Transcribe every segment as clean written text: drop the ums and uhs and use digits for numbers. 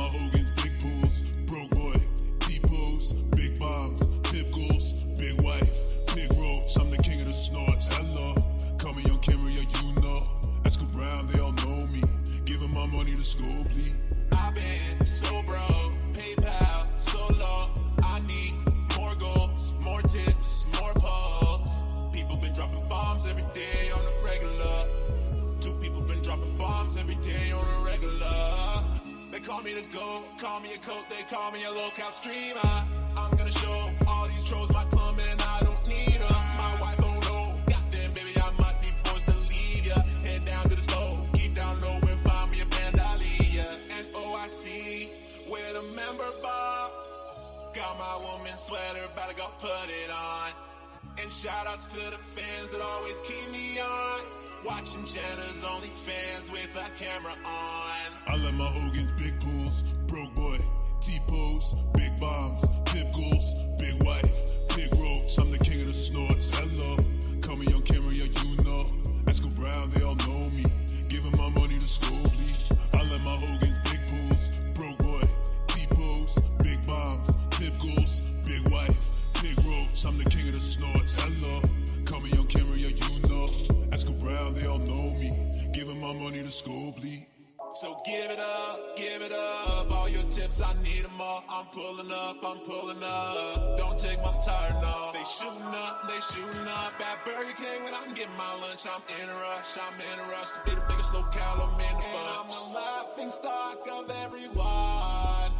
my Hogan's, big pools, broke boy, T-pose, big bombs, tip goals, big wife, big roach. I'm the king of the snorts. Hello, call me on camera, yeah, you know. Ask around, they all know me. Giving my money to school, please. I've been so broke, PayPal, so low. I need more goals, more tips, more posts. People been dropping bombs every day on a regular. 2 people been dropping bombs every day on a regular. They call me the GOAT, call me a coat, they call me a low-cap streamer. I'm gonna show all these trolls my club and I don't need them. My wife, oh no, goddamn baby, I might be forced to leave ya. Head down to the stove, keep down low and find me a Vandalia. And oh, I see where the member bar. Got my woman's sweater, better go put it on. And shout outs to the fans that always keep me on. Watching Jenna's OnlyFans with a camera on. I let my Hogan's, big pools, broke boy, T-pose, big bombs, tip goals, big wife, big roach. I'm the king of the snorts. Hello, call me on camera, yeah, you know. Ask around, they all know me. Giving my money to school, please. I let my Hogan's, big pools, broke boy, T-pose, big bombs, tip goals, big wife, big roach. I'm the king of the snorts. Hello, call me on camera, yeah, you know. Ask around, they all know me. Giving my money to school, please. So give it up, all your tips, I need them all. I'm pulling up, don't take my time, no. They shooting up at Burger King when I'm getting my lunch. I'm in a rush to be the biggest locale, I'm in the bunch. I'm the laughing stock of everyone.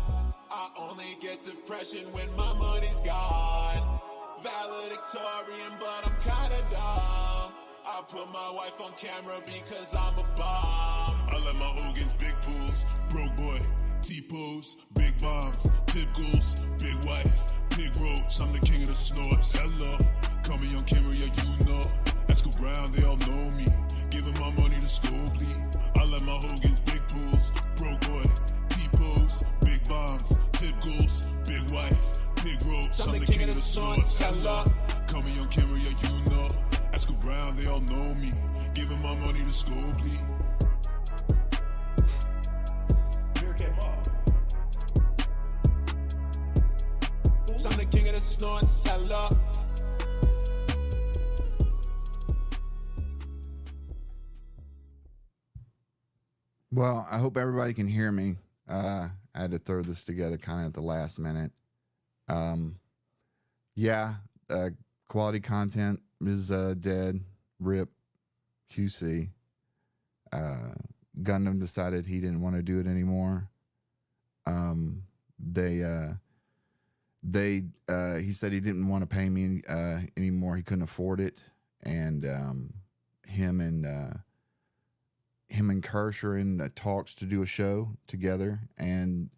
I only get depression when my money's gone. Valedictorian, but I'm kinda dumb. I put my wife on camera because I'm a bomb. I let my Hogan's, big pools, broke boy, T-pose, big bombs, tip goals, big wife, big roach. I'm the king of the snorts. Hello, call me on camera, yeah, you know. Ask around, they all know me. Giving my money to school, please. I let my Hogan's, big pools, broke boy, T-pose, big bombs, tip goals, big wife, big roach. I'm the king of the snorts. Hello, call me on camera, yeah, you know. Ask around, they all know me. Giving my money to school, please. I'm the king of the snorts, hello. Well, I hope everybody can hear me. I had to throw this together kind of at the last minute. Quality content is dead. RIP QC. Gundam decided he didn't want to do it anymore. He said he didn't want to pay me anymore. He couldn't afford it, and him and Kirsch are in talks to do a show together, and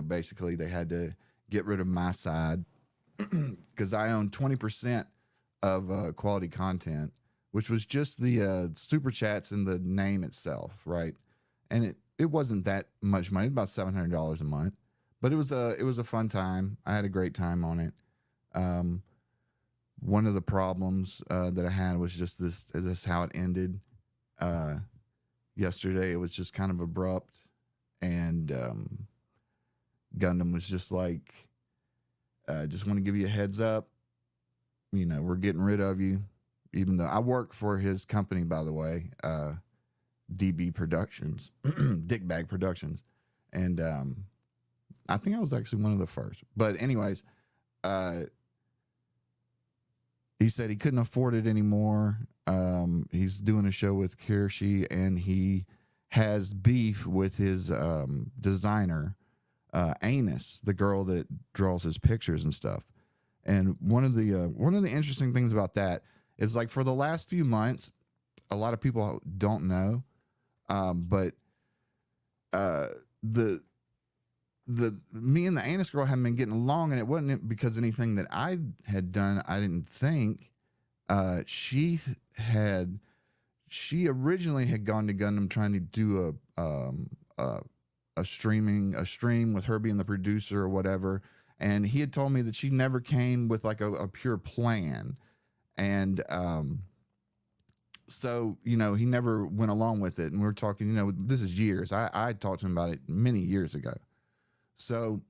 basically they had to get rid of my side because I own 20% of quality content, which was just the super chats and the name itself, right? And it wasn't that much money, about $700 a month. But it was a fun time. I had a great time on it. One of the problems that I had was just this how it ended. Yesterday, it was just kind of abrupt, and Gundam was just like, just want to give you a heads up. We're getting rid of you, even though I work for his company, by the way, DB Productions, Dickbag Productions, and I think I was actually one of the first. But anyways, he said he couldn't afford it anymore. He's doing a show with Kirshi, and he has beef with his designer, Anus, the girl that draws his pictures and stuff. And one of the interesting things about that is, like, for the last few months, a lot of people don't know, but me and the Anus girl haven't been getting along, and it wasn't because of anything that I had done. I didn't think. She originally had gone to Gundam trying to do a stream with her being the producer or whatever, and he had told me that she never came with like a pure plan, and So, you know, he never went along with it. And we were talking, you know, this is years. I talked to him about it many years ago. So,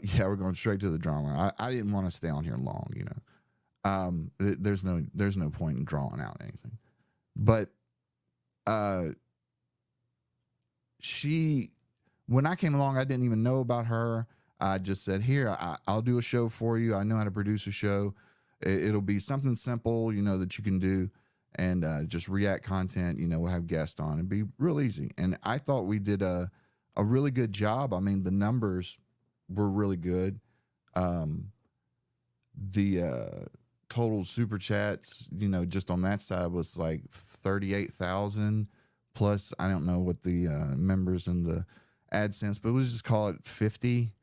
yeah, we're going straight to the drama. I didn't want to stay on here long, you know. There's no point in drawing out anything. But when I came along, I didn't even know about her. I just said, here, I'll do a show for you. I know how to produce a show. It'll be something simple, you know, that you can do, and just react content. You know, we'll have guests on. It'd be real easy. And I thought we did a really good job. I mean, the numbers were really good. The total super chats, you know, just on that side was like 38,000 plus. I don't know what the members in the AdSense, but let's just call it 50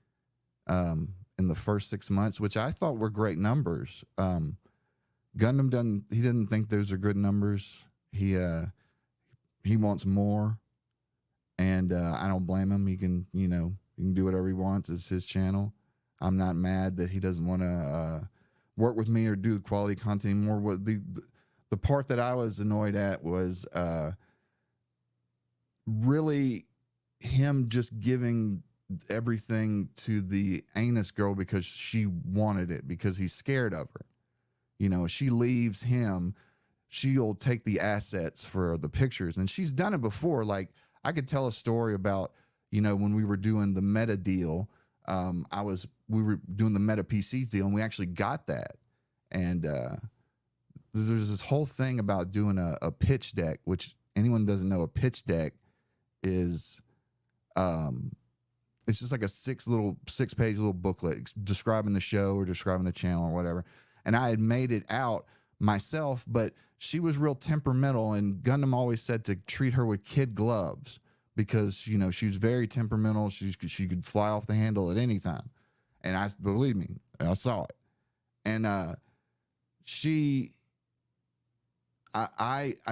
in the first 6 months, which I thought were great numbers. Gundam didn't think those are good numbers. He wants more, and I don't blame him. He can do whatever he wants. It's his channel. I'm not mad that he doesn't want to work with me or do quality content anymore. What the part that I was annoyed at was really him just giving everything to the anus girl because she wanted it, because he's scared of her. You know, if she leaves him, she'll take the assets for the pictures. And she's done it before. Like, I could tell a story about, you know, when we were doing the Meta deal, we were doing the Meta PCs deal, and we actually got that. And there's this whole thing about doing a pitch deck, which anyone doesn't know, a pitch deck is it's just like a six-page little booklet describing the show or describing the channel or whatever. And I had made it out myself, but she was real temperamental, and Gundam always said to treat her with kid gloves because, you know, she was very temperamental. She could fly off the handle at any time. And believe me, I saw it. And I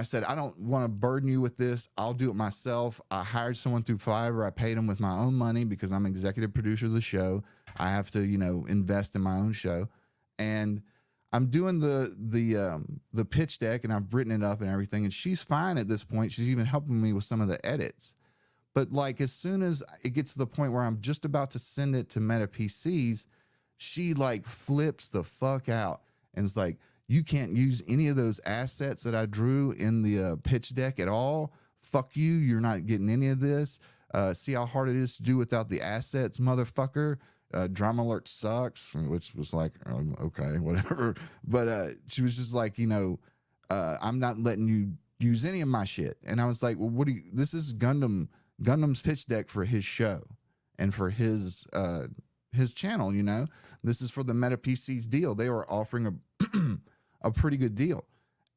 said, I don't want to burden you with this. I'll do it myself. I hired someone through Fiverr. I paid him with my own money because I'm executive producer of the show. I have to, you know, invest in my own show. And I'm doing the pitch deck, and I've written it up and everything. And she's fine at this point. She's even helping me with some of the edits. But like, as soon as it gets to the point where I'm just about to send it to Meta PCs, she like flips the fuck out and is like, you can't use any of those assets that I drew in the pitch deck at all. Fuck you. You're not getting any of this. See how hard it is to do without the assets, motherfucker. Drama Alert sucks, which was like, okay, whatever. But she was just like, you know, I'm not letting you use any of my shit. And I was like, well, this is Gundam's pitch deck for his show and for his channel, you know. This is for the Meta PCs deal. They were offering a pretty good deal.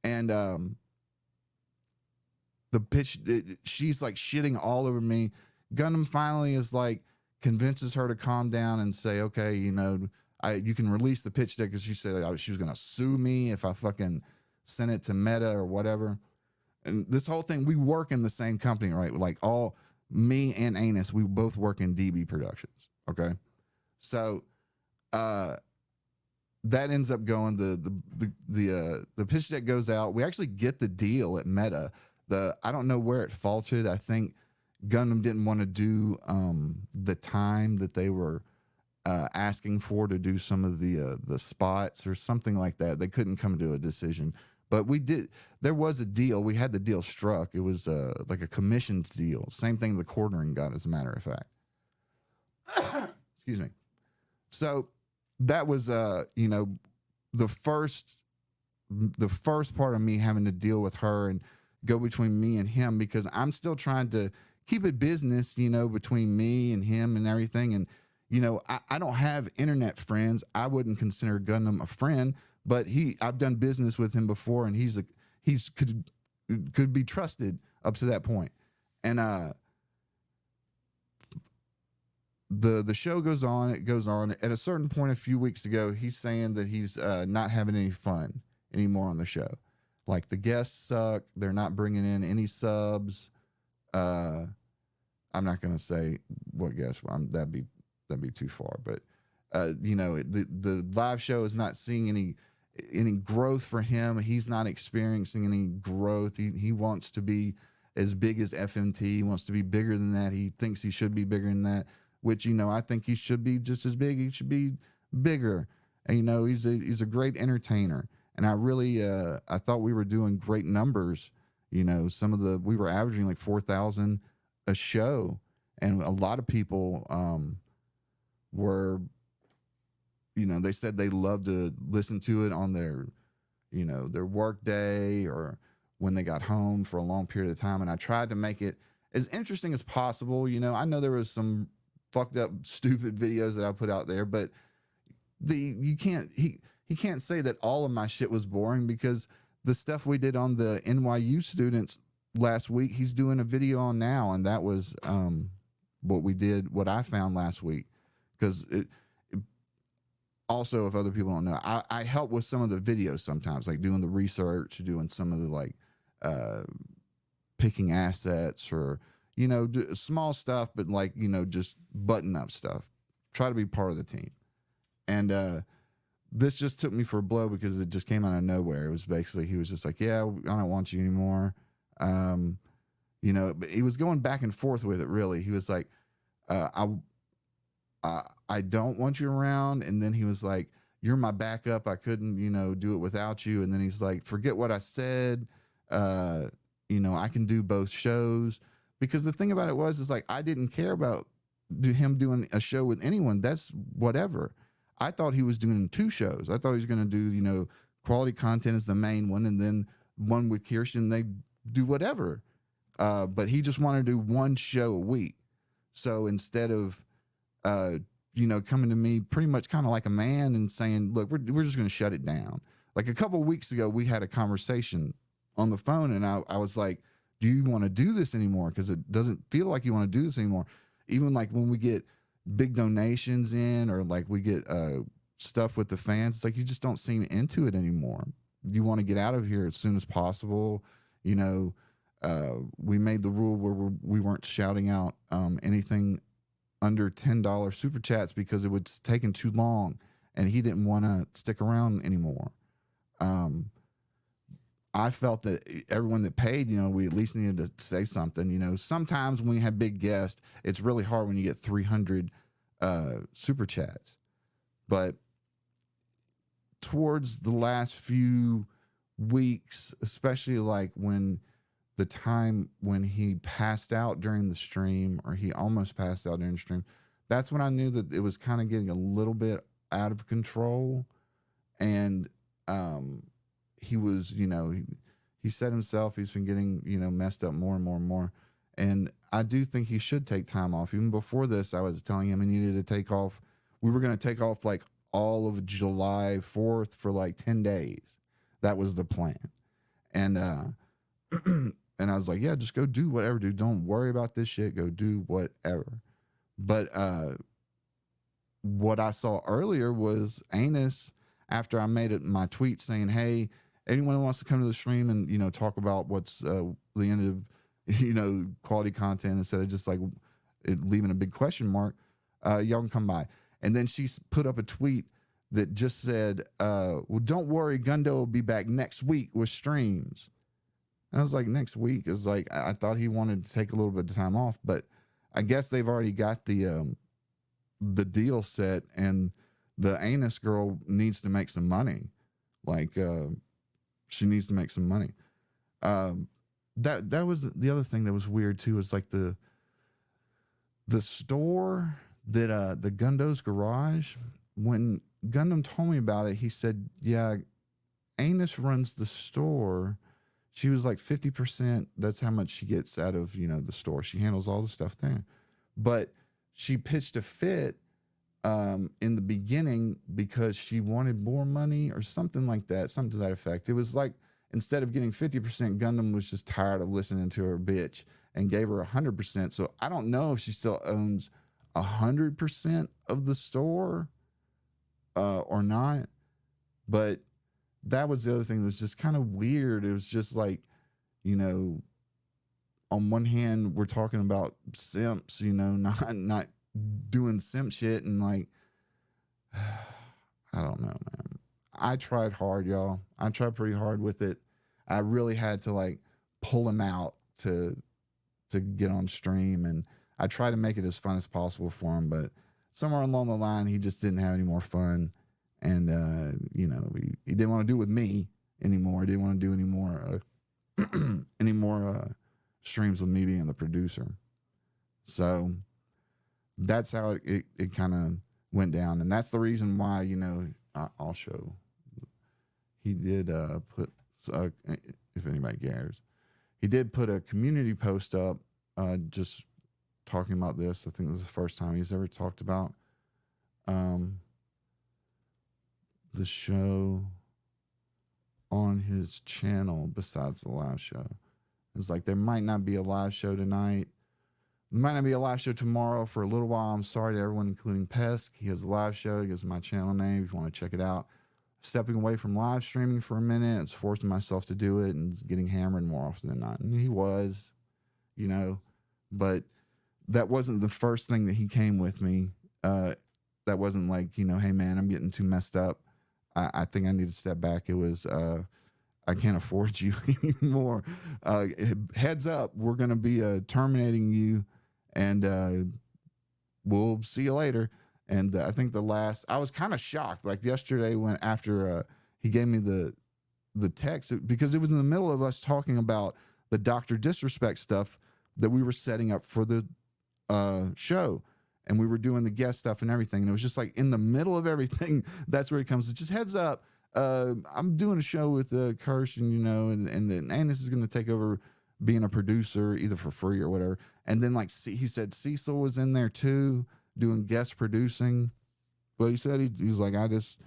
And the pitch, she's like shitting all over me. Gundam finally is like, convinces her to calm down and say, okay, you know, you can release the pitch deck, because she said she was going to sue me if I fucking sent it to Meta or whatever. And this whole thing, we work in the same company, right? Like, all me and Anus, we both work in DB Productions. Okay. So, that ends up going, the pitch deck goes out. We actually get the deal at Meta. I don't know where it faltered. I think Gundam didn't want to do the time that they were asking for to do some of the spots or something like that. They couldn't come to a decision, but we did. There was a deal. We had the deal struck. It was like a commissions deal. Same thing the quartering got, as a matter of fact. Excuse me. So that was you know, the first part of me having to deal with her and go between me and him, because I'm still trying to keep it business, you know, between me and him and everything. And, you know, I don't have internet friends. I wouldn't consider Gundam a friend, but I've done business with him before, and he's could be trusted up to that point. And the show goes on. It goes on. At a certain point, a few weeks ago, he's saying that he's not having any fun anymore on the show. Like, the guests suck. They're not bringing in any subs. I'm not going to say what guess. That'd be too far, but you know, the live show is not seeing any growth for him. He's not experiencing any growth. He wants to be as big as FMT. He wants to be bigger than that. He thinks he should be bigger than that, which, you know, I think he should be just as big. He should be bigger. And, you know, he's a great entertainer. And I really, I thought we were doing great numbers. You know, we were averaging like 4,000 a show. And a lot of people were, you know, they said they loved to listen to it on their, you know, their work day or when they got home for a long period of time. And I tried to make it as interesting as possible. You know, I know there was some fucked up, stupid videos that I put out there, but he can't say that all of my shit was boring, because the stuff we did on the NYU students last week, he's doing a video on now. And that was what I found last week. Because also, if other people don't know, I help with some of the videos sometimes, like doing the research, doing some of the like picking assets, or, you know, small stuff, but like, you know, just button up stuff. Try to be part of the team. And this just took me for a blow because it just came out of nowhere. It was basically, he was just like, yeah, I don't want you anymore. You know, but he was going back and forth with it, really. He was like, I don't want you around. And then he was like, you're my backup. I couldn't, you know, do it without you. And then he's like, forget what I said. You know, I can do both shows. Because the thing about it is like, I didn't care about him doing a show with anyone. That's whatever. I thought he was doing 2 shows. I thought he was going to do, you know, quality content is the main one, and then one with Kirsten, they do whatever. But he just wanted to do 1 show a week. So instead of, you know, coming to me pretty much kind of like a man and saying, look, we're just going to shut it down. Like a couple of weeks ago, we had a conversation on the phone, and I was like, do you want to do this anymore? Because it doesn't feel like you want to do this anymore. Even like when we get big donations in, or like we get stuff with the fans, it's like you just don't seem into it anymore. You want to get out of here as soon as possible. You know, we made the rule where we weren't shouting out anything under $10 super chats because it was taking too long, and he didn't want to stick around anymore. I felt that everyone that paid, you know, we at least needed to say something. You know, sometimes when you have big guests, it's really hard when you get 300 super chats. But towards the last few weeks, especially like when the time when he passed out during the stream, or he almost passed out during the stream, that's when I knew that it was kind of getting a little bit out of control. And he was, you know, he said himself, he's been getting, you know, messed up more and more and more. And I do think he should take time off. Even before this, I was telling him he needed to take off. We were going to take off like all of July 4th for like 10 days. That was the plan. And, and I was like, yeah, just go do whatever, dude. Don't worry about this shit. Go do whatever. But what I saw earlier was Anus, after I made it my tweet saying, hey, anyone who wants to come to the stream and, you know, talk about what's the end of, you know, quality content, instead of just like leaving a big question mark, y'all can come by. And then she put up a tweet that just said, well, don't worry, Gundo will be back next week with streams. And I was like, next week? Is like, I thought he wanted to take a little bit of time off, but I guess they've already got the deal set, and the Anus girl needs to make some money. Like, she needs to make some money. That was the other thing that was weird too, is like the store that the Gundo's Garage, when Gundam told me about it, he said, yeah, Anus runs the store. She was like 50%. That's how much she gets out of, you know, the store. She handles all the stuff there. But she pitched a fit in the beginning because she wanted more money or something like that, something to that effect. It was like, instead of getting 50%, Gundam was just tired of listening to her bitch and gave her 100%. So I don't know if she still owns 100% of the store or not. But that was the other thing that was just kind of weird. It was just like, you know, on one hand, we're talking about simps, you know, not doing simp shit, and like, I don't know, man. I tried hard, y'all. I tried pretty hard with it. I really had to like pull him out to get on stream, and I tried to make it as fun as possible for him, but somewhere along the line he just didn't have any more fun, and he didn't want to do it with me anymore. He didn't want to do any more streams with me being the producer. So that's how it kind of went down, and that's the reason why I'll show. He did put if anybody cares. He did put a community post up just talking about this. I think this is the first time he's ever talked about the show on his channel besides the live show. It's like, there might not be a live show tonight. There might not be a live show tomorrow for a little while. I'm sorry to everyone, including Pesk. He has a live show. He gives my channel name if you want to check it out. Stepping away from live streaming for a minute. It's forcing myself to do it and getting hammered more often than not. And he was, but that wasn't the first thing that he came with me. That wasn't like, hey man, I'm getting too messed up. I think I need to step back. It was, I can't afford you anymore. Heads up, we're going to be terminating you, and we'll see you later. And I think I was kind of shocked. Like yesterday when after he gave me the text, because it was in the middle of us talking about the Dr. Disrespect stuff that we were setting up for the show. And we were doing the guest stuff and everything. And it was just like in the middle of everything, that's where it comes. It's just heads up. I'm doing a show with Kirsten, and this is going to take over being a producer either for free or whatever. And then he said Cecil was in there too, doing guest producing. But he said, he's like, I just,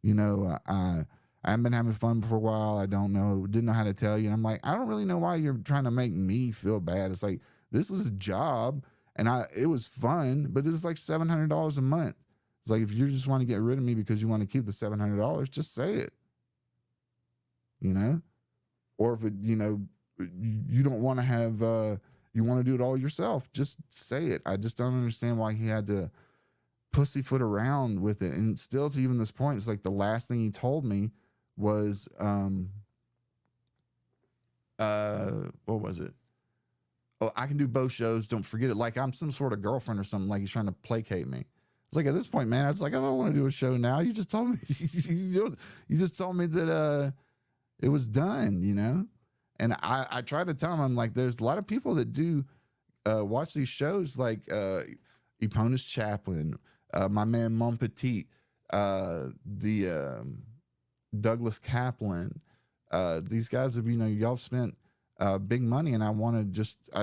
I haven't been having fun for a while. I didn't know how to tell you. And I'm like, I don't really know why you're trying to make me feel bad. It's like, this was a job. And it was fun, but it was like $700 a month. It's like, if you just want to get rid of me because you want to keep the $700, just say it, or if you don't want to have, you want to do it all yourself, just say it. I just don't understand why he had to pussyfoot around with it. And still to even this point, it's like the last thing he told me was, what was it? Oh, I can do both shows. Don't forget it. Like I'm some sort of girlfriend or something. Like he's trying to placate me. It's like, at this point, man, I was like, I don't want to do a show now. You just told me, you just told me that it was done, And I tried to tell him, I'm like, there's a lot of people that do watch these shows, like Eponus Chaplin, my man Mon Petit, the Douglas Kaplan. These guys have, y'all spent big money, and I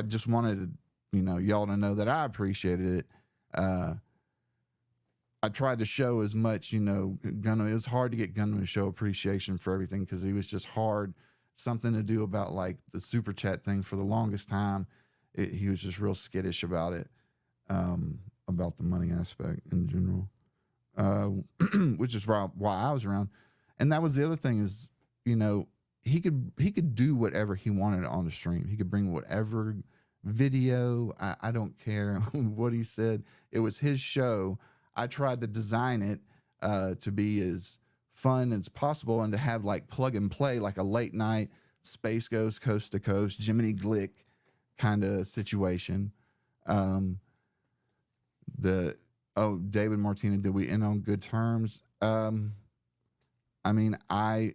just wanted y'all to know that I appreciated it. I tried to show as much, Gunman. It was hard to get Gunman to show appreciation for everything, because he was just hard. Something to do about like the super chat thing for the longest time. He was just real skittish about it, about the money aspect in general, which is why I was around. And that was the other thing is, he could do whatever he wanted on the stream. He could bring whatever video. I don't care what he said. It was his show. I tried to design it to be as fun as possible and to have like plug and play, like a late night Space Ghost Coast to Coast, Jiminy Glick kind of situation. David Martina, did we end on good terms? I mean, I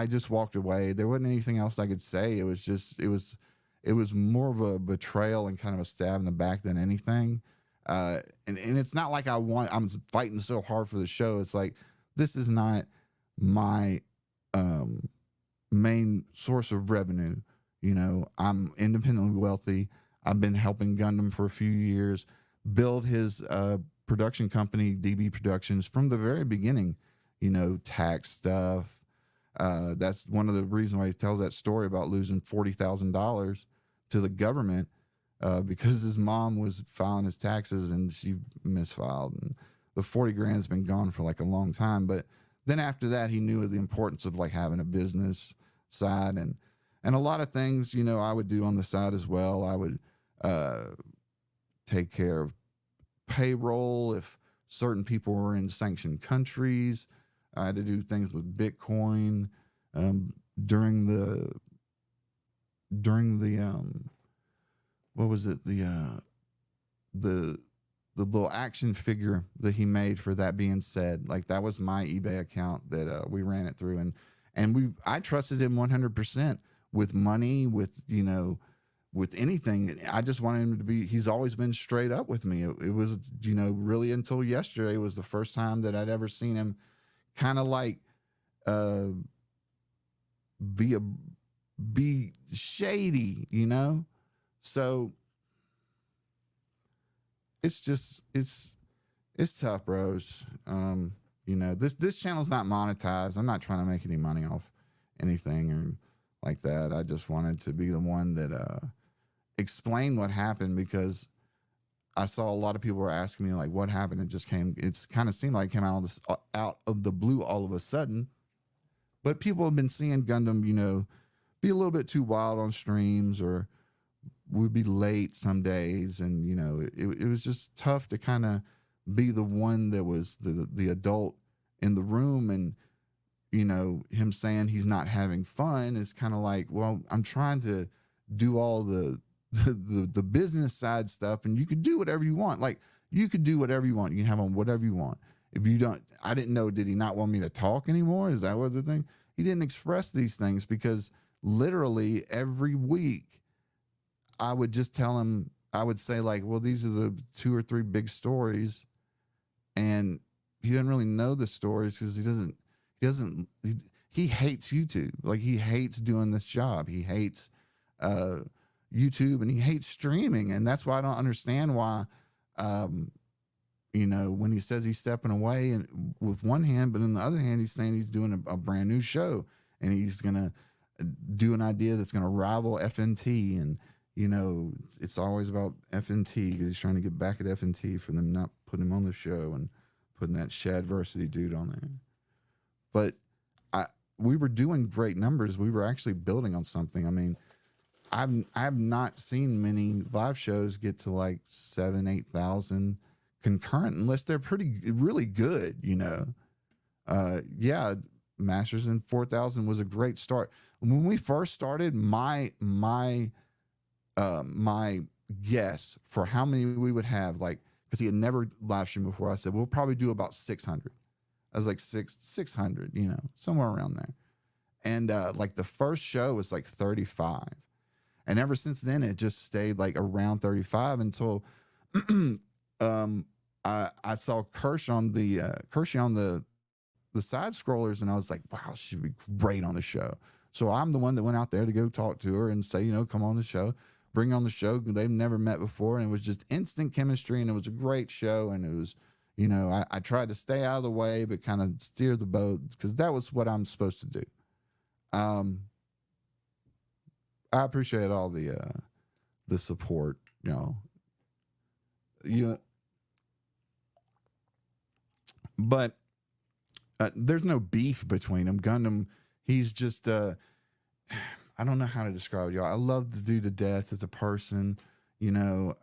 just walked away. There wasn't anything else I could say. It was more of a betrayal and kind of a stab in the back than anything. And it's not like I'm fighting so hard for the show. It's like, this is not my main source of revenue. I'm independently wealthy. I've been helping Gundam for a few years, build his production company, DB Productions, from the very beginning, tax stuff. That's one of the reasons why he tells that story about losing $40,000 to the government because his mom was filing his taxes and she misfiled, and the 40 grand has been gone for like a long time. But then after that, he knew the importance of like having a business side and a lot of things, I would do on the side as well. I would take care of payroll if certain people were in sanctioned countries. I had to do things with Bitcoin during the what was it, the little action figure that he made for That Being Said. Like, that was my eBay account that we ran it through, and I trusted him 100% with money, with, you know, with anything. I just wanted him to be, he's always been straight up with me. It was, you know, really until yesterday was the first time that I'd ever seen him kind of like be shady, you know? So it's just, it's tough, bros. You know, this channel's not monetized. I'm not trying to make any money off anything or like that. I just wanted to be the one that explain what happened, because I saw a lot of people were asking me like, what happened? It's kind of seemed like it came out of the blue all of a sudden. But people have been seeing Gundam, you know, be a little bit too wild on streams, or would be late some days. And, you know, it was just tough to kind of be the one that was the adult in the room. And, you know, him saying he's not having fun is kind of like, well, I'm trying to do all the business side stuff, and you could do whatever you want. Like, you could do whatever you want. You can have on whatever you want. If you don't, I didn't know, did he not want me to talk anymore? Is that what the thing? He didn't express these things, because literally every week I would just tell him, I would say like, well, these are the 2 or 3 big stories. And he doesn't really know the stories, because he hates YouTube. Like, he hates doing this job. He hates YouTube, and he hates streaming. And that's why I don't understand why, you know, when he says he's stepping away and with one hand, but in the other hand, he's saying he's doing a brand new show, and he's going to do an idea that's going to rival FNT. And, you know, it's always about FNT, because he's trying to get back at FNT for them not putting him on the show and putting that Shadversity dude on there. But we were doing great numbers. We were actually building on something. I mean, I've not seen many live shows get to like 7,000-8,000 concurrent, unless they're really good, you know. Yeah, Masters in 4,000 was a great start. When we first started, my guess for how many we would have, like, because he had never live streamed before, I said we'll probably do about 600. I was like 600, you know, somewhere around there. And like the first show was like 35. And ever since then, it just stayed like around 35 until I saw Kersh on the side scrollers, and I was like, wow, she'd be great on the show. So I'm the one that went out there to go talk to her and say, you know, come on the show, bring her on the show. They've never met before, and it was just instant chemistry, and it was a great show. And it was, you know, I tried to stay out of the way, but kind of steer the boat, because that was what I'm supposed to do. I appreciate all the support, you know. But there's no beef between them. Gundam, he's just I don't know how to describe it, y'all. I love the dude to death as a person, you know.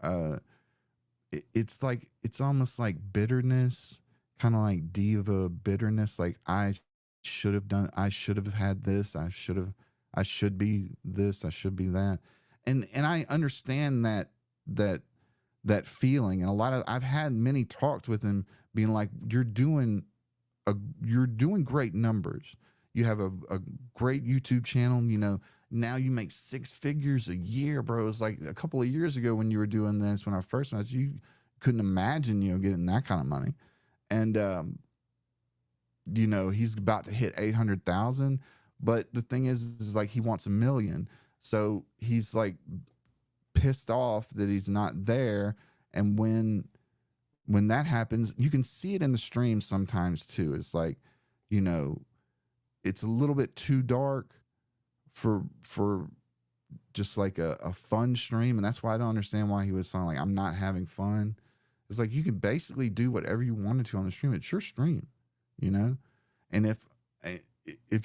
It's almost like bitterness, kind of like diva bitterness. Like, I should have had this, I should be this, I should be that. And I understand that feeling. And I've had many talks with him being like, you're doing great numbers. You have a great YouTube channel, you know, now you make 6 figures a year, bro. It's like a couple of years ago when you were doing this, when I first met you, couldn't imagine, you know, getting that kind of money. And, you know, he's about to hit 800,000, but the thing is like, he wants 1 million. So he's like pissed off that he's not there. And when that happens, you can see it in the stream sometimes too. It's like, you know, it's a little bit too dark for just like a fun stream. And that's why I don't understand why he would sound like, I'm not having fun. It's like, you can basically do whatever you wanted to on the stream. It's your stream, you know? And if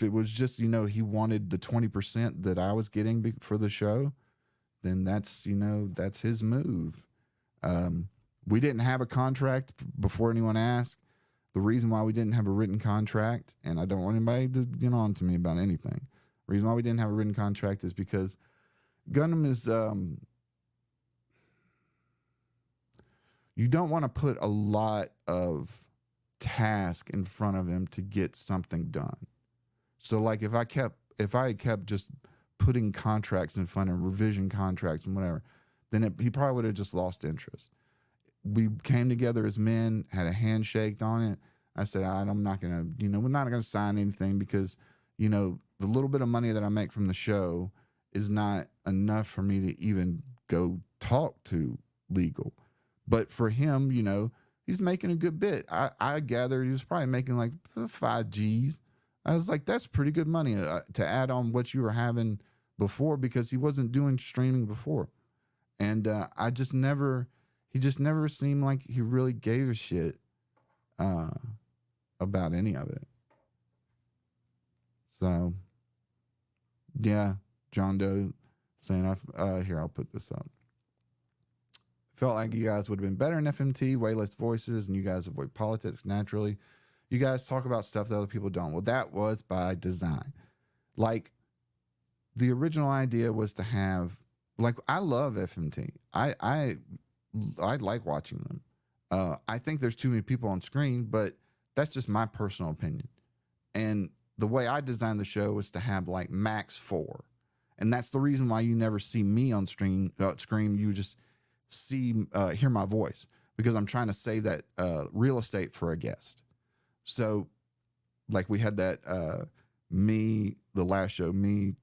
it was just, you know, he wanted the 20% that I was getting for the show, then that's, you know, that's his move. We didn't have a contract before anyone asked. The reason why we didn't have a written contract, and I don't want anybody to get on to me about anything. The reason why we didn't have a written contract is because Gundam is, you don't want to put a lot of task in front of him to get something done. So like if I had kept just putting contracts in front of him, revision contracts and whatever, then he probably would have just lost interest. We came together as men, had a handshake on it. I said, I'm not going to, we're not going to sign anything because, the little bit of money that I make from the show is not enough for me to even go talk to legal. But for him, he's making a good bit. I gathered he was probably making like 5 G's. I was like, that's pretty good money to add on what you were having before, because he wasn't doing streaming before. And he just never seemed like he really gave a shit about any of it. So, yeah, John Doe saying, here, I'll put this up. Felt like you guys would have been better in FMT, way less voices, and you guys avoid politics naturally. You guys talk about stuff that other people don't. Well, that was by design. Like, the original idea was to have, like, I love FMT. I like watching them. I think there's too many people on screen, but that's just my personal opinion. And the way I designed the show was to have like max 4. And that's the reason why you never see me on screen. You just hear my voice, because I'm trying to save that real estate for a guest. So like we had that the last show, me,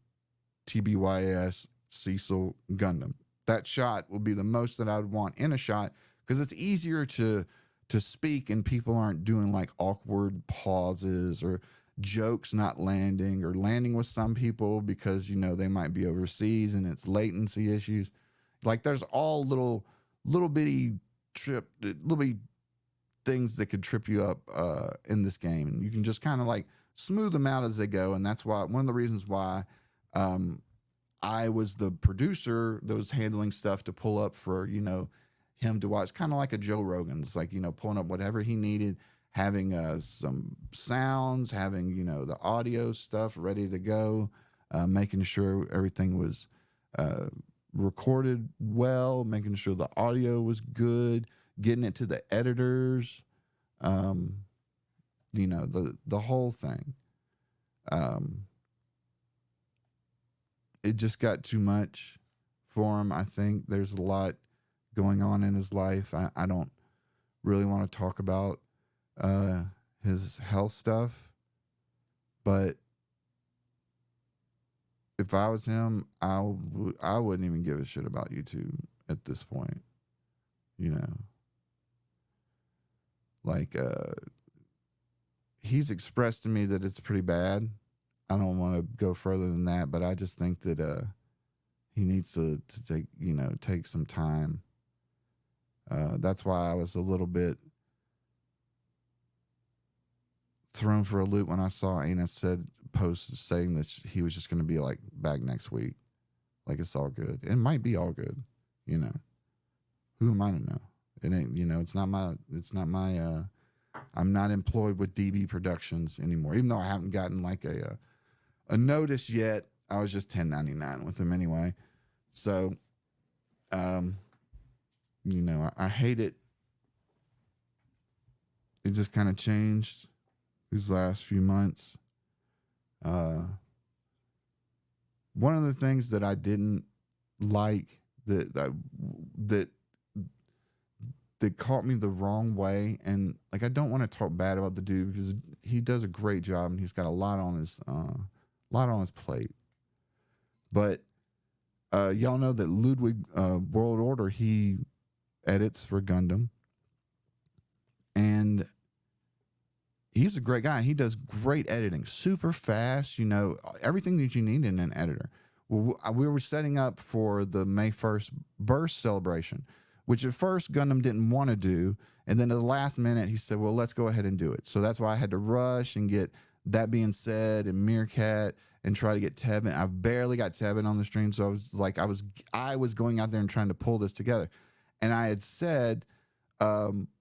TBYS, Cecil, Gundam. That shot will be the most that I would want in a shot, because it's easier to speak and people aren't doing like awkward pauses or jokes not landing, or landing with some people because they might be overseas and it's latency issues. Like there's all little bitty things that could trip you up in this game, and you can just kind of like smooth them out as they go. And that's why one of the reasons why I was the producer that was handling stuff to pull up for him to watch, kind of like a Joe Rogan. It's like pulling up whatever he needed, having some sounds, having the audio stuff ready to go, making sure everything was recorded well, making sure the audio was good, getting it to the editors, the whole thing. It just got too much for him. I think there's a lot going on in his life. I don't really want to talk about his health stuff, but if I was him, I wouldn't even give a shit about YouTube at this point. Like he's expressed to me that it's pretty bad. I don't want to go further than that, but I just think that he needs to take some time. That's why I was a little bit thrown for a loop when I saw Anna post saying that he was just going to be like back next week. Like it's all good. It might be all good. Who am I to know? It ain't, it's not my, I'm not employed with DB Productions anymore, even though I haven't gotten like a notice yet. I was just 1099 with them anyway. So, I hate it. It just kind of changed these last few months. One of the things that I didn't like that caught me the wrong way, and like I don't want to talk bad about the dude because he does a great job and he's got a lot on his plate. But y'all know that Ludwig World Order, he edits for Gundam, and he's a great guy. He does great editing, super fast, everything that you need in an editor. Well, we were setting up for the May 1st Burst celebration, which at first Gundam didn't want to do. And then at the last minute, he said, well, let's go ahead and do it. So that's why I had to rush and get That Being Said and Meerkat and try to get Tevin. I've barely got Tevin on the stream. So I was like, I was going out there and trying to pull this together. And I had said,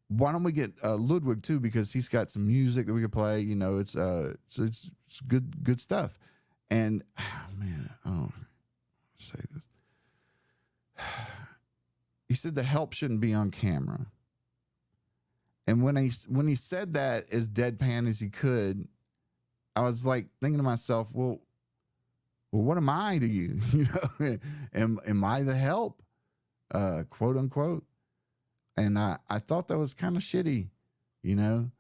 why don't we get Ludwig too, because he's got some music that we could play. You know, it's good stuff. And man, I don't say this. He said the help shouldn't be on camera. And when he said that as deadpan as he could, I was like thinking to myself, well, what am I to you? You know, am I the help? Quote unquote. And I thought that was kind of shitty, you know.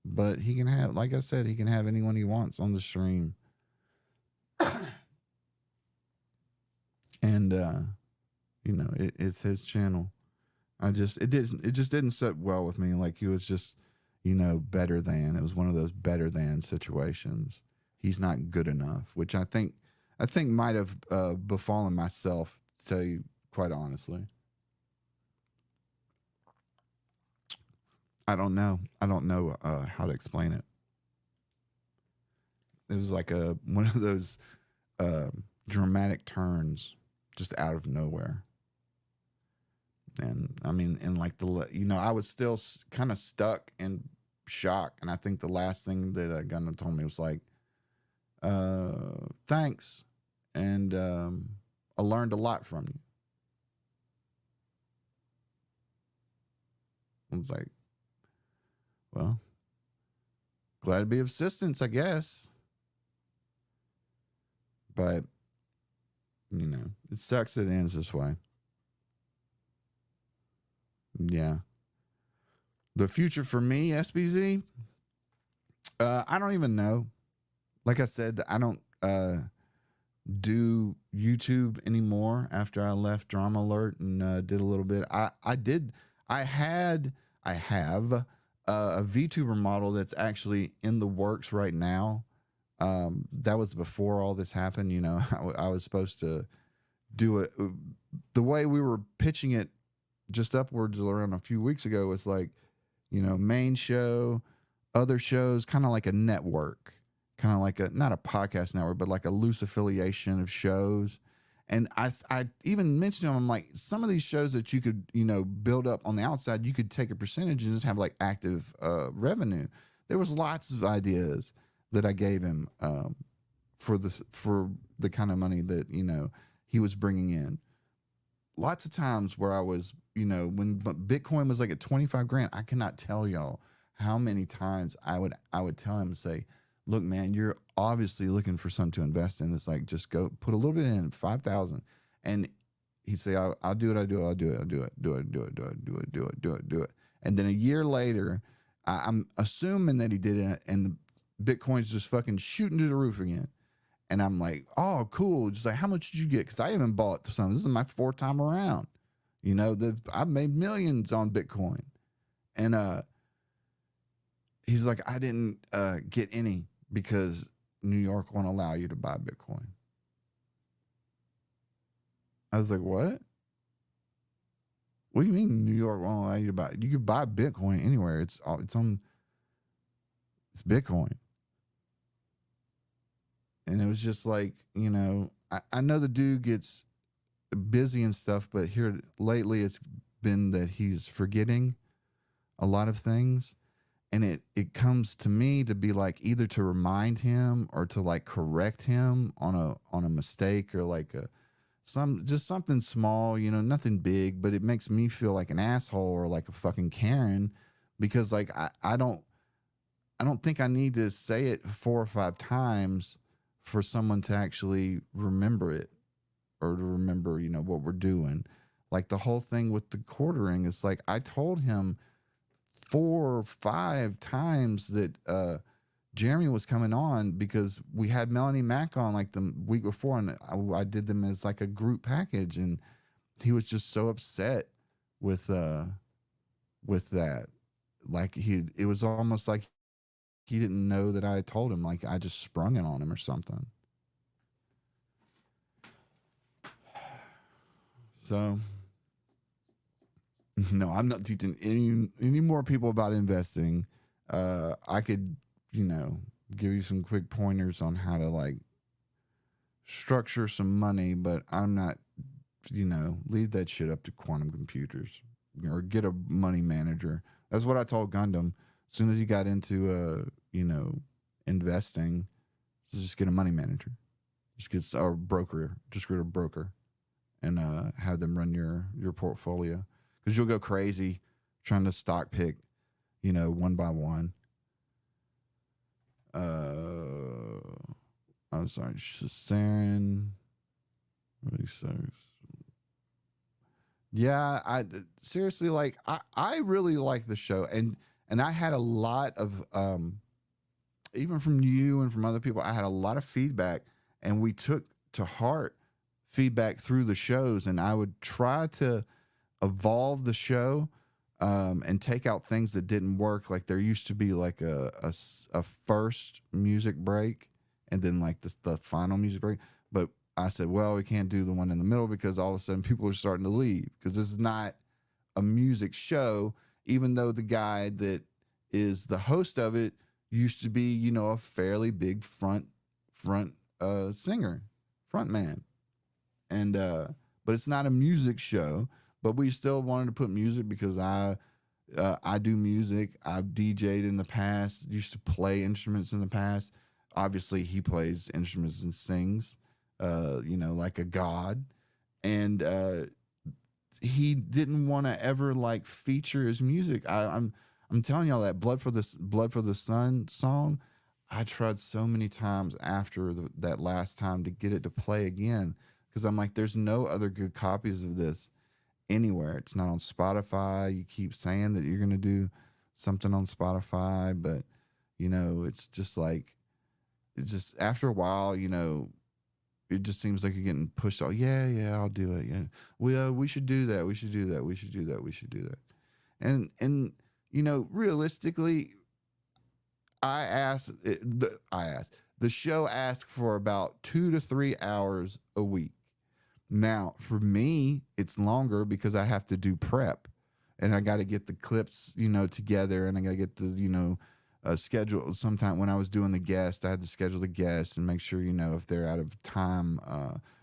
But he can have, like I said, he can have anyone he wants on the stream. And you know, it's his channel. It just didn't sit well with me. Like he was just, you know, better than. It was one of those better than situations. He's not good enough, which I think might have befallen myself, to tell you quite honestly. I don't know how to explain it. It was like one of those dramatic turns just out of nowhere. And I mean, and like I was still kind of stuck in shock. And I think the last thing that Gunnar told me was like, thanks. And I learned a lot from you. I was like, well, glad to be of assistance, I guess. But, you know, it sucks that it ends this way. Yeah. The future for me, SBZ, I don't even know. Like I said, I don't do YouTube anymore after I left Drama Alert and did a little bit. I have a VTuber model that's actually in the works right now. That was before all this happened. You know, I was supposed to do it the way we were pitching it just upwards around a few weeks ago, with like, you know, main show, other shows, kind of like a network, kind of like not a podcast network, but like a loose affiliation of shows. And I even mentioned to him, I'm like, some of these shows that you could, you know, build up on the outside, you could take a percentage and just have like active revenue. There was lots of ideas that I gave him for the kind of money that, you know, he was bringing in. Lots of times where I was, you know, when Bitcoin was like at 25 grand, I cannot tell y'all how many times I would tell him, say, look, man, you're obviously looking for something to invest in. It's like, just go put a little bit in, 5,000. And he'd say, I'll do it. And then a year later, I'm assuming that he did it, and the Bitcoin's just fucking shooting to the roof again. And I'm like, oh, cool. Just like, how much did you get? Because I haven't bought some. This is my fourth time around. You know, I've made millions on Bitcoin. And he's like, I didn't get any because New York won't allow you to buy Bitcoin. I was like, what? What do you mean New York won't allow you to buy? You can buy Bitcoin anywhere. It's Bitcoin. And it was just like, you know, I know the dude gets busy and stuff, but here lately it's been that he's forgetting a lot of things. And it comes to me to be like either to remind him or to like correct him on a mistake, or like just something small, you know, nothing big, but it makes me feel like an asshole or like a fucking Karen, because like I don't think I need to say it 4 or 5 times for someone to actually remember it, or to remember, you know, what we're doing. Like the whole thing with the quartering is like, I told him 4 or 5 times that Jeremy was coming on, because we had Melanie Mack on like the week before, and I did them as like a group package, and he was just so upset with that. Like it was almost like he didn't know that I told him, like I just sprung it on him or something. So no, I'm not teaching any more people about investing. I could, you know, give you some quick pointers on how to like structure some money, but I'm not, you know, leave that shit up to quantum computers. or get a money manager. That's what I told Gundam. As soon as he got into investing, just get a money manager. Just get or broker. Just get a broker and have them run your portfolio, because you'll go crazy trying to stock pick, one by one. I'm sorry, Saren. Yeah, I seriously, like, I really like the show, and I had a lot of even from you and from other people, I had a lot of feedback, and we took to heart feedback through the shows, and I would try to evolve the show and take out things that didn't work. Like there used to be like a first music break and then like the final music break. But I said, well, we can't do the one in the middle because all of a sudden people are starting to leave, because this is not a music show, even though the guy that is the host of it used to be, a fairly big front singer, front man. And but it's not a music show. But we still wanted to put music because I do music. I've DJ'd in the past, used to play instruments in the past. Obviously, he plays instruments and sings, like a god. And he didn't want to ever like feature his music. I'm telling y'all that Blood for the Sun song, I tried so many times after that last time to get it to play again, because I'm like, there's no other good copies of this anywhere. It's not on Spotify. You keep saying that you're going to do something on Spotify, but it's just like, it's just after a while, it just seems like you're getting pushed. Oh yeah, I'll do it. Yeah, we should do that. We should do that. We should do that. We should do that. And realistically, the show asked for about 2 to 3 hours a week. Now, for me, it's longer because I have to do prep, and I got to get the clips, together, and I got to get the, schedule. Sometime when I was doing the guest, I had to schedule the guests and make sure, if they're out of time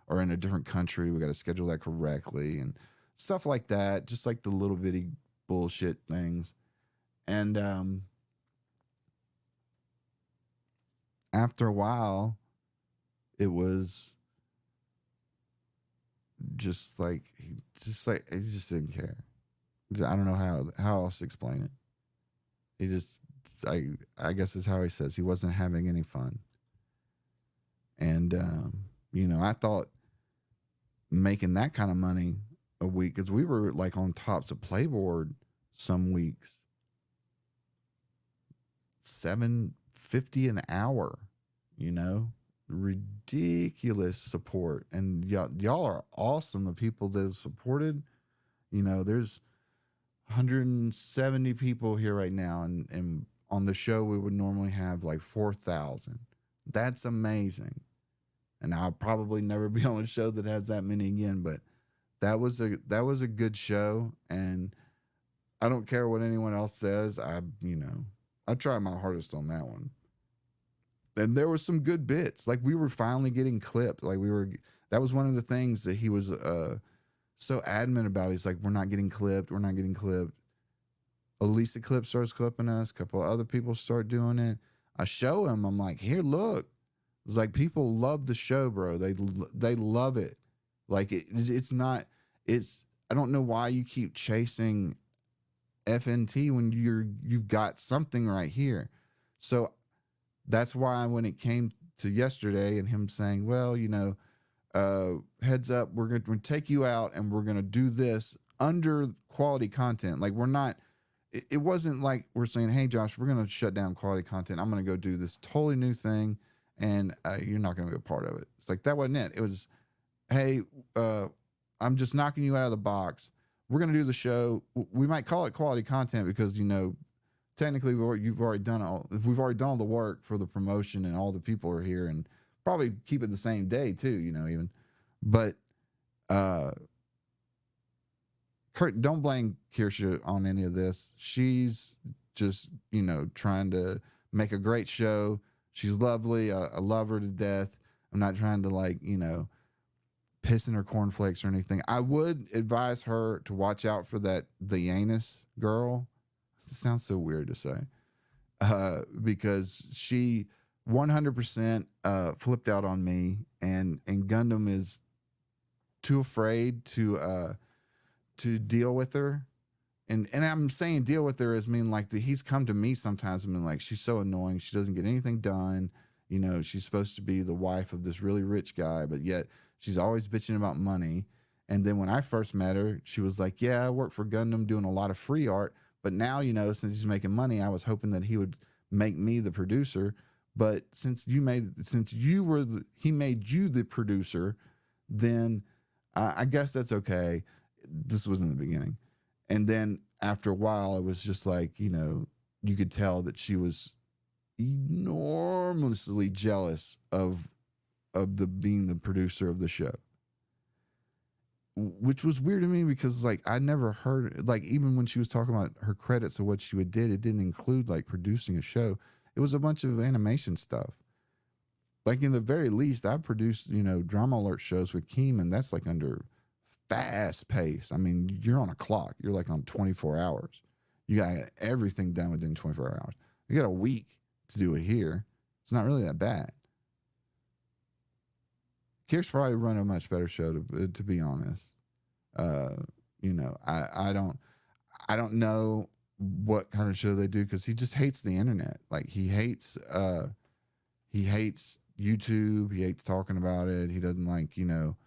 or in a different country, we got to schedule that correctly and stuff like that. Just like the little bitty bullshit things. And after a while, it was just like he just didn't care. I don't know how else to explain it. He just, I guess is how he says, he wasn't having any fun. And I thought making that kind of money a week, because we were like on tops of Playboard some weeks, $7.50 an hour, ridiculous support. And y'all are awesome. The people that have supported, there's 170 people here right now, and on the show we would normally have like 4,000. That's amazing. And I'll probably never be on a show that has that many again, but that was a good show, and I don't care what anyone else says. I tried my hardest on that one. And there were some good bits. Like we were finally getting clipped. That was one of the things that he was so adamant about. He's like, we're not getting clipped. We're not getting clipped. Elisa Clip starts clipping us. A couple of other people start doing it. I show him. I'm like, here, look. It's like, people love the show, bro. They love it. Like it's not. I don't know why you keep chasing FNT when you've got something right here. So that's why when it came to yesterday and him saying, well, heads up, we're going to take you out and we're going to do this under quality content. Like it wasn't like we're saying, hey, Josh, we're going to shut down quality content. I'm going to go do this totally new thing, and you're not going to be a part of it. It's like, that wasn't it. It was, hey, I'm just knocking you out of the box. We're going to do the show. We might call it quality content because, technically we've already done all the work for the promotion, and all the people are here, and probably keep it the same day too, even. But Kurt, don't blame Kirsha on any of this. She's just, trying to make a great show. She's lovely. I love her to death. I'm not trying to piss in her cornflakes or anything. I would advise her to watch out for the anus girl. It sounds so weird to say. Because she 100% flipped out on me, and Gundam is too afraid to deal with her. And I'm saying deal with her as mean like he's come to me sometimes and been like, she's so annoying. She doesn't get anything done. You know, she's supposed to be the wife of this really rich guy, but yet she's always bitching about money. And then when I first met her, she was like, yeah, I work for Gundam doing a lot of free art. But now, you know, since he's making money, I was hoping that he would make me the producer. But since he made you the producer, then I guess that's okay. This was in the beginning. And then after a while, it was just like, you know, you could tell that she was enormously jealous of being the producer of the show, which was weird to me because like I never heard, like, even when she was talking about her credits of what she did, it didn't include like producing a show. It was a bunch of animation stuff. Like in the very least, I produced, you know, Drama Alert shows with Keem, and that's like under fast pace. I mean, you're on a clock. You're like on 24 hours. You got everything done within 24 hours. You got a week to do it here. It's not really that bad. Kirk's probably run a much better show, to be honest. You know, I don't know what kind of show they do because he just hates the internet. Like he hates YouTube. He hates talking about it. He doesn't like, you know,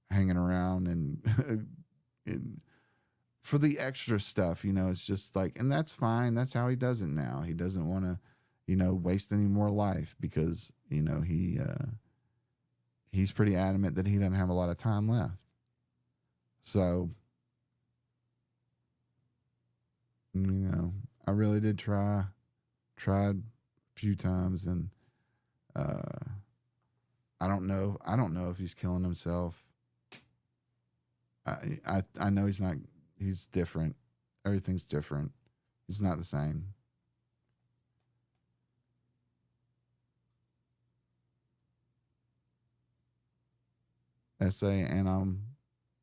hanging around and for the extra stuff, you know. It's just like, and that's fine. That's how he does it now. He doesn't want to, you know, waste any more life because, you know, he's pretty adamant that he doesn't have a lot of time left. So, you know, I really did tried a few times, and I don't know if he's killing himself. I know he's not. He's different. Everything's different. He's not the same. Essay, and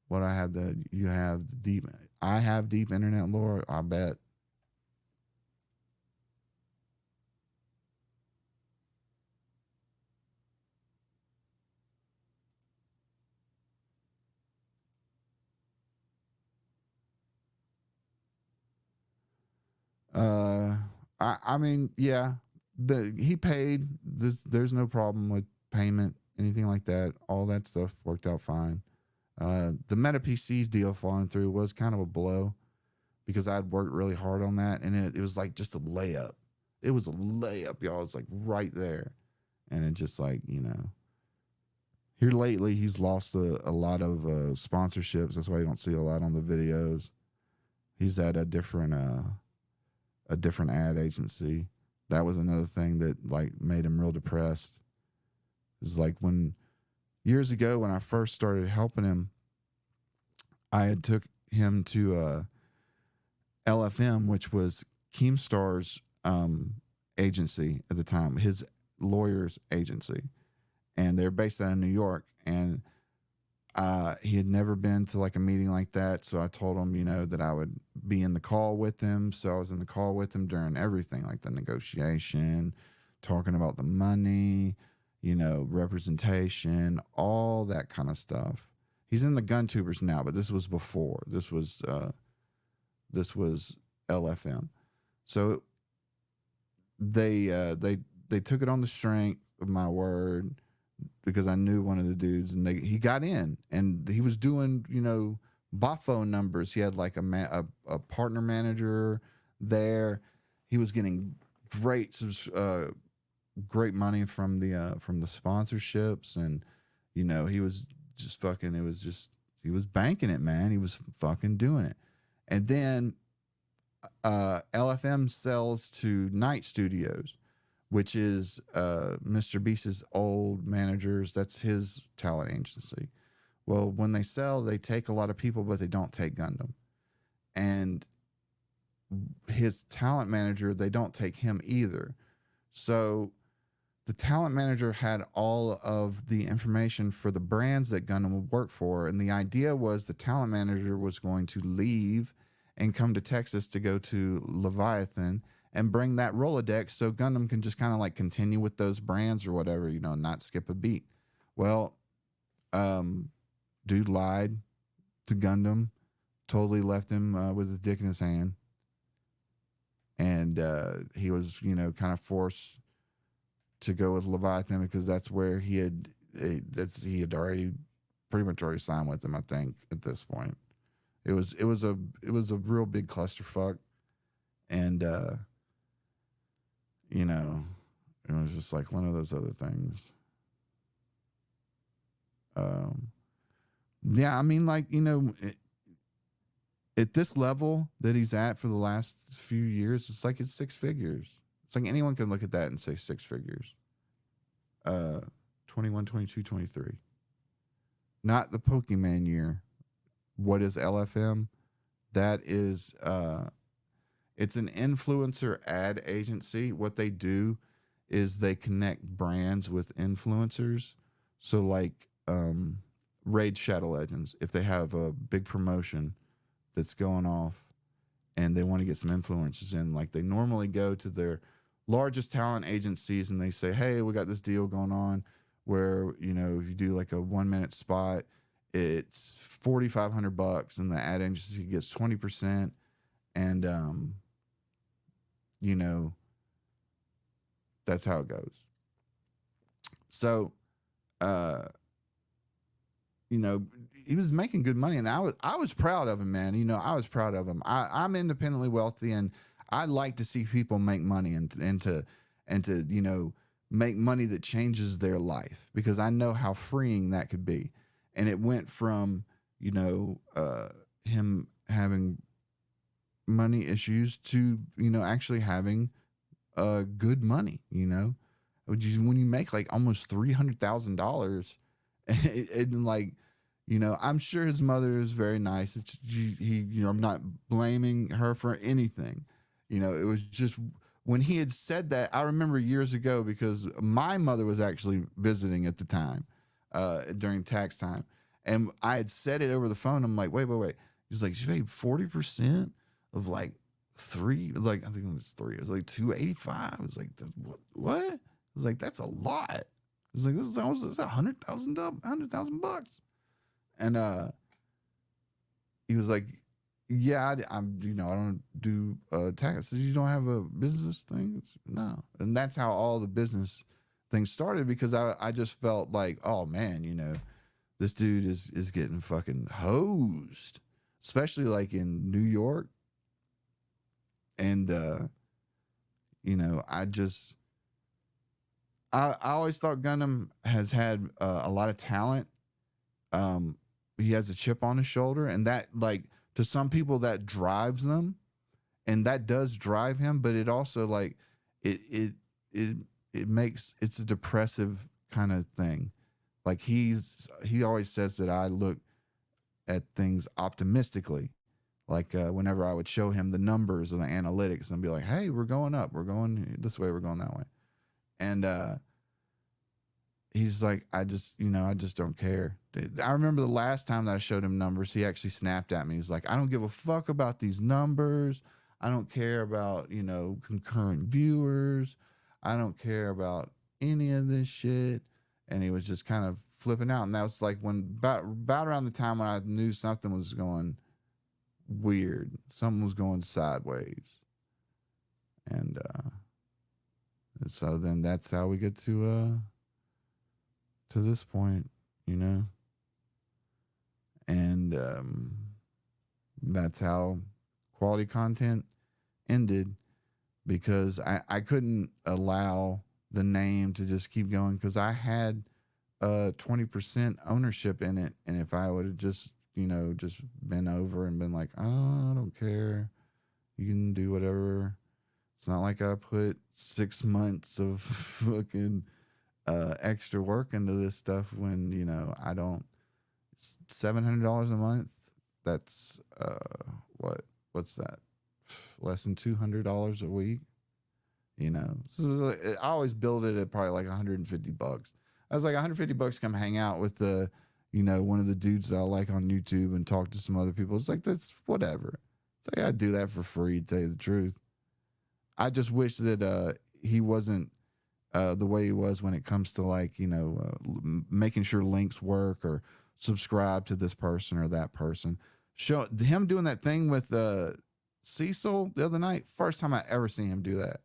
what I have you have the deep. I have deep internet lore. I bet. I mean, yeah, he paid. There's no problem with payment, anything like that. All that stuff worked out fine. The Meta PCs deal falling through was kind of a blow because I'd worked really hard on that, and it was like just a layup. It was a layup, y'all. It's like right there, and it just like, you know. Here lately, he's lost a lot of sponsorships. That's why you don't see a lot on the videos. He's at a different ad agency. That was another thing that like made him real depressed. It's like when years ago when I first started helping him, I had took him to LFM, which was Keemstar's agency at the time, his lawyer's agency, and they're based out of New York. And he had never been to like a meeting like that. So I told him, you know, that I would be in the call with him. So I was in the call with him during everything, like the negotiation, talking about the money, you know, representation, all that kind of stuff. He's in the GunTubers now, but this was before. This was LFM. So they took it on the strength of my word, because I knew one of the dudes, and he got in, and he was doing, you know, phone numbers. He had like a partner manager there. He was getting great money from the sponsorships, and you know, he was just fucking. He was banking it, man. He was fucking doing it, and then LFM sells to Night Studios, which is Mr. Beast's old managers. That's his talent agency. Well, when they sell, they take a lot of people, but they don't take Gundam. And his talent manager, they don't take him either. So the talent manager had all of the information for the brands that Gundam would work for. And the idea was the talent manager was going to leave and come to Texas to go to Leviathan and bring that Rolodex so Gundam can just kind of like continue with those brands or whatever, you know, not skip a beat. Well, dude lied to Gundam, totally left him with his dick in his hand. And he was, you know, kind of forced to go with Leviathan because that's where he had already pretty much already signed with them, I think, at this point. It was a real big clusterfuck. And you know, it was just like one of those other things. Yeah, I mean, like, you know, at this level that he's at for the last few years, it's like it's six figures. It's like anyone can look at that and say six figures. 21, 22, 23. Not the Pokemon year. What is LFM? That is, it's an influencer ad agency. What they do is they connect brands with influencers. So like Raid Shadow Legends, if they have a big promotion that's going off and they want to get some influencers in, like they normally go to their largest talent agencies and they say, hey, we got this deal going on where, you know, if you do like a 1 minute spot, it's $4,500 and the ad agency gets 20%. And, you know, that's how it goes. So, you know, he was making good money, and I was proud of him, man. You know, I was proud of him. I'm independently wealthy, and I like to see people make money and to you know, make money that changes their life, because I know how freeing that could be. And it went from, you know, him having money issues to, you know, actually having good money. You know, when you make like almost $300,000, and like, you know, I'm sure his mother is very nice. You know, I'm not blaming her for anything. You know, it was just when he had said that, I remember years ago, because my mother was actually visiting at the time during tax time. And I had said it over the phone. I'm like, wait. He's like, she paid 40% of like I think it was three. It was like 285. It was like, what? I was like, that's a lot. It was like, this is almost $100,000. And he was like, yeah, I'm, you know, I don't do taxes. You don't have a business thing? No. And that's how all the business things started, because I just felt like, oh man, you know, this dude is getting fucking hosed, especially like in New York. And you know, I always thought Gundam has had a lot of talent. He has a chip on his shoulder, and that, like, to some people that drives them, and that does drive him, but it also, like, it makes, it's a depressive kind of thing. Like he always says that I look at things optimistically. Like whenever I would show him the numbers and the analytics and be like, hey, we're going up, we're going this way, we're going that way. And he's like, I just don't care. I remember the last time that I showed him numbers, he actually snapped at me. He's like, I don't give a fuck about these numbers. I don't care about, you know, concurrent viewers. I don't care about any of this shit. And he was just kind of flipping out. And that was like when about around the time when I knew something was going weird. Something was going sideways. And so then that's how we get to this point, you know. And that's how quality content ended, because I couldn't allow the name to just keep going, because I had 20% ownership in it. And if I would have just, you know, just been over and been like, oh, I don't care, you can do whatever. It's not like I put 6 months of fucking extra work into this stuff when, you know, I don't. $700 a month, that's what's that, less than $200 a week. you know. So I always build it at probably like $150. I was like, $150, come hang out with the, you know, one of the dudes that I like on YouTube and talk to some other people. It's like, that's whatever. It's like, I'd do that for free, to tell you the truth. I just wish that he wasn't the way he was when it comes to, like, you know, making sure links work or subscribe to this person or that person. Show him doing that thing with Cecil the other night. First time I ever seen him do that.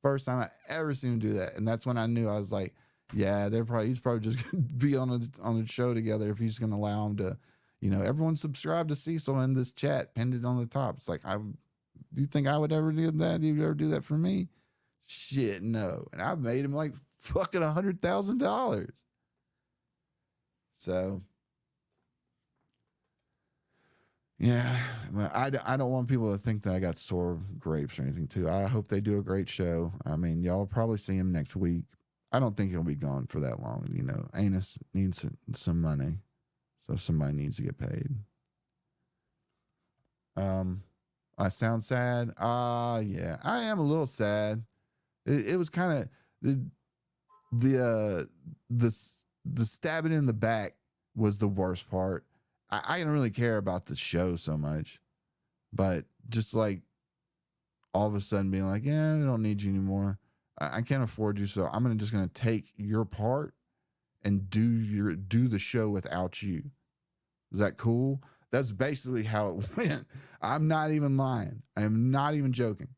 First time I ever seen him do that. And that's when I knew. I was like, yeah, he's probably just gonna be on a show together if he's gonna allow him to, you know, everyone subscribe to Cecil in this chat, pinned it on the top. It's like, do you think I would ever do that? Do you ever do that for me? Shit, no. And I've made him like fucking $100,000. So yeah, well, I don't want people to think that I got sore grapes or anything too. I hope they do a great show. I mean, y'all probably see him next week. I don't think he'll be gone for that long. You know, Anus needs some money, so somebody needs to get paid. I sound sad. Yeah, I am a little sad. It was kind of the stabbing in the back was the worst part. I didn't really care about the show so much, but just like all of a sudden being like, yeah, I don't need you anymore. I can't afford you, so I'm just gonna take your part and do the show without you. Is that cool? That's basically how it went. I'm not even lying. I am not even joking.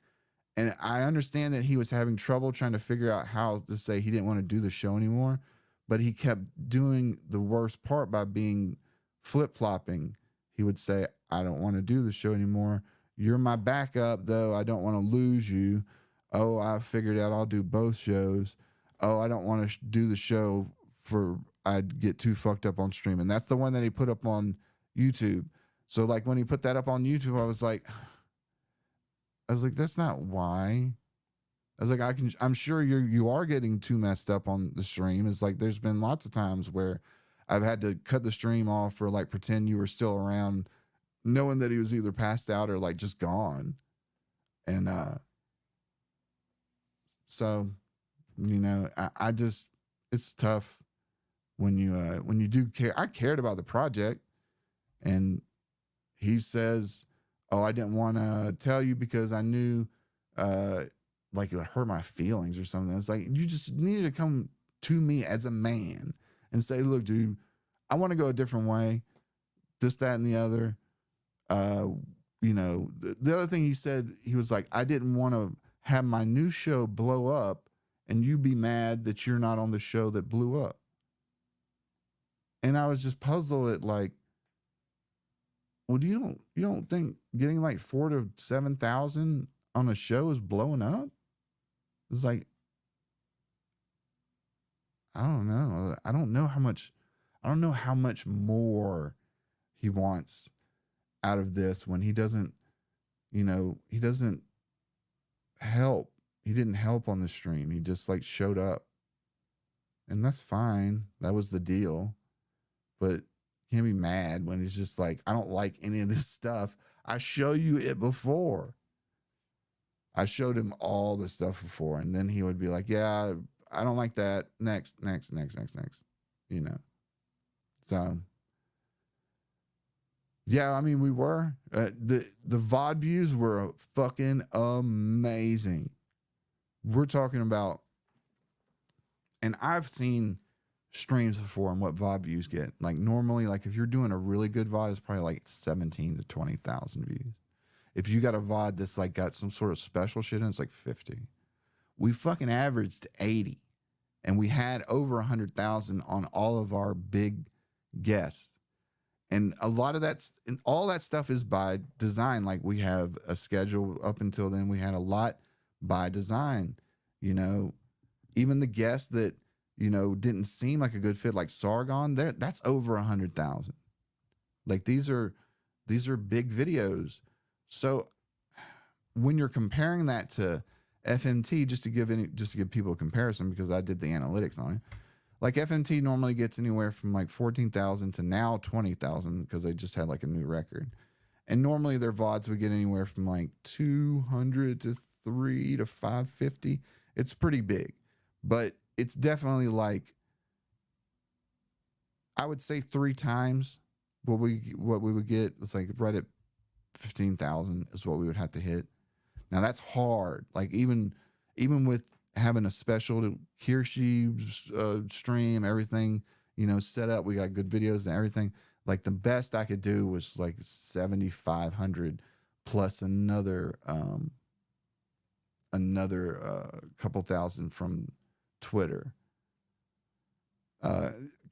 And I understand that he was having trouble trying to figure out how to say he didn't want to do the show anymore, but he kept doing the worst part by being flip-flopping. He would say, I don't want to do the show anymore. You're my backup, though. I don't want to lose you. Oh, I figured out I'll do both shows. Oh, I don't want to do the show I'd get too fucked up on stream. And that's the one that he put up on YouTube. So like when he put that up on YouTube, I was like, that's not why. I was like, I'm sure you are getting too messed up on the stream. It's like, there's been lots of times where I've had to cut the stream off or like pretend you were still around, knowing that he was either passed out or like just gone. And, so, you know, I just, it's tough when you do care. I cared about the project, and he says, oh, I didn't want to tell you because I knew, like it would hurt my feelings or something. It's like, you just needed to come to me as a man and say, look, dude, I want to go a different way. This, that, and the other. You know, the other thing he said, he was like, I didn't want to have my new show blow up and you be mad that you're not on the show that blew up. And I was just puzzled at like, well, you don't think getting like 4,000 to 7,000 on a show is blowing up? It's like, I don't know. I don't know how much more he wants out of this when he doesn't, you know, he doesn't help. He didn't help on the stream. He just like showed up. And that's fine. That was the deal. But you can't be mad when he's just like, I don't like any of this stuff. I show you it before. I showed him all the stuff before. And then he would be like, yeah, I don't like that. Next. You know. So yeah, I mean, we were the VOD views were fucking amazing. We're talking about, and I've seen streams before and what VOD views get. Like normally, like if you're doing a really good VOD, it's probably like 17 to 20,000 views. If you got a VOD that's like got some sort of special shit in it, it's like 50. We fucking averaged 80, and we had over 100,000 on all of our big guests. And a lot of all that stuff is by design. Like we have a schedule up until then. We had a lot by design, you know, even the guests that, you know, didn't seem like a good fit, like Sargon, that's over 100,000. Like these are big videos. So when you're comparing that to FMT, just to give people a comparison, because I did the analytics on it. Like FMT normally gets anywhere from like 14,000 to now 20,000 because they just had like a new record. And normally their VODs would get anywhere from like 200 to 3 to 550. It's pretty big, but it's definitely like, I would say 3 times what we would get. It's like right at 15,000 is what we would have to hit. Now that's hard. Like even with having a special Kirshi stream, everything, you know, set up, we got good videos and everything. Like the best I could do was like 7,500 plus another couple thousand from Twitter.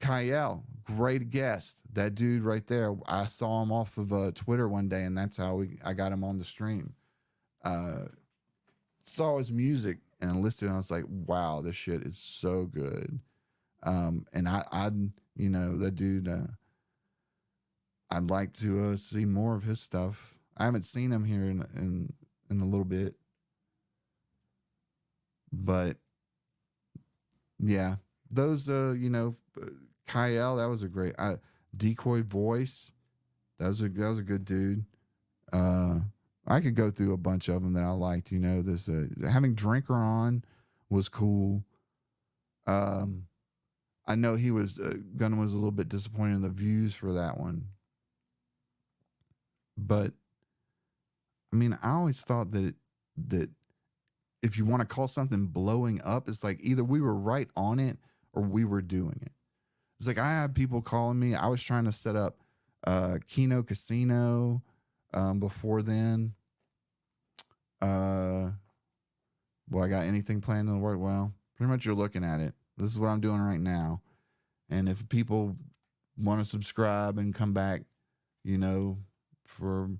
Kyle, great guest. That dude right there. I saw him off of Twitter one day, and that's how I got him on the stream. Saw his music and listened, and I was like, wow, this shit is so good. And I you know, that dude, I'd like to see more of his stuff. I haven't seen him here in a little bit, but yeah, those you know, Kyle, that was a great Decoy Voice. That was a good dude. I could go through a bunch of them that I liked. You know, this having Drinker on was cool. I know he was Gunn was a little bit disappointed in the views for that one, but I mean, I always thought that if you want to call something blowing up, it's like either we were right on it or we were doing it. It's like I had people calling me. I was trying to set up Kino Casino before then. Well, I got anything planned in the work? Well, pretty much you're looking at it. This is what I'm doing right now. And if people want to subscribe and come back, you know, for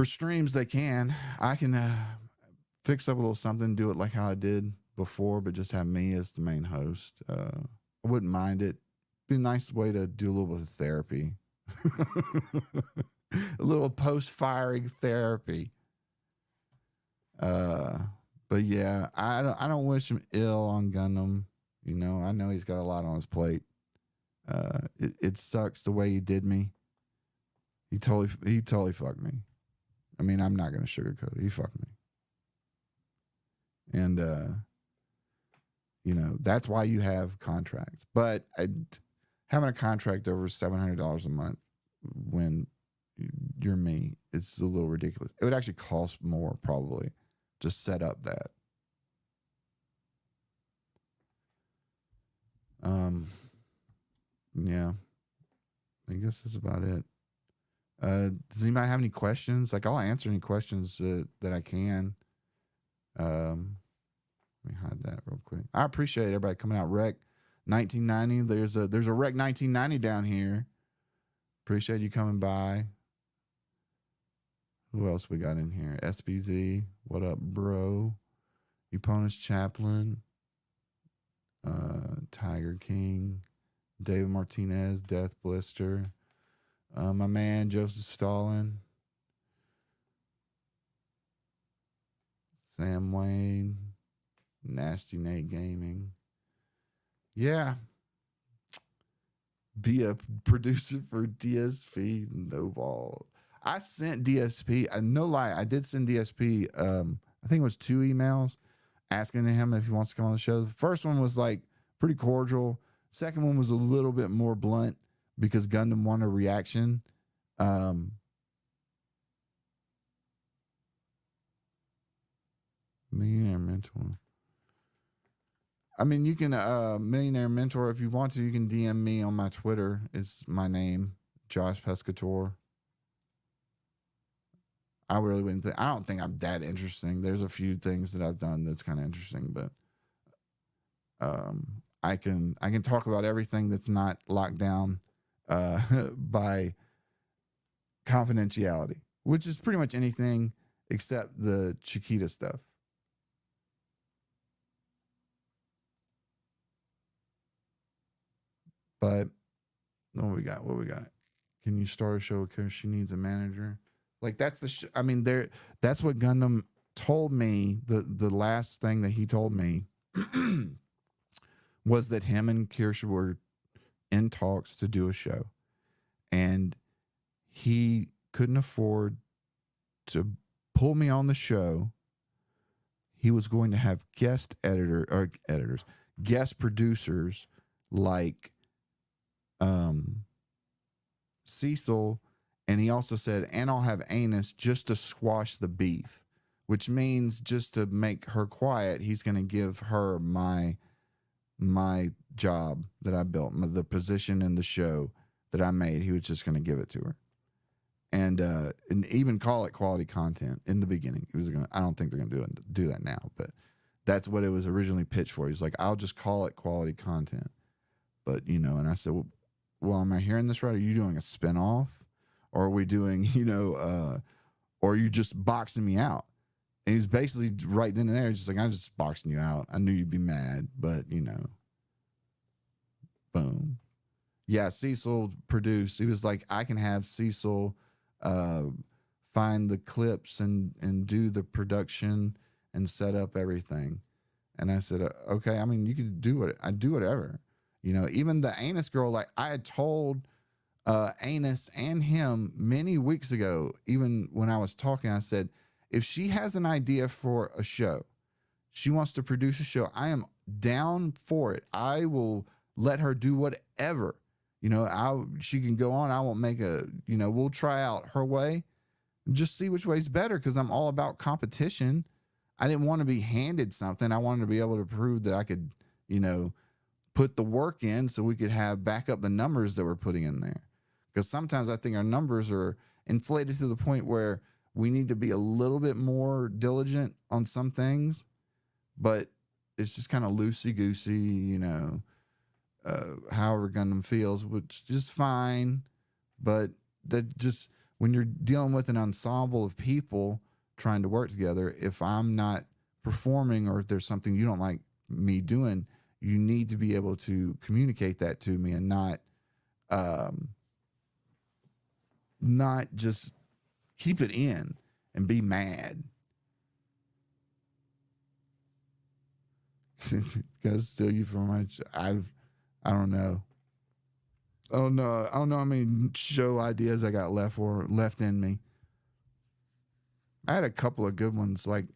streams, they can. I can fix up a little something, do it like how I did before, but just have me as the main host. I wouldn't mind it. Be a nice way to do a little bit of therapy. A little post-firing therapy. But yeah, I don't wish him ill on Gundam. You know, I know he's got a lot on his plate. It sucks the way he did me. He totally fucked me. I mean, I'm not gonna sugarcoat it. He fucked me. And you know, that's why you have contracts. But having a contract over $700 a month when you're me, it's a little ridiculous. It would actually cost more probably to set up that. Yeah, I guess that's about it. Does anybody have any questions? Like, I'll answer any questions that I can. Let me hide that real quick. I appreciate everybody coming out. Rec 1990. There's a Rec 1990 down here. Appreciate you coming by. Who else we got in here? SBZ. What up, bro? Euponus Chaplain. Tiger King. David Martinez. Death Blister. My man, Joseph Stalin. Sam Wayne. Nasty Nate Gaming. Yeah. Be a producer for DSP. No balls. I sent DSP. No lie, I did send DSP. I think it was 2 emails asking him if he wants to come on the show. The first one was like pretty cordial. Second one was a little bit more blunt because Gundam wanted a reaction. Millionaire Mentor. I mean, you can Millionaire Mentor if you want to. You can DM me on my Twitter. It's my name, Josh Pescator. I really wouldn't think. I don't think I'm that interesting. There's a few things that I've done that's kind of interesting, but I can talk about everything that's not locked down by confidentiality, which is pretty much anything except the Chiquita stuff. But what we got? Can you start a show because she needs a manager? Like that's the. I mean, that's what Gundam told me. The last thing that he told me was that him and Kirsha were in talks to do a show, and he couldn't afford to pull me on the show. He was going to have guest producers like Cecil, and he also said, and I'll have Anus just to squash the beef, which means just to make her quiet, he's going to give her my job that I built, the position in the show that I made. He was just going to give it to her. And even call it quality content in the beginning. He was going. I don't think they're going to do that now, but that's what it was originally pitched for. He's like, I'll just call it quality content. But and I said, well, am I hearing this right? Are you doing a spinoff, or are we doing, or are you just boxing me out? And he's basically right then and there, just like, I'm just boxing you out. I knew you'd be mad, but boom. Yeah, Cecil produced. He was like, I can have Cecil find the clips and do the production and set up everything. And I said, okay, I mean, you can do it. I do whatever. Even the Anus girl, like I had told Anus and him many weeks ago, even when I was talking, I said, if she has an idea for a show, she wants to produce a show, I am down for it. I will let her do whatever. She can go on. I won't make we'll try out her way and just see which way's better, because I'm all about competition. I didn't want to be handed something. I wanted to be able to prove that I could, put the work in so we could have back up the numbers that we're putting in there. Because sometimes I think our numbers are inflated to the point where we need to be a little bit more diligent on some things, but it's just kind of loosey-goosey, however Gundam feels, which is fine. But that just, when you're dealing with an ensemble of people trying to work together, if I'm not performing or if there's something you don't like me doing, you need to be able to communicate that to me and not just keep it in and be mad. Gotta steal you from my. I don't know. I don't know how many show ideas I got left in me. I had a couple of good ones, like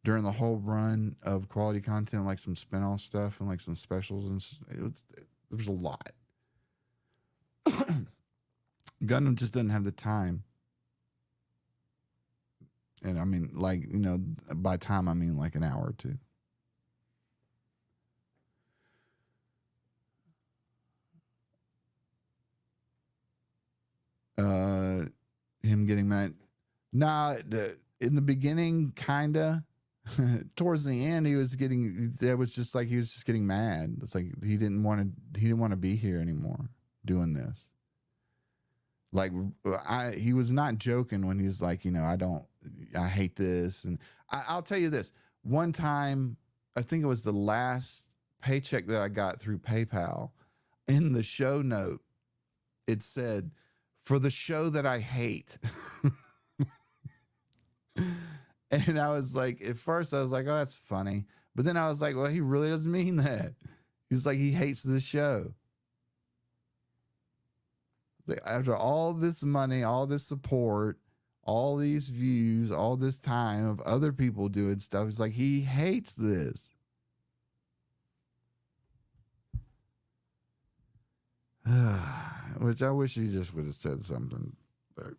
during the whole run of quality content, like some spin-off stuff and like some specials, and there was a lot. Gundam just doesn't have the time. And I mean, like, by time I mean like an hour or two. Him getting mad. Nah, in the beginning, kinda. Towards the end, he was just getting mad. It's like he didn't want to be here anymore doing this. Like he was not joking when he's like, I hate this. And I'll tell you this. One time, I think it was the last paycheck that I got through PayPal, in the show note, it said, for the show that I hate. And I was like, at first I was like, oh, that's funny. But then I was like, well, he really doesn't mean that. He's like, he hates the show. Like, after all this money, all this support, all these views, all this time of other people doing stuff, he's like, he hates this. Which I wish he just would have said something. But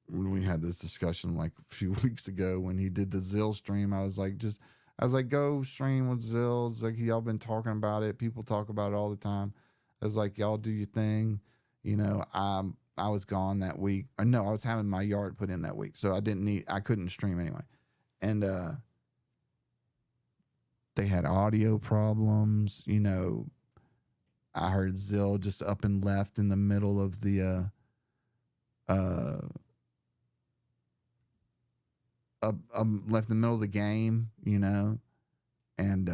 when we had this discussion like a few weeks ago when he did the Zill stream, I was like, go stream with Zill. It's like, y'all been talking about it. People talk about it all the time. I was like, y'all do your thing. I was gone that week. Or no, I was having my yard put in that week. So I couldn't stream anyway. And they had audio problems. I heard Zill just up and left in the middle of the left in the middle of the game, and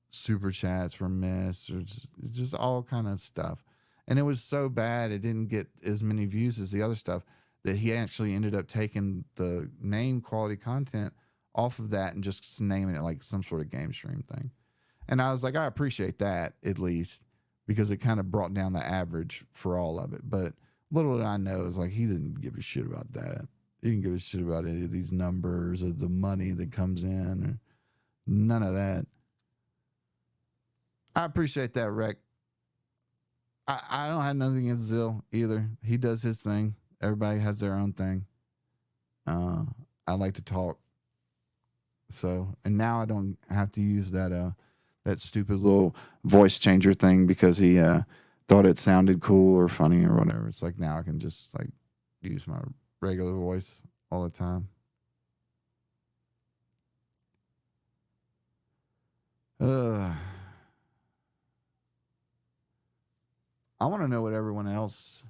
super chats were missed, or just all kind of stuff. And it was so bad it didn't get as many views as the other stuff that he actually ended up taking the name quality content off of that and just naming it like some sort of game stream thing. And I was like, I appreciate that at least, because it kind of brought down the average for all of it. But little did I know is like he didn't give a shit about that. He didn't give a shit about any of these numbers or the money that comes in or none of that. I appreciate that, Rick. I don't have nothing against Zill either. He does his thing. Everybody has their own thing. I like to talk. So, and now I don't have to use that stupid little voice changer thing because he thought it sounded cool or funny or whatever. It's like now I can just like use my regular voice all the time. I want to know what everyone else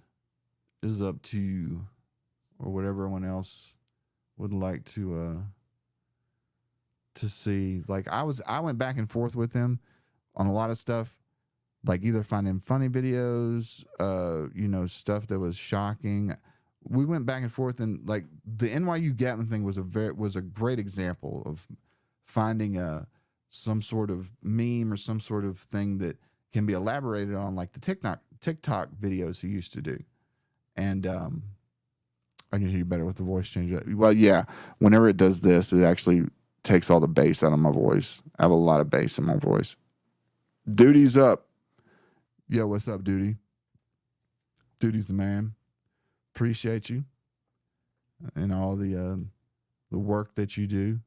is up to or what everyone else would like to see. Like I went back and forth with him on a lot of stuff, like either finding funny videos, stuff that was shocking. We went back and forth, and like the NYU Gatlin thing was a great example of finding some sort of meme or some sort of thing that can be elaborated on, like the TikTok videos he used to do. And I can hear you better with the voice change. Well, yeah, whenever it does this, it actually takes all the bass out of my voice. I have a lot of bass in my voice. Duty's up. Yo, what's up, Duty? Duty's the man. Appreciate you and all the work that you do.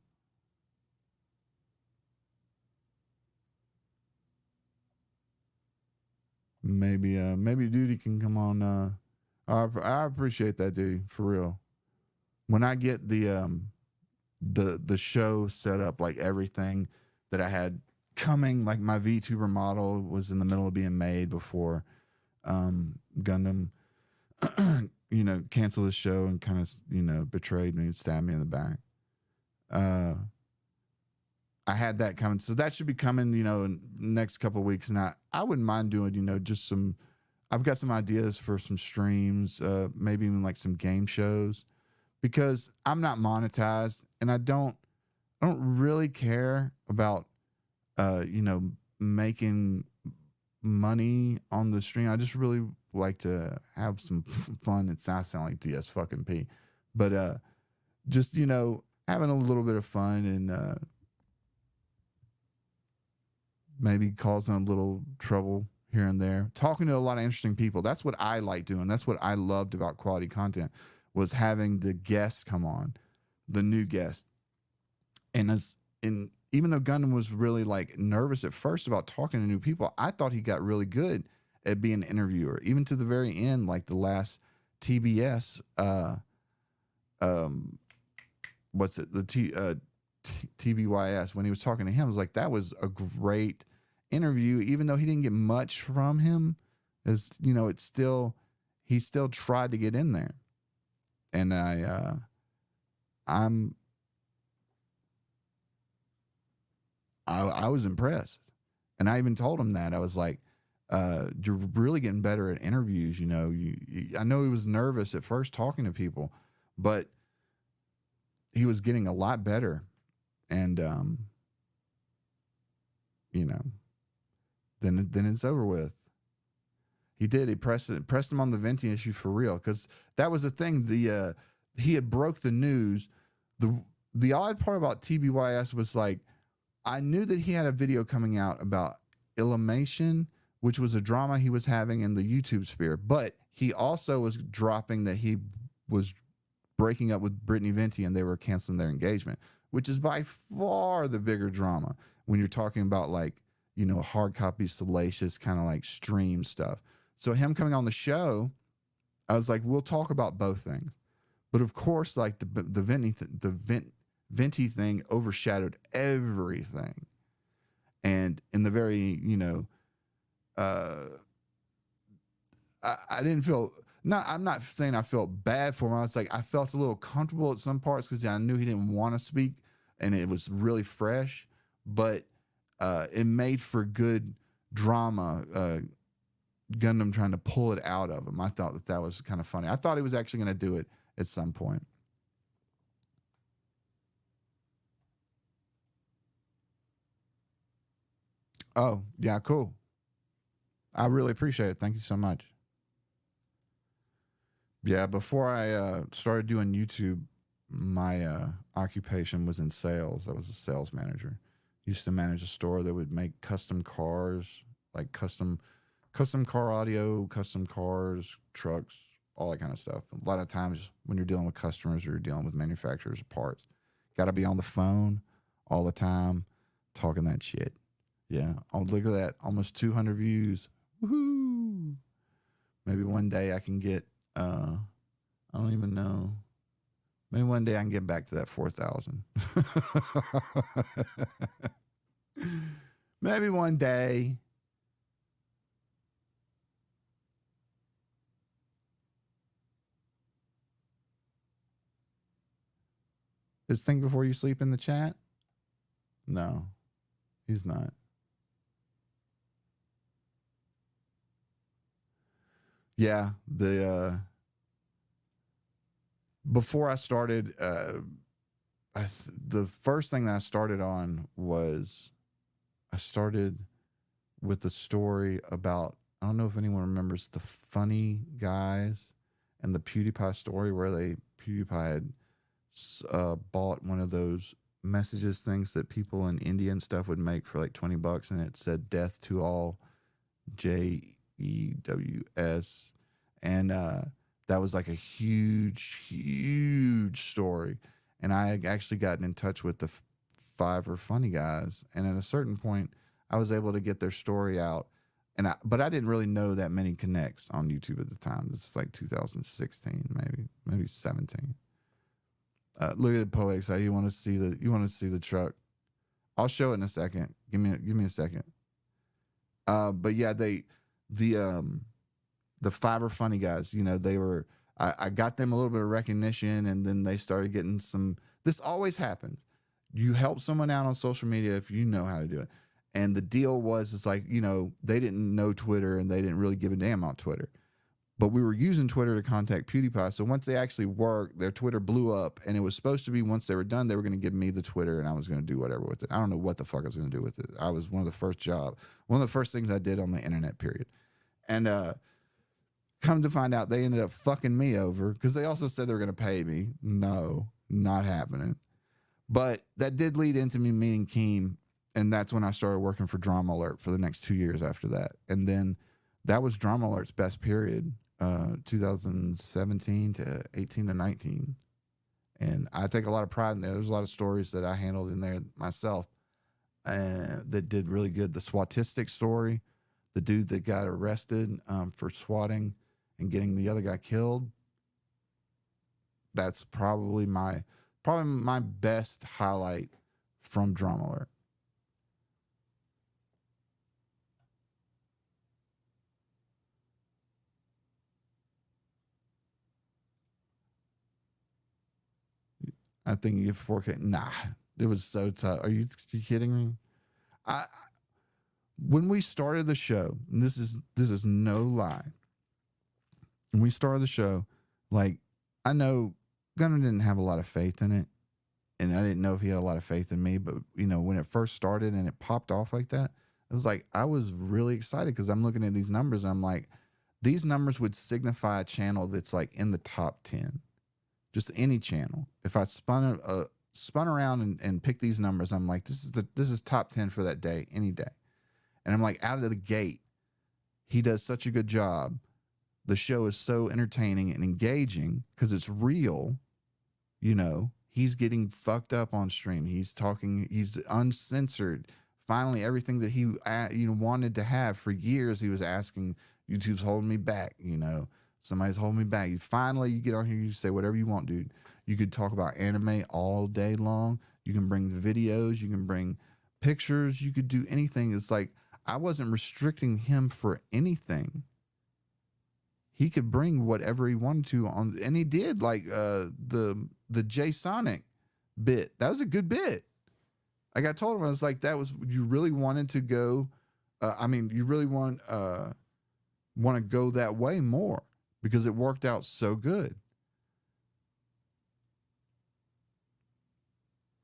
Maybe Duty can come on. I appreciate that, Duty, for real. When I get the show set up, like everything that I had coming, like my VTuber model was in the middle of being made before Gundam, canceled the show and kind of, betrayed me and stabbed me in the back. I had that coming. So that should be coming, in the next couple of weeks. And I wouldn't mind doing, just I've got some ideas for some streams, maybe even like some game shows, because I'm not monetized and I don't really care about, making money on the stream. I just really like to have some fun. It's not sound like DS fucking P, but just having a little bit of fun and maybe causing a little trouble here and there, talking to a lot of interesting people. That's what I like doing. That's what I loved about quality content, was having the guests come on, the new guests. And even though Gundam was really like nervous at first about talking to new people, I thought he got really good at being an interviewer, even to the very end, like the last TBS, what's it? The TBYS, when he was talking to him, I was like, that was a great interview, even though he didn't get much from him. As he still tried to get in there. And I was impressed. And I even told him that. I was like, you're really getting better at interviews. I know he was nervous at first talking to people, but he was getting a lot better. And, then it's over with. He did. He pressed him on the Venti issue for real. Cause that was the thing. He had broke the news. The odd part about TBYS was like, I knew that he had a video coming out about Illumination, which was a drama he was having in the YouTube sphere, but he also was dropping that he was breaking up with Brittany Venti and they were canceling their engagement, which is by far the bigger drama when you're talking about like, hard copy, salacious kind of like stream stuff. So him coming on the show, I was like, we'll talk about both things. But of course, like the Venti thing overshadowed everything. And in the very, I didn't feel, I'm not saying I felt bad for him. I was like, I felt a little comfortable at some parts because I knew he didn't want to speak and it was really fresh, but it made for good drama. Gundam trying to pull it out of him. I thought that was kind of funny. I thought he was actually going to do it at some point. Oh, yeah, cool. I really appreciate it. Thank you so much. Yeah, before I started doing YouTube, my occupation was in sales. I was a sales manager. Used to manage a store that would make custom cars, like custom car audio, custom cars, trucks, all that kind of stuff. A lot of times when you're dealing with customers or you're dealing with manufacturers of parts, got to be on the phone all the time, talking that shit. Yeah. Oh, look at that. Almost 200 views. Woohoo. Maybe one day I can get, I don't even know. Maybe one day I can get back to that 4,000. Maybe one day. Is Think Before You Sleep in the chat? No, he's not. Yeah, before I started, the first thing that I started on was I started with the story about, I don't know if anyone remembers the Funny Guys and the PewDiePie story where PewDiePie had bought one of those messages things that people in India and stuff would make for like $20, and it said "Death to all JEWS," and that was like a huge story. And I had actually gotten in touch with the Fiverr Funny Guys, and at a certain point, I was able to get their story out. But I didn't really know that many connects on YouTube at the time. This is like 2016, maybe 17. Look at the Poetics. You want to see the truck? I'll show it in a second. Give me a second. But yeah, the Fiverr Funny Guys, they were, I got them a little bit of recognition, and then they started getting some. This always happens. You help someone out on social media if you know how to do it. And the deal was, it's like, they didn't know Twitter and they didn't really give a damn about Twitter. But we were using Twitter to contact PewDiePie. So once they actually worked, their Twitter blew up, and it was supposed to be once they were done, they were going to give me the Twitter, and I was going to do whatever with it. I don't know what the fuck I was going to do with it. I was one of the first things I did on the internet, period. And come to find out, they ended up fucking me over because they also said they were going to pay me. No, not happening. But that did lead into me meeting Keem, and that's when I started working for Drama Alert for the next 2 years after that. And then that was Drama Alert's best period. 2017 to 18 to 19, and I take a lot of pride in there. There's a lot of stories that I handled in there myself that did really good. The Swatistic story, the dude that got arrested for swatting and getting the other guy killed. That's probably my best highlight from Drama Alert. I think you 4K. Nah, it was so tough. Are you kidding me? When we started the show, and this is no lie. When we started the show, like, I know Gunnar didn't have a lot of faith in it, and I didn't know if he had a lot of faith in me. But when it first started and it popped off like that, it was like I was really excited because I'm looking at these numbers and I'm like, these numbers would signify a channel that's like in the top 10. Just any channel. If I spun around and picked these numbers, I'm like, this is top 10 for that day, any day. And I'm like, out of the gate, he does such a good job. The show is so entertaining and engaging because it's real. He's getting fucked up on stream. He's talking. He's uncensored. Finally, everything that he wanted to have for years, he was asking. YouTube's holding me back. Somebody's holding me back. You get on here, you say whatever you want, dude. You could talk about anime all day long. You can bring videos, you can bring pictures, you could do anything. It's like I wasn't restricting him for anything. He could bring whatever he wanted to on, and he did. Like the J Sonic bit. That was a good bit. Like I told him, I was like, you really wanted to go. You really want to go that way more. Because it worked out so good.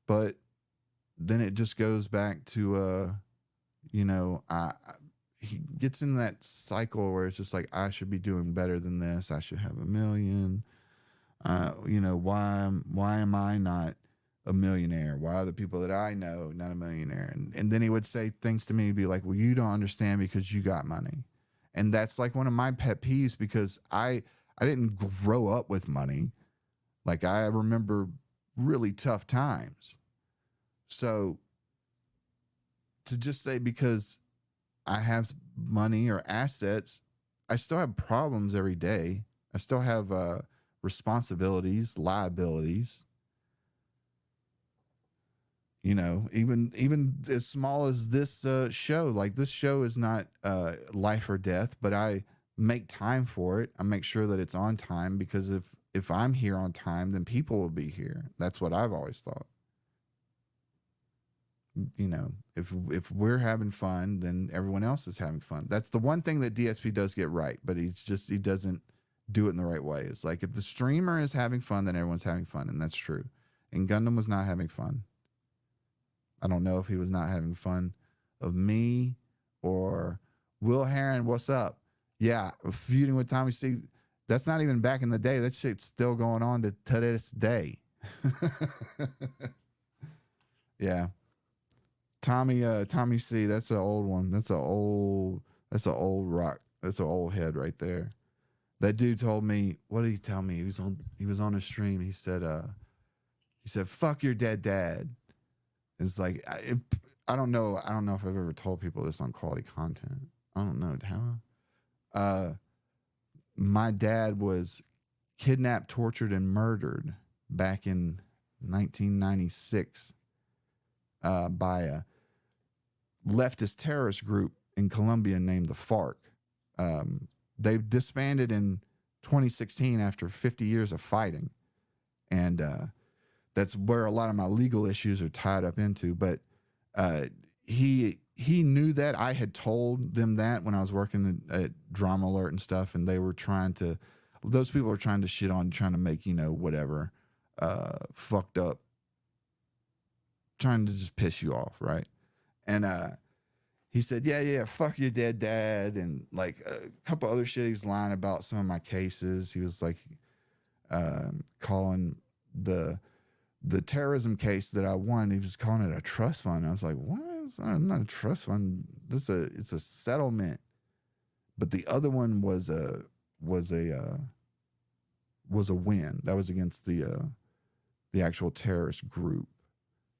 But then it just goes back to, he gets in that cycle where it's just like, I should be doing better than this. I should have 1 million. You know, why am I not a millionaire? Why are the people that I know not a millionaire? And then he would say things to me, be like, well, you don't understand because you got money. And that's like one of my pet peeves, because I didn't grow up with money. Like, I remember really tough times. So to just say because I have money or assets, I still have problems every day. I still have responsibilities, liabilities. You know, even as small as this show, like this show is not life or death, but I make time for it. I make sure that it's on time, because if I'm here on time, then people will be here. That's what I've always thought. You know, if we're having fun, then everyone else is having fun. That's the one thing that DSP does get right, but he doesn't do it in the right way. It's like, if the streamer is having fun, then everyone's having fun, and that's true. And Gundam was not having fun. I don't know if he was not having fun of me or Will Heron. What's up? Yeah, feuding with Tommy C. That's not even back in the day. That shit's still going on to this day. Yeah. Tommy C, that's an old one. That's an old rock. That's an old head right there. That dude told me, what did he tell me? He was on a stream. He said, fuck your dead dad. It's like, I don't know if I've ever told people this on quality content. I don't know how. My dad was kidnapped, tortured, and murdered back in 1996 by a leftist terrorist group in Colombia named the FARC. They disbanded in 2016 after 50 years of fighting. And that's where a lot of my legal issues are tied up into. But he knew that. I had told them that when I was working at Drama Alert and stuff, and they were those people are trying to shit on, trying to make, you know, whatever, fucked up, trying to just piss you off, right? And he said, yeah, fuck your dead dad, and like a couple other shit. He was lying about some of my cases. He was like calling the terrorism case that I won, he was calling it a trust fund. I was like, what? It's not a trust fund. It's a settlement. But the other one was a win. That was against the actual terrorist group.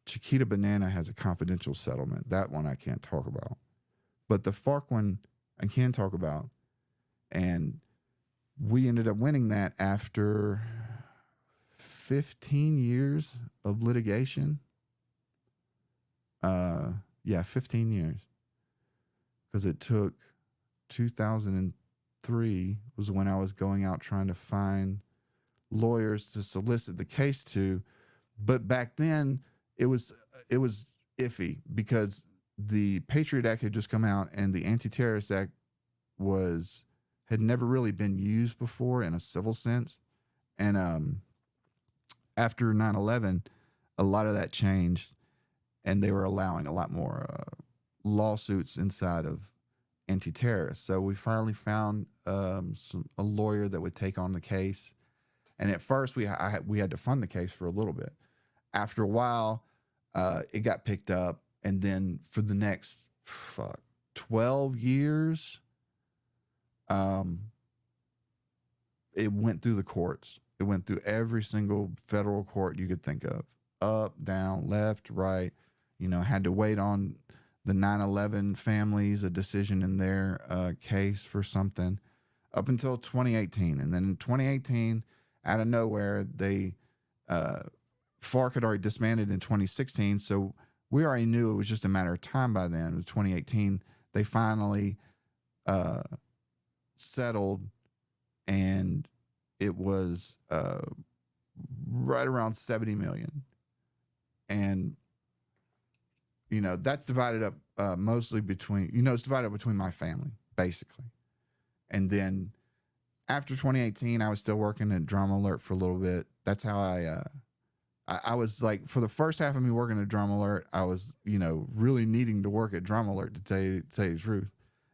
Chiquita Banana has a confidential settlement. That one I can't talk about. But the FARC one I can talk about. And we ended up winning that after 15 years of litigation. 15 years. Because it took 2003 was when I was going out trying to find lawyers to solicit the case to. But back then it was iffy, because the Patriot Act had just come out and the Anti-Terrorist Act had never really been used before in a civil sense. And after 9/11, a lot of that changed, and they were allowing a lot more lawsuits inside of anti-terrorists. So we finally found a lawyer that would take on the case. And at first we had to fund the case for a little bit. After a while, it got picked up, and then for the next 12 years, it went through the courts. It went through every single federal court you could think of, up, down, left, right. You know, had to wait on the 9/11 families, a decision in their case for something, up until 2018. And then in 2018, out of nowhere, FARC had already disbanded in 2016. So we already knew it was just a matter of time by then. It was 2018. They finally settled, and it was right around 70 million. And, you know, that's divided up mostly between, it's divided up between my family, basically. And then after 2018, I was still working at Drama Alert for a little bit. That's how I was like, for the first half of me working at Drama Alert, I was, really needing to work at Drama Alert, to tell you the truth.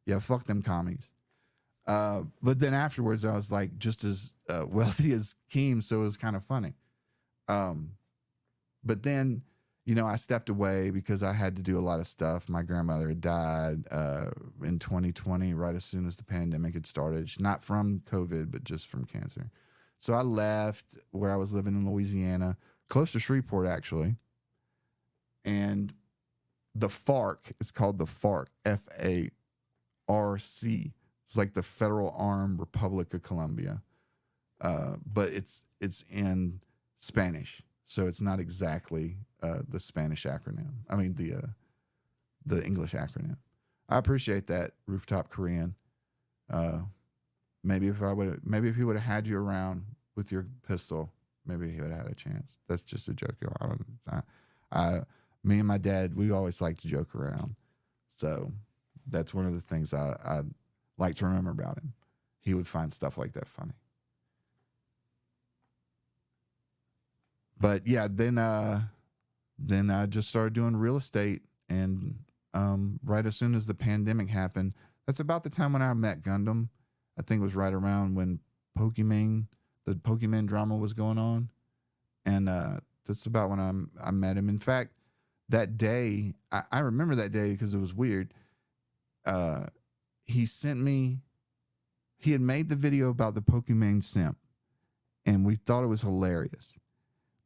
Yeah, fuck them commies. But then afterwards, I was like just as wealthy as Keem, so it was kind of funny. But then, you know, I stepped away because I had to do a lot of stuff. My grandmother had died in 2020, right as soon as the pandemic had started. Not from COVID, but just from cancer. So I left where I was living in Louisiana, close to Shreveport, actually. And the FARC, it's called the FARC, FARC. It's like the Federal Armed Republic of Colombia. But it's in Spanish. So it's not exactly the Spanish acronym. I mean the English acronym. I appreciate that, Rooftop Korean. Maybe if he would have had you around with your pistol, maybe he would have had a chance. That's just a joke. Me and my dad, we always like to joke around. So that's one of the things I like to remember about him. He would find stuff like that funny. But yeah, then I just started doing real estate, and right as soon as the pandemic happened, that's about the time when I met Gundam. I think it was right around when the Pokemon drama was going on, and that's about when I met him. In fact, that day, I remember that day because it was weird. He had made the video about the Pokemon simp, and we thought it was hilarious.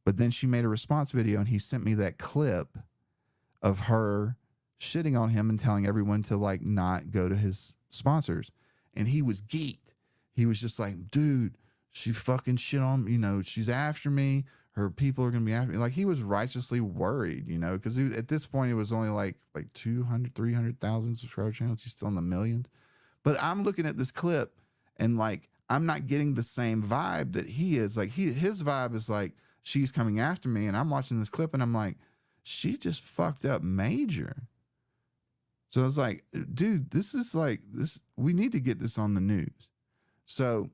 But then she made a response video, and he sent me that clip of her shitting on him and telling everyone to like not go to his sponsors. And he was geeked. He was just like, dude, she fucking shit on me. You know, she's after me. Her people are going to be after me. Like, he was righteously worried, you know, because at this point, it was only like 200, 300,000 subscriber channels. He's still in the millions. But I'm looking at this clip, and like, I'm not getting the same vibe that he is. Like, his vibe is like, she's coming after me, and I'm watching this clip, and I'm like, she just fucked up major. So I was like, dude, this is like this. We need to get this on the news. So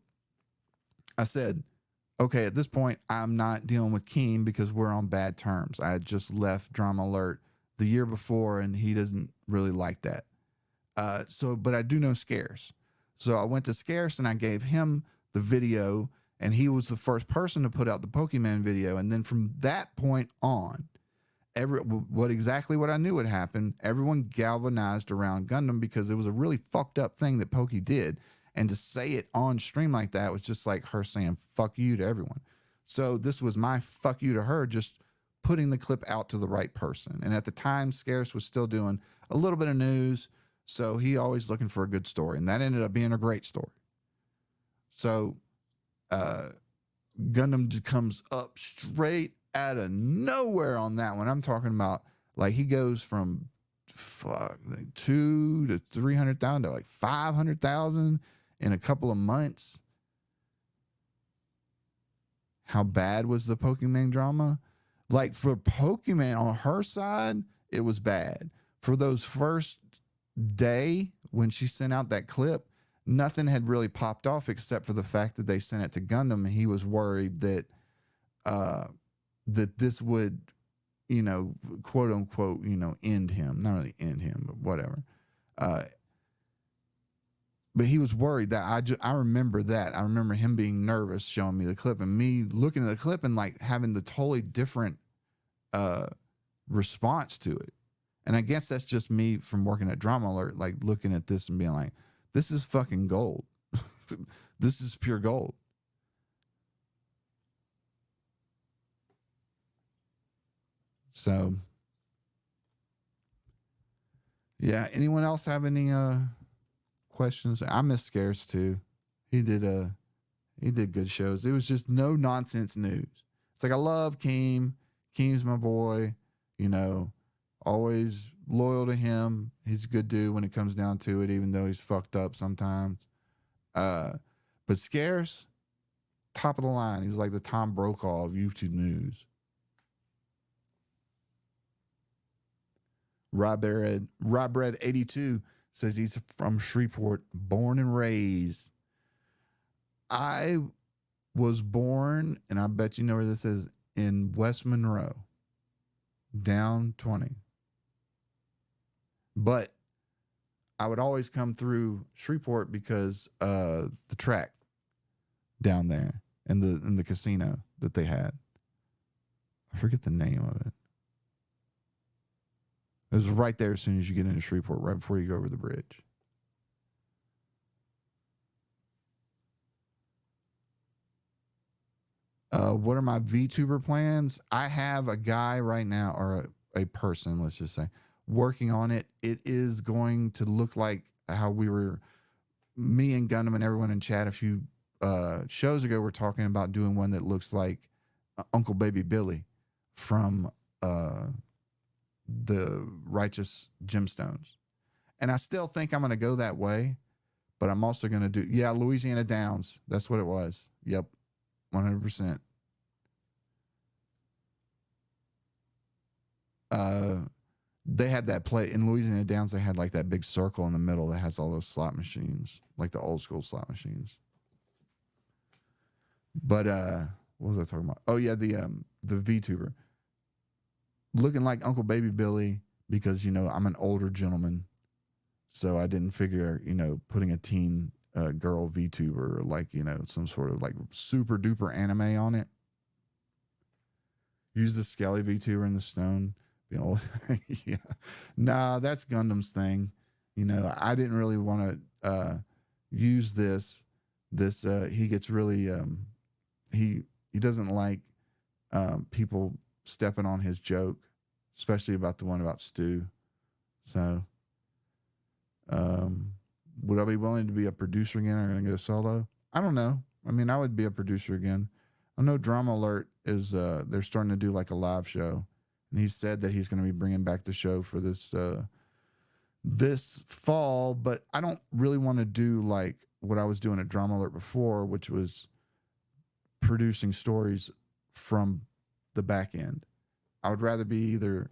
I said, okay, at this point, I'm not dealing with Keem because we're on bad terms. I had just left Drama Alert the year before, and he doesn't really like that. But I do know Scarce. So I went to Scarce, and I gave him the video, and he was the first person to put out the Pokemon video. And then from that point on, what I knew would happen, everyone galvanized around Gundam because it was a really fucked up thing that Pokey did. And to say it on stream like that was just like her saying fuck you to everyone. So this was my fuck you to her, just putting the clip out to the right person. And at the time, Scarce was still doing a little bit of news. So he always looking for a good story. And that ended up being a great story. So Gundam just comes up straight out of nowhere on that one. I'm talking about like he goes from like 2 to 300,000 to like 500,000 in a couple of months. How bad was the Pokemon drama? Like for Pokemon on her side, it was bad. For those first day when she sent out that clip, nothing had really popped off except for the fact that they sent it to Gundam, and he was worried that that this would, you know, quote unquote, you know, end him. Not really end him, but whatever. But he was worried that I remember that. I remember him being nervous showing me the clip, and me looking at the clip and like having the totally different response to it. And I guess that's just me from working at Drama Alert, like looking at this and being like, this is fucking gold. This is pure gold. So, yeah. Anyone else have any questions? I miss Scarce too. He did good shows. It was just no nonsense news. It's like I love Keem. Keem's my boy. You know, always loyal to him. He's a good dude when it comes down to it, even though he's fucked up sometimes. But Scarce, top of the line. He's like the Tom Brokaw of YouTube news. Robred82 says he's from Shreveport, born and raised. I was born, and I bet you know where this is, in West Monroe, down 20. But I would always come through Shreveport because the track down there in the casino that they had. I forget the name of it. It was right there as soon as you get into Shreveport, right before you go over the bridge. What are my VTuber plans? I have a guy right now, or a person, let's just say, working on it. It is going to look like how me and Gundam and everyone in chat a few shows ago were talking about doing one that looks like Uncle Baby Billy from the Righteous Gemstones. And I still think I'm going to go that way, but I'm also going to do, Louisiana Downs. That's what it was. Yep. 100%. They had that play in Louisiana Downs. They had like that big circle in the middle that has all those slot machines, like the old school slot machines. But what was I talking about? Oh yeah, the VTuber looking like Uncle Baby Billy, because I'm an older gentleman, so I didn't figure putting a teen girl VTuber, or like some sort of like super duper anime on it. Use the Skelly VTuber in the stone. Yeah, nah, that's Gundam's thing. I didn't really want to use this. He gets really he doesn't like people stepping on his joke, especially about the one about Stu. So, would I be willing to be a producer again, or go solo? I don't know. I mean, I would be a producer again. I know Drama Alert is they're starting to do like a live show, and he said that he's going to be bringing back the show for this fall. But I don't really want to do like what I was doing at Drama Alert before, which was producing stories from the back end. I would rather be either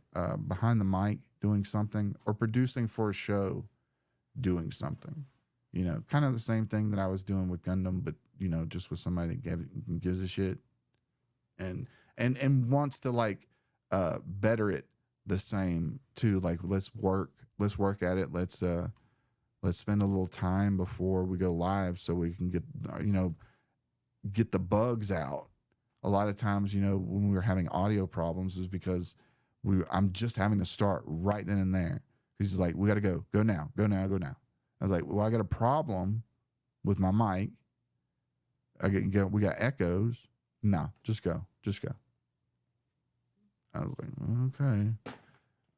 behind the mic doing something, or producing for a show doing something. Kind of the same thing that I was doing with Gundam, but just with somebody that gives a shit and wants to like better it the same too. Like let's work at it. Let's spend a little time before we go live so we can get the bugs out. A lot of times, when we were having audio problems, is because I'm just having to start right then and there. He's like, we got to go now. I was like, well, I got a problem with my mic. We got echoes. No, just go. I was like, okay.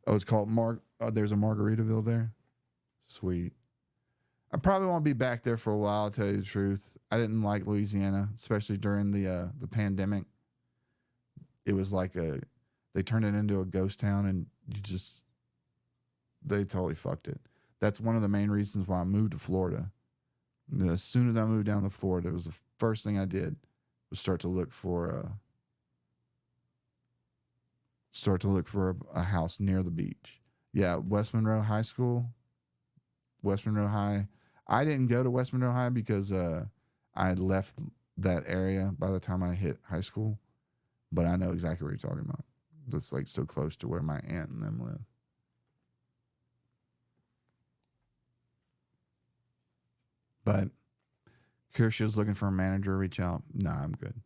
Oh, it's called there's a Margaritaville there. Sweet. I probably won't be back there for a while, I'll tell you the truth. I didn't like Louisiana, especially during the pandemic. It was like they turned it into a ghost town, and they totally fucked it. That's one of the main reasons why I moved to Florida. As soon as I moved down to Florida, it was the first thing I did was start to look for a house near the beach. Yeah, West Monroe High School. West Monroe High. I didn't go to West Monroe High because I had left that area by the time I hit high school. But I know exactly what you're talking about. That's like so close to where my aunt and them live. But Kirsten's looking for a manager. Reach out. Nah, I'm good.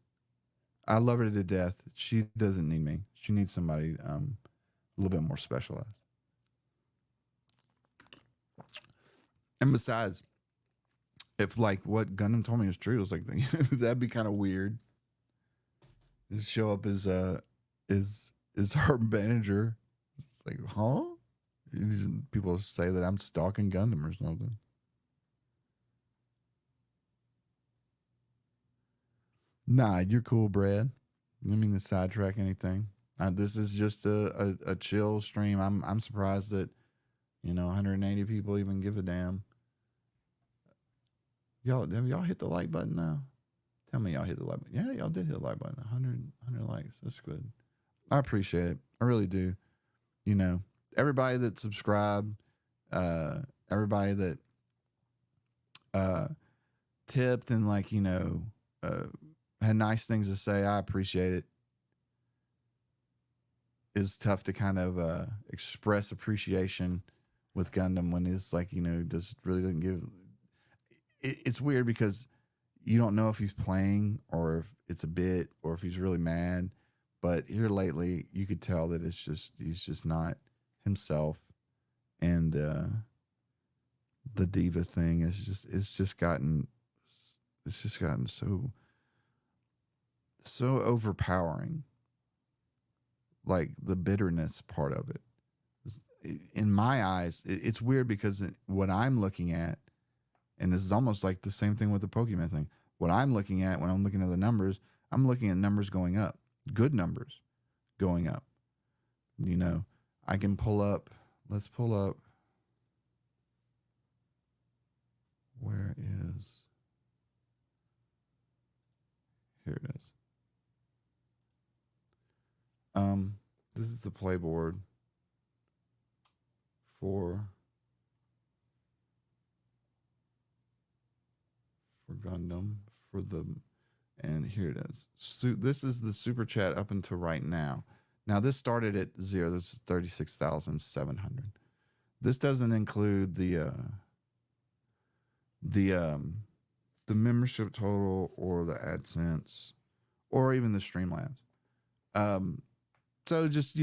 I love her to death. She doesn't need me. She needs somebody a little bit more specialized. And besides, if like what Gundam told me is true, it's like that'd be kind of weird. Just show up as her manager. It's like, huh? People say that I'm stalking Gundam or something. Nah, you're cool, Brad. I didn't mean to sidetrack anything. This is just a chill stream. I'm surprised that 180 people even give a damn. Have y'all hit the like button now? Tell me y'all hit the like button. Yeah, y'all did hit the like button. 100 likes. That's good. I appreciate it. I really do. Everybody that subscribed, everybody that tipped and had nice things to say. I appreciate it. It's tough to kind of express appreciation with Gundam when it's like, just really doesn't give. It's weird because you don't know if he's playing or if it's a bit or if he's really mad. But here lately, you could tell that he's just not himself, and the diva thing it's just gotten so overpowering. Like the bitterness part of it, in my eyes, it's weird because what I'm looking at, and this is almost like the same thing with the Pokemon thing. What I'm looking at when I'm looking at the numbers, I'm looking at numbers going up. Good numbers going up. I can pull up. Let's pull up. Where is? Here it is. This is the playboard for Gundam and here it is. So this is the super chat up until right now. Now this started at 0. This is 36,700. This doesn't include the membership total or the AdSense or even the Streamlabs. So just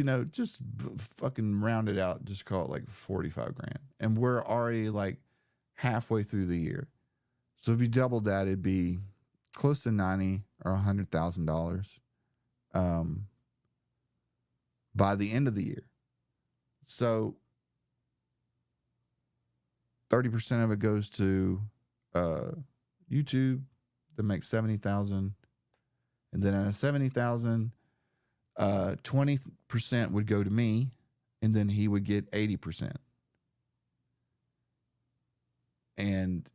fucking round it out. Just call it like 45 grand, and we're already like halfway through the year. So if you doubled that, it'd be close to $90,000 or $100,000 by the end of the year. So 30% of it goes to YouTube, that makes 70,000, and then out of 70,000, 20% would go to me, and then he would get 80%. And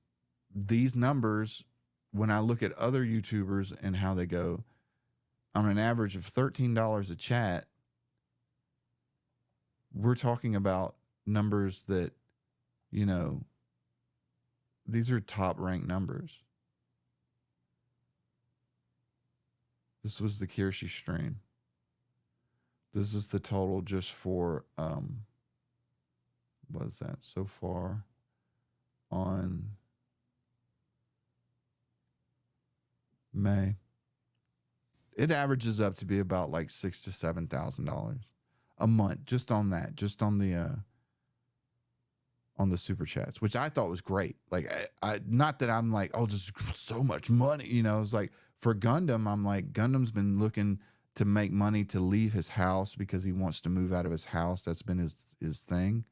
these numbers, when I look at other YouTubers and how they go, on an average of $13 a chat, we're talking about numbers that, these are top ranked numbers. This was the Kirshi stream. This is the total just for, what is that so far on May. It averages up to be about like $6,000 to $7,000 a month just on that, just on the super chats, which I thought was great. Like, I not that I'm like, oh, just so much money, It's like for Gundam, I'm like, Gundam's been looking to make money to leave his house because he wants to move out of his house. That's been his thing.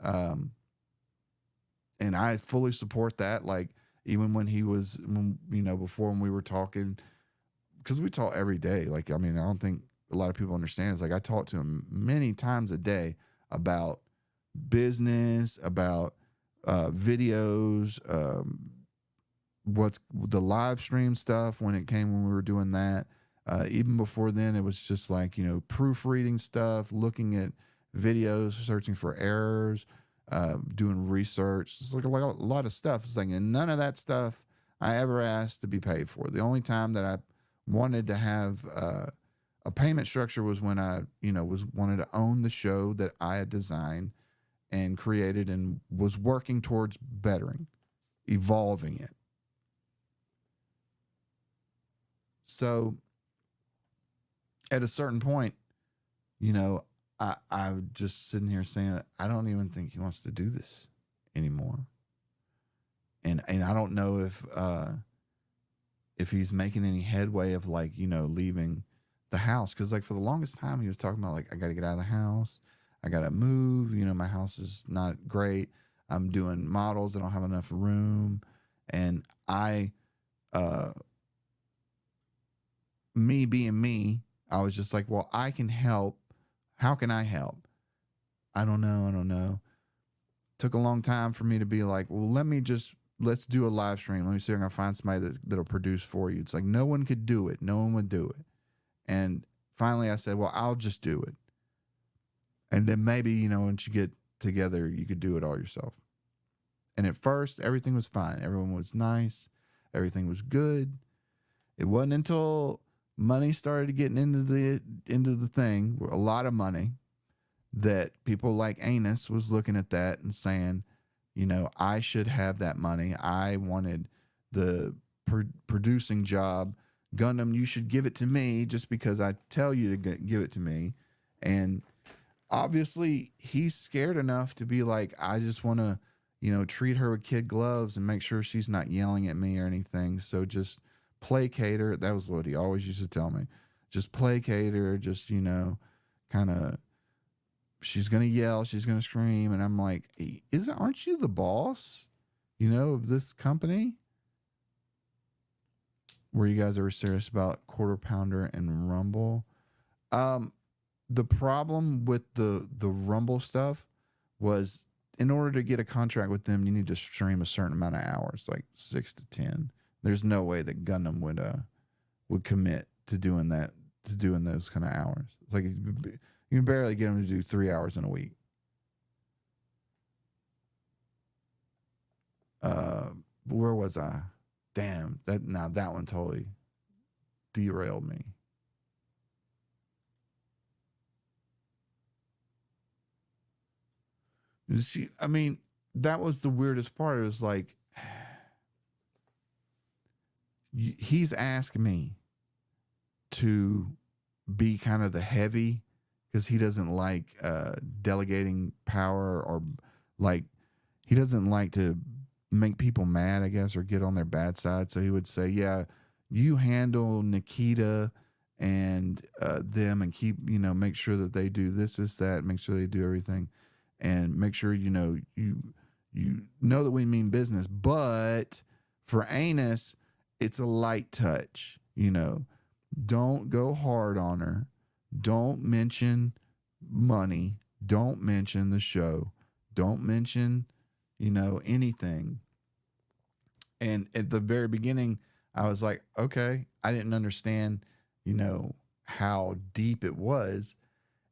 And I fully support that. Like, even when he was, before when we were talking, because we talk every day. Like, I mean, I don't think a lot of people understand. It's like I talk to him many times a day about business, about videos, what's the live stream stuff when we were doing that. Even before then, it was just like, proofreading stuff, looking at videos, searching for errors, doing research. It's like a lot of stuff. It's like, and none of that stuff I ever asked to be paid for. The only time that I wanted to have a payment structure was when I, wanted to own the show that I had designed and created and was working towards bettering, evolving it. So at a certain point, I'm just sitting here saying, I don't even think he wants to do this anymore. And I don't know if he's making any headway of like, leaving the house. Cause like for the longest time he was talking about like, I got to get out of the house. I got to move. My house is not great. I'm doing models. I don't have enough room. And me being me, I was just like, well, I can help. How can I help? I don't know. Took a long time for me to be like, well, let's do a live stream. Let me see if I can find somebody that'll produce for you. It's like, no one could do it. No one would do it. And finally I said, well, I'll just do it. And then maybe, once you get together, you could do it all yourself. And at first, everything was fine. Everyone was nice. Everything was good. It wasn't until money started getting into the thing, a lot of money, that people like Anus was looking at that and saying, you know, I should have that money. I wanted the producing job. Gundam, you should give it to me just because I tell you to give it to me. And obviously he's scared enough to be like, I just want to, you know, treat her with kid gloves and make sure she's not yelling at me or anything. So just placate her. That was what he always used to tell me. Just placate her, just, you know, kind of, she's going to yell, she's going to scream. And I'm like, aren't you the boss, you know, of this company? Were you guys ever serious about Quarter Pounder and Rumble? The problem with the Rumble stuff was, in order to get a contract with them, you need to stream a certain amount of hours, like 6 to 10. There's no way that Gundam would commit to doing that, to doing those kind of hours. It's like you can barely get them to do 3 hours in a week. Where was I? Damn, that one totally derailed me. See, I mean, that was the weirdest part. It was like, he's asked me to be kind of the heavy because he doesn't like delegating power, or like he doesn't like to make people mad, I guess, or get on their bad side. So he would say, yeah, you handle Nikita and them, and keep, you know, make sure that they do this, that, make sure they do everything. And make sure, you know, you know that we mean business. But for Anus, it's a light touch, you know. Don't go hard on her. Don't mention money. Don't mention the show. Don't mention, you know, anything. And at the very beginning, I was like, okay, I didn't understand, you know, how deep it was.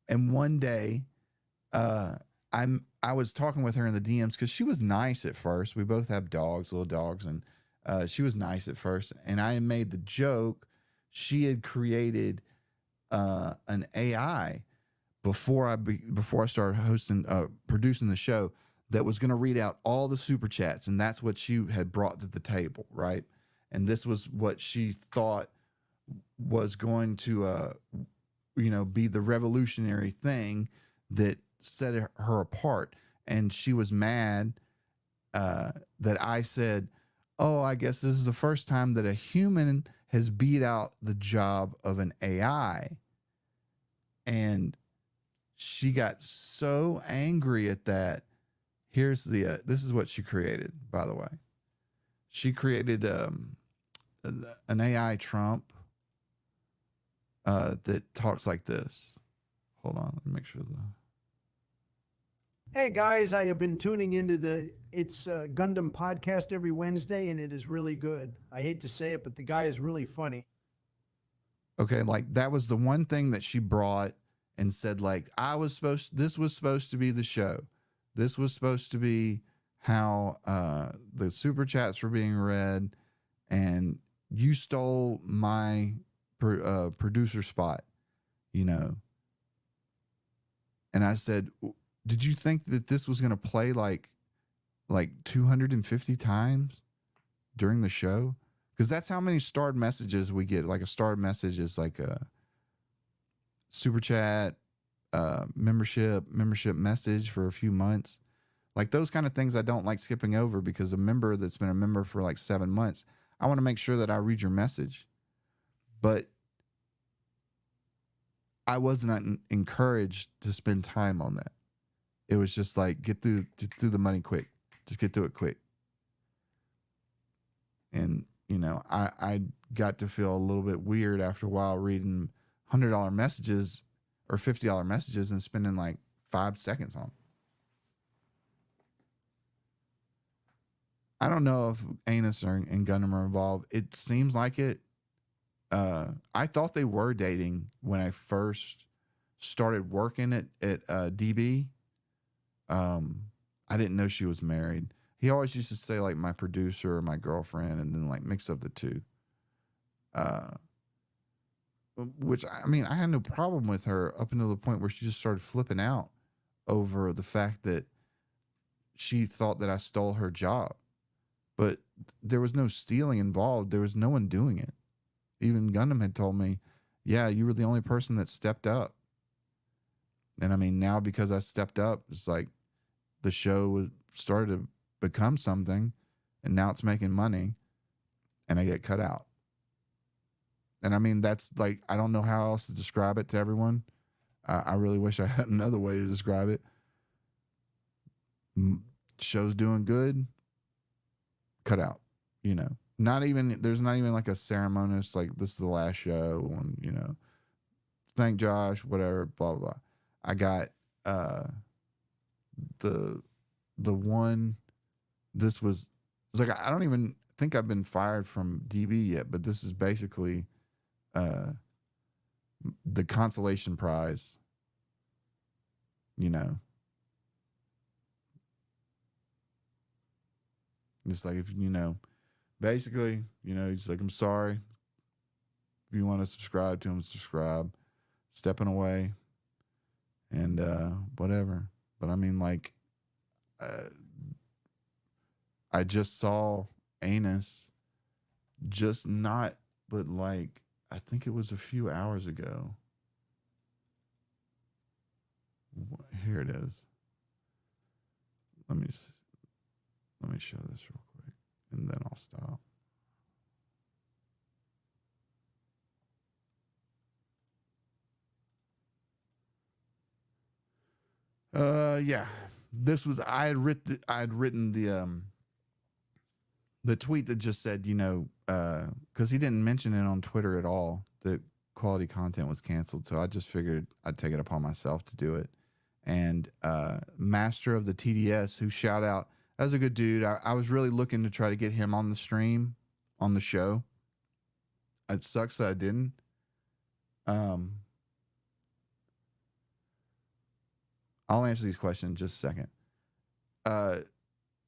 And one day, I was talking with her in the DMs because she was nice at first. We both have dogs, little dogs, and she was nice at first. And I made the joke, she had created an AI before I started producing the show, that was going to read out all the super chats, and that's what she had brought to the table, right? And this was what she thought was going to, you know, be the revolutionary thing that set her apart. And she was mad that I said, oh, I guess this is the first time that a human has beat out the job of an AI. And she got so angry at that. Here's the this is what she created, by the way. She created an AI Trump that talks like this. Hold on, let me make sure. Hey guys, I have been tuning into the Gundam podcast every Wednesday, and it is really good. I hate to say it, but the guy is really funny. Okay, like that was the one thing that she brought and said, like, this was supposed to be the show. This was supposed to be how the super chats were being read, and you stole my producer spot, you know. And I said, did you think that this was going to play like 250 times during the show? Because that's how many starred messages we get. Like a starred message is like a super chat, membership message for a few months. Like those kind of things I don't like skipping over, because a member that's been a member for like 7 months, I want to make sure that I read your message. But I was not encouraged to spend time on that. It was just like, get through the money quick. Just get through it quick. And, you know, I got to feel a little bit weird after a while reading $100 messages or $50 messages and spending like 5 seconds on them. I don't know if Anus and Gundam are involved. It seems like it. I thought they were dating when I first started working at DB. I didn't know she was married. He always used to say like my producer or my girlfriend, and then like mix up the two. Which, I mean, I had no problem with her up until the point where she just started flipping out over the fact that she thought that I stole her job. But there was no stealing involved. There was no one doing it. Even Gundam had told me, yeah, you were the only person that stepped up. And I mean, now because I stepped up, it's like the show started to become something, and now it's making money, and I get cut out. And I mean, that's like, I don't know how else to describe it to everyone. I really wish I had another way to describe it. Show's doing good, cut out, you know. There's not even like a ceremonious, like, this is the last show, and, you know, thank Josh, whatever, blah, blah, blah. I got the one, this was like, I don't even think I've been fired from DB yet, but this is basically the consolation prize, you know. It's like, if, you know, basically, you know, he's like, I'm sorry. If you want to subscribe to him, subscribe. Stepping away. And whatever. But I mean, like, I just saw Anus just not, but like, I think it was a few hours ago. Here it is. Let me show this real quick, and then I'll stop. Yeah, this was, I had written the tweet that just said, you know, because he didn't mention it on Twitter at all that quality content was canceled, so I just figured I'd take it upon myself to do it. And Master of the TDS, who, shout out, that was a good dude. I was really looking to try to get him on the stream, on the show. It sucks that I didn't. I'll answer these questions in just a second.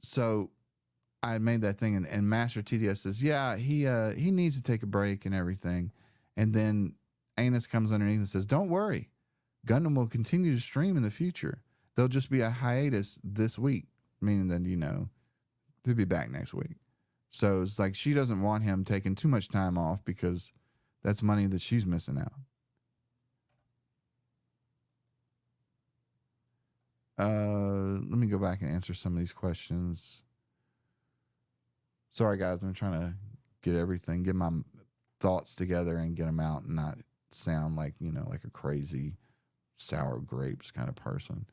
So I made that thing, and Master TDS says, yeah, he needs to take a break and everything. And then Anus comes underneath and says, don't worry, Gundam will continue to stream in the future. There'll just be a hiatus this week, meaning that, you know, they'll be back next week. So it's like, she doesn't want him taking too much time off because that's money that she's missing out. Let me go back and answer some of these questions. Sorry, guys. I'm trying to get my thoughts together and get them out and not sound like, you know, like a crazy sour grapes kind of person.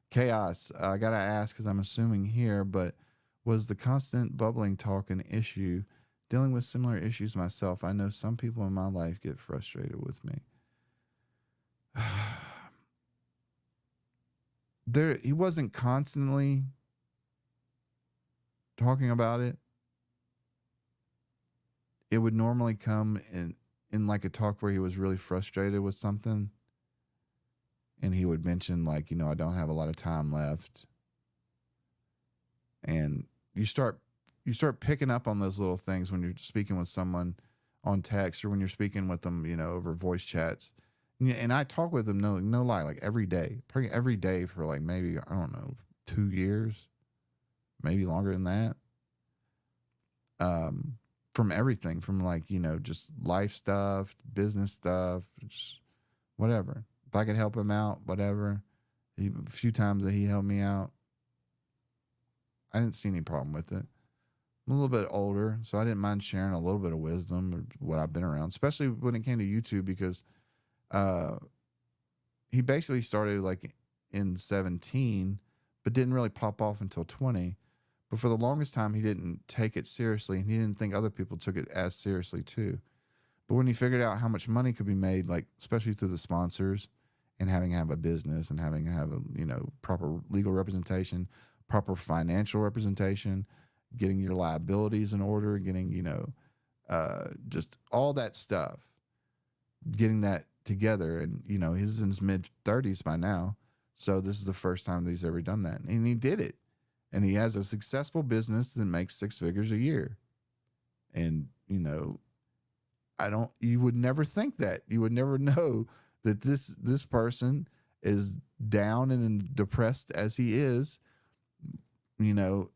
Chaos. I got to ask, because I'm assuming here, but was the constant bubbling talk an issue? Dealing with similar issues myself, I know some people in my life get frustrated with me. He wasn't constantly talking about it. It would normally come in like a talk where he was really frustrated with something. And he would mention, like, you know, I don't have a lot of time left. And you start picking up on those little things when you're speaking with someone on text, or when you're speaking with them, you know, over voice chats. And I talk with them, no lie, like every day, probably every day for like maybe, I don't know, 2 years, maybe longer than that. From everything, from like, you know, just life stuff, business stuff, just whatever. If I could help him out, whatever. A few times that he helped me out, I didn't see any problem with it. I'm a little bit older, so I didn't mind sharing a little bit of wisdom or what I've been around, especially when it came to YouTube, because he basically started like in 17, but didn't really pop off until 20. But for the longest time, he didn't take it seriously, and he didn't think other people took it as seriously too. But when he figured out how much money could be made, like especially through the sponsors and having to have a business and having to have a, you know, proper legal representation, proper financial representation, getting your liabilities in order, getting, you know, just all that stuff, getting that together. And, you know, he's in his mid 30s by now. So this is the first time that he's ever done that. And he did it. And he has a successful business that makes 6 figures a year. And, you know, you would never think that. You would never know that this person is down and depressed as he is, you know,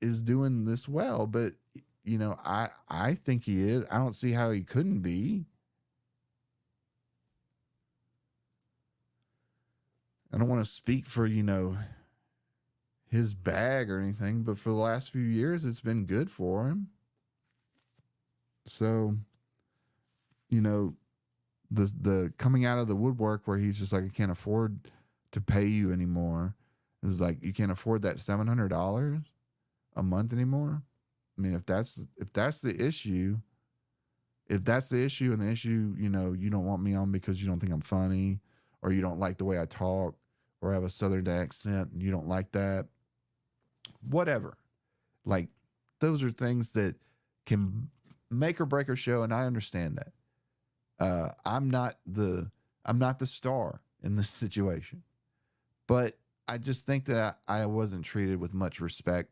is doing this well. But, you know, I think he is. I don't see how he couldn't be. I don't want to speak for, you know, his bag or anything, but for the last few years, it's been good for him. So, you know, the coming out of the woodwork where he's just like, I can't afford to pay you anymore. It's like, you can't afford that $700 a month anymore. I mean, if that's the issue, and the issue, you know, you don't want me on because you don't think I'm funny, or you don't like the way I talk, or have a Southern accent and you don't like that, whatever. Like, those are things that can make or break a show. And I understand that. I'm not the star in this situation, but I just think that I wasn't treated with much respect,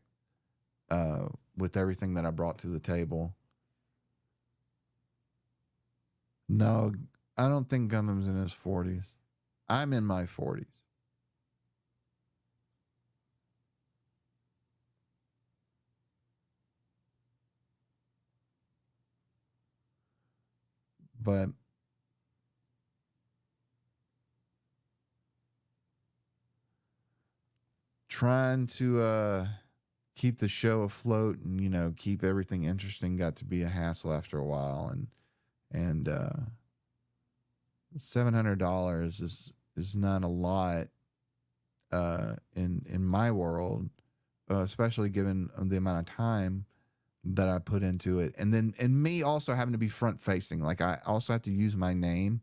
with everything that I brought to the table. No, I don't think Gundam's in his 40s. I'm in my 40s. But trying to keep the show afloat and, you know, keep everything interesting got to be a hassle after a while. And $700 is not a lot in my world, especially given the amount of time that I put into it. And me also having to be front facing. Like, I also have to use my name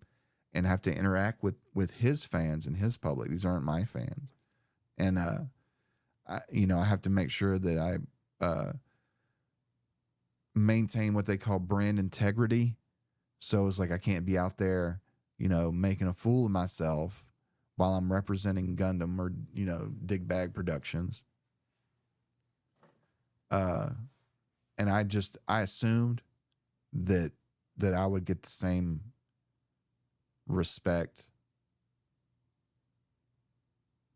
and have to interact with his fans and his public. These aren't my fans. And I have to make sure that I maintain what they call brand integrity. So it's like, I can't be out there, you know, making a fool of myself while I'm representing Gundam or, you know, Dig Bag Productions. And I assumed that I would get the same respect,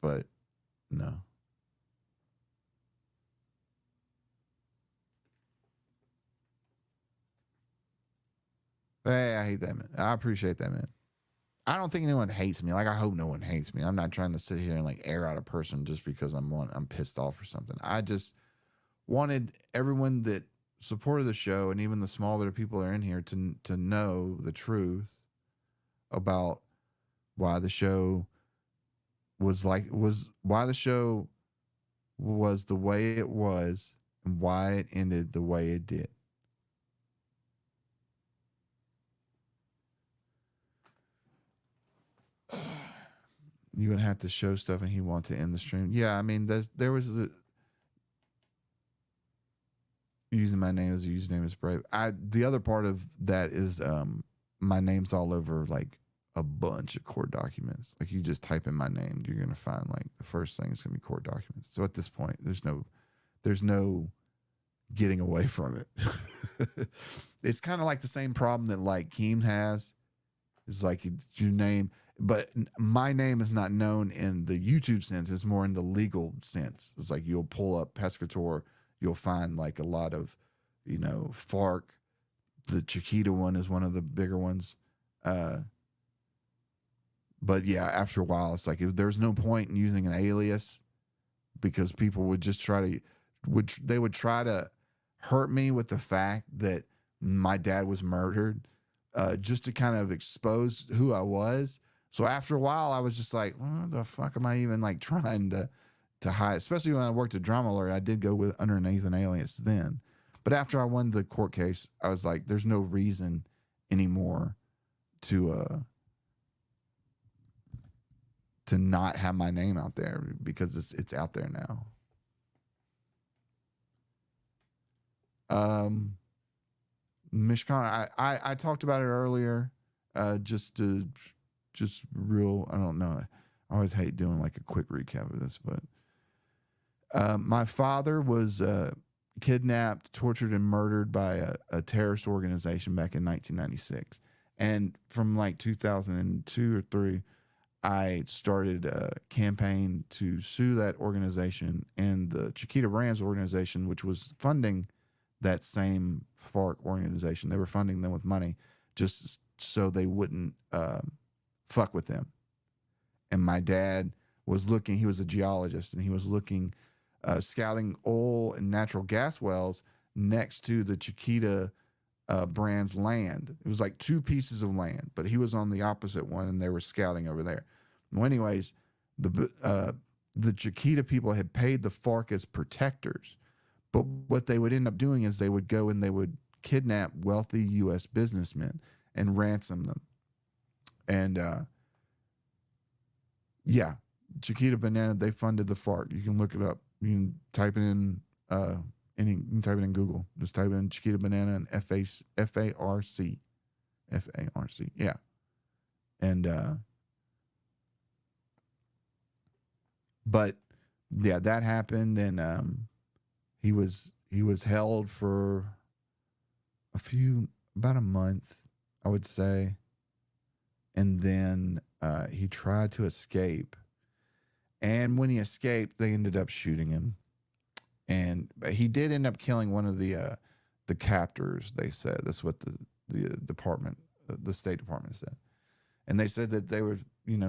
but no. Hey, I hate that, man. I appreciate that, man. I don't think anyone hates me. Like, I hope no one hates me. I'm not trying to sit here and like air out a person just because I'm pissed off or something. I just wanted everyone that supported the show, and even the small bit of people that are in here, to know the truth about why the show was the way it was and why it ended the way it did. You would have to show stuff and he want to end the stream. Yeah, I mean, there was using my name as a username is brave. The other part of that is my name's all over like a bunch of court documents. Like, you just type in my name, you're gonna find like the first thing is gonna be court documents. So at this point, there's no getting away from it. It's kind of like the same problem that like Keem has. It's like your name, but my name is not known in the YouTube sense. It's more in the legal sense. It's like, you'll pull up Pescator, you'll find like a lot of, you know, FARC. The Chiquita one is one of the bigger ones. But yeah, after a while, it's like, there's no point in using an alias, because people would just try to hurt me with the fact that my dad was murdered, just to kind of expose who I was. So after a while, I was just like, what the fuck am I even like trying to hide? Especially when I worked at Drama Alert, I did go underneath an alias then. But after I won the court case, I was like, there's no reason anymore to not have my name out there, because it's out there now. Mishkan, I talked about it earlier. Just real, I don't know. I always hate doing like a quick recap of this, but my father was kidnapped, tortured, and murdered by a terrorist organization back in 1996. And from like 2002 or 3, I started a campaign to sue that organization and the Chiquita Brands organization, which was funding that same FARC organization. They were funding them with money just so they wouldn't fuck with them. And my dad was looking, he was a geologist, and he was looking, scouting oil and natural gas wells next to the Chiquita Brands land. It was like 2 pieces of land, but he was on the opposite one and they were scouting over there. Well, anyways, the Chiquita people had paid the FARC as protectors, but what they would end up doing is they would go and they would kidnap wealthy U.S. businessmen and ransom them. And yeah, Chiquita Banana, they funded the FARC. You can look it up. You can type it in you can type it in Google. Just type in Chiquita Banana and FARC. FARC. Yeah. And but yeah, that happened, and he was held for about a month, I would say. And then he tried to escape. And when he escaped, they ended up shooting him. And he did end up killing one of the captors, they said. That's what the department, the State Department said. And they said that they were,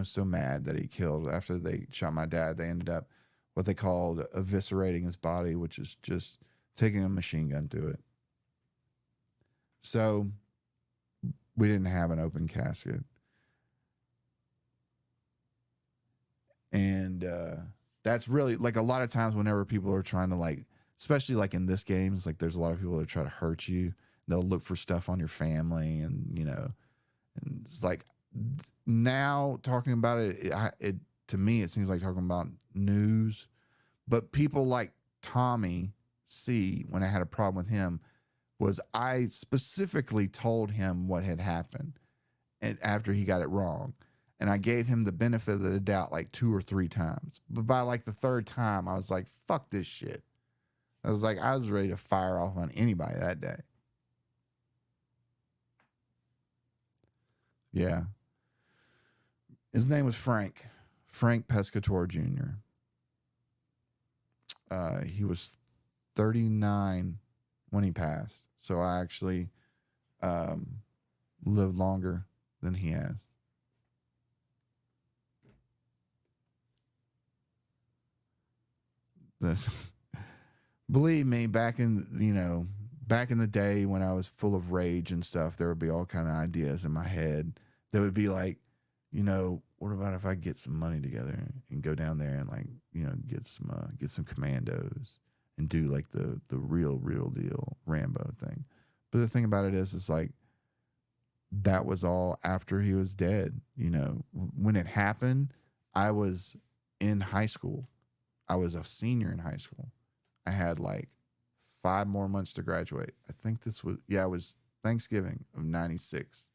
so mad that he killed. After they shot my dad, they ended up what they called eviscerating his body, which is just taking a machine gun to it. So we didn't have an open casket. And that's really, like, a lot of times whenever people are trying to, like, especially like in this game, it's like there's a lot of people that try to hurt you. They'll look for stuff on your family, and and it's like, now talking about it to me, it seems like talking about news. But people like Tommy C, when I had a problem with him, was I specifically told him what had happened, and after he got it wrong. And I gave him the benefit of the doubt like 2 or 3 times. But by like the 3rd time, I was like, fuck this shit. I was ready to fire off on anybody that day. Yeah. His name was Frank Pescatore Jr. He was 39 when he passed. So I actually lived longer than he has. Believe me, back in the day when I was full of rage and stuff, there would be all kind of ideas in my head that would be like, what about if I get some money together and go down there and, like, get some commandos and do like the real deal Rambo thing. But the thing about it is, it's like, that was all after he was dead. When it happened, I was in high school. I was a senior in high school. I had like 5 more months to graduate. I think it was Thanksgiving of 96.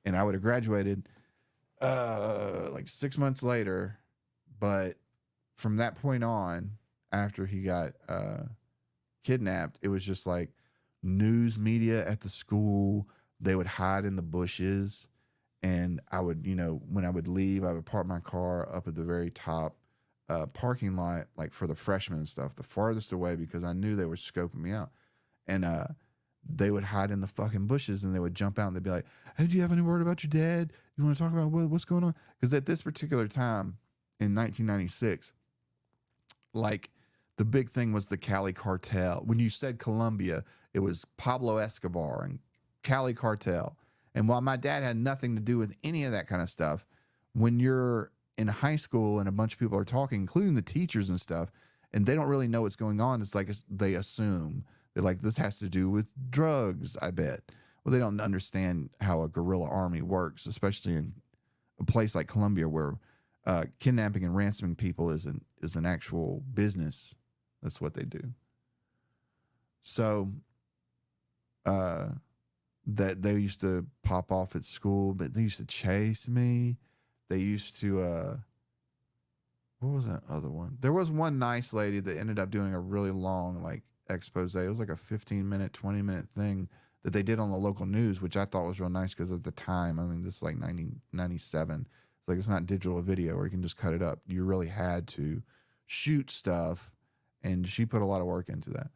And I would have graduated like 6 months later. But from that point on, after he got kidnapped, it was just like news media at the school. They would hide in the bushes. And I would, when I would leave, I would park my car up at the very top parking lot, like for the freshmen and stuff, the farthest away, because I knew they were scoping me out. And they would hide in the fucking bushes, and they would jump out and they'd be like, hey, do you have any word about your dad? You want to talk about what's going on? Because at this particular time in 1996, like, the big thing was the Cali cartel. When you said Colombia, it was Pablo Escobar and Cali cartel. And while my dad had nothing to do with any of that kind of stuff, when you're in high school and a bunch of people are talking, including the teachers and stuff, and they don't really know what's going on, it's like they assume. They're like, this has to do with drugs, I bet. Well, they don't understand how a guerrilla army works, especially in a place like Colombia, where kidnapping and ransoming people is an actual business. That's what they do. So that they used to pop off at school, but they used to chase me. They used to what was that other one? There was one nice lady that ended up doing a really long, like, expose. It was like a 15-minute, 20-minute thing that they did on the local news, which I thought was real nice, because at the time, I mean, this is like 1997, It's like it's not digital video where you can just cut it up. You really had to shoot stuff, and she put a lot of work into that.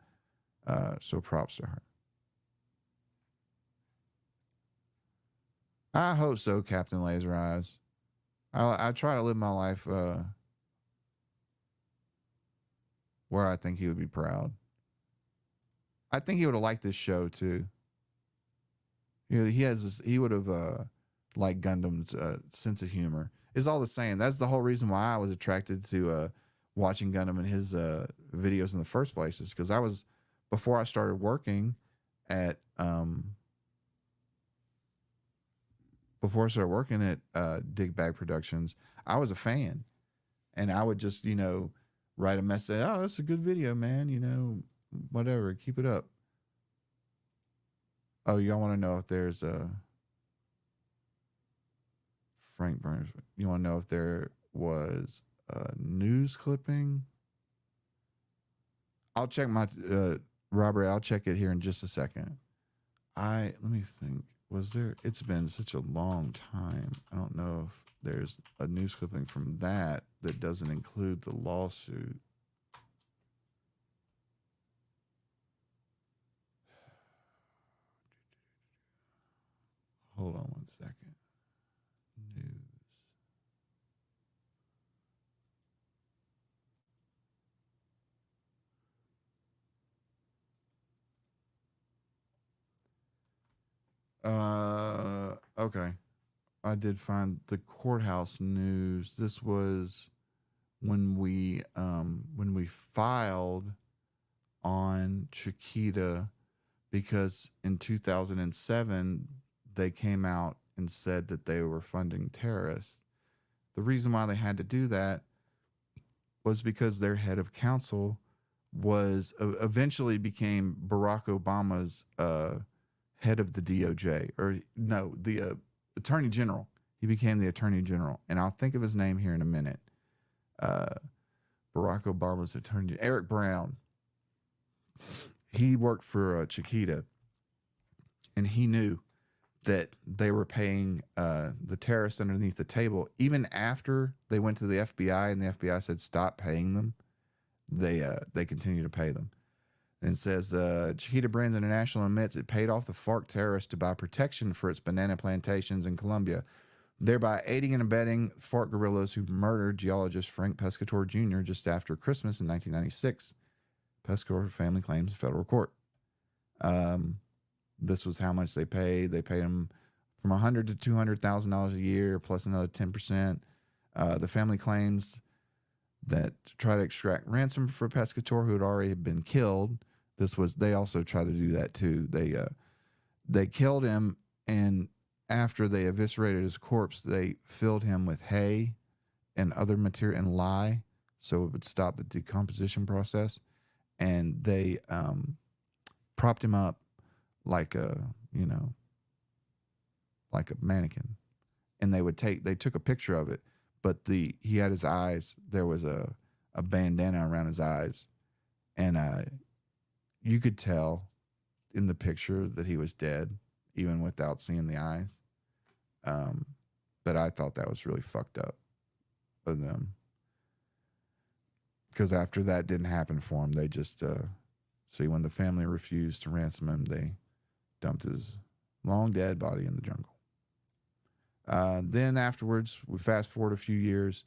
So props to her. I hope so, Captain Laser Eyes. I try to live my life where I think he would be proud. I think he would have liked this show too. He has this, he would have liked Gundam's sense of humor. It's all the same. That's the whole reason why I was attracted to watching Gundam and his videos in the first place, is because before I started working at Dig Bag Productions, I was a fan, and I would just write a message. Oh, that's a good video, man. Whatever, keep it up. Oh, y'all want to know if there's a Frank Burns? You want to know if there was a news clipping? I'll check my Robert. I'll check it here in just a second. Let me think. Was there? It's been such a long time. I don't know if there's a news clipping from that doesn't include the lawsuit. Hold on one second. News. Okay. I did find the courthouse news. This was when we filed on Chiquita, because in 2007 they came out and said that they were funding terrorists. The reason why they had to do that was because their head of counsel was eventually became Barack Obama's head of the DOJ, or no, the Attorney General. He became the Attorney General, and I'll think of his name here in a minute. Barack Obama's attorney, Eric Brown. He worked for Chiquita, and he knew that they were paying the terrorists underneath the table. Even after they went to the FBI and the FBI said stop paying them, they continue to pay them. And says Chiquita Brands International admits it paid off the FARC terrorists to buy protection for its banana plantations in Colombia, thereby aiding and abetting FARC guerrillas who murdered geologist Frank Pescatore Jr. just after Christmas in 1996. Pescatore family claims federal court. This was how much they paid. They paid him from $100,000 to $200,000 a year, plus another 10%. The family claims that to try to extract ransom for Pescatore, who had already been killed. They also tried to do that too. They killed him, and after they eviscerated his corpse, they filled him with hay and other material and lye, so it would stop the decomposition process. And they propped him up like a mannequin, and they took a picture of it, but he had his eyes. There was a bandana around his eyes, and you could tell in the picture that he was dead, even without seeing the eyes. But I thought that was really fucked up of them, because after that didn't happen for him, they just see, when the family refused to ransom him, they dumped his long dead body in the jungle. Then afterwards, we fast forward a few years.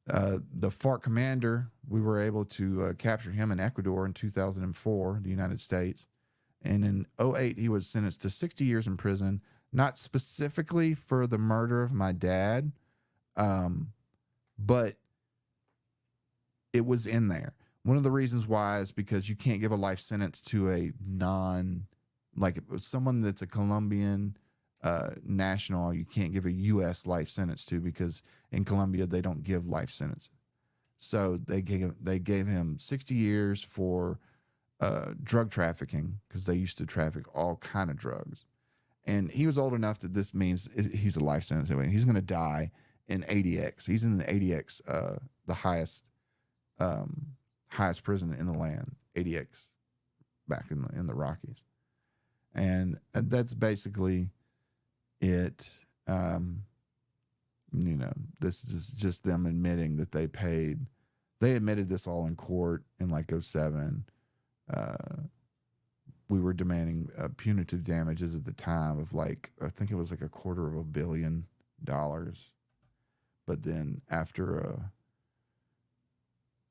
The FARC commander, we were able to capture him in Ecuador in 2004, the United States. And in 2008, he was sentenced to 60 years in prison, not specifically for the murder of my dad, but it was in there. One of the reasons why is because you can't give a life sentence to a someone that's a Colombian national. You can't give a U.S. life sentence to, because in Colombia they don't give life sentences. So they gave him 60 years for drug trafficking, because they used to traffic all kind of drugs. And he was old enough that this means he's a life sentence anyway. He's going to die in ADX. He's in the ADX, the highest prison in the land, ADX, back in the Rockies. And that's basically it. you know, this is just them admitting that they paid. They admitted this all in court in like '07. We were demanding punitive damages at the time of like, I think it was like $250 million. But then after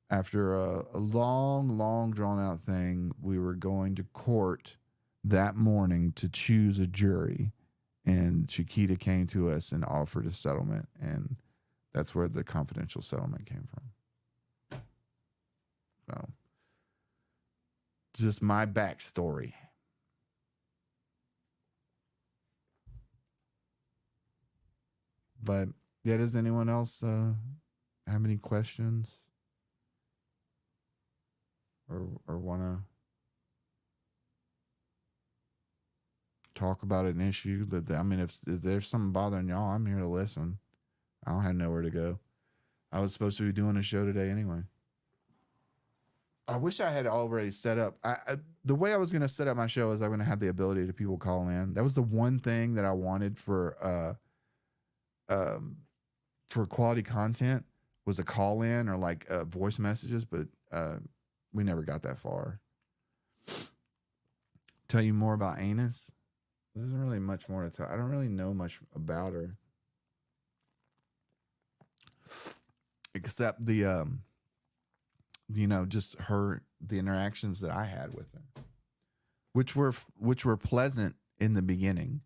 a long drawn out thing, we were going to court that morning to choose a jury, and Chiquita came to us and offered a settlement, and that's where the confidential settlement came from. So, just my backstory. But yeah, does anyone else have any questions or want to talk about an issue that I mean, if there's something bothering y'all, I'm here to listen. I don't have nowhere to go. I was supposed to be doing a show today anyway. I wish I had already set up. The way I was going to set up my show is I'm going to have the ability to people call in. That was the one thing that I wanted for quality content, was a call in or like voice messages, but we never got that far. Tell you more about Anus. There isn't really much more to tell. I don't really know much about her, except the you know, just the interactions that I had with her, which were pleasant in the beginning,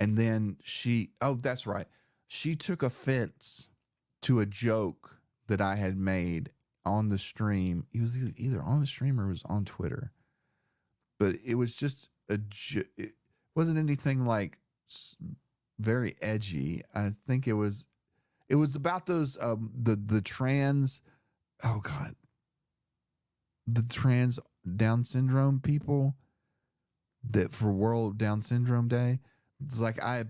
and then that's right, she took offense to a joke that I had made on the stream. It was either on the stream or it was on Twitter, but it was just it wasn't anything like very edgy. I think it was about those the trans, oh God, the trans Down syndrome people, that for World Down Syndrome Day. It's like I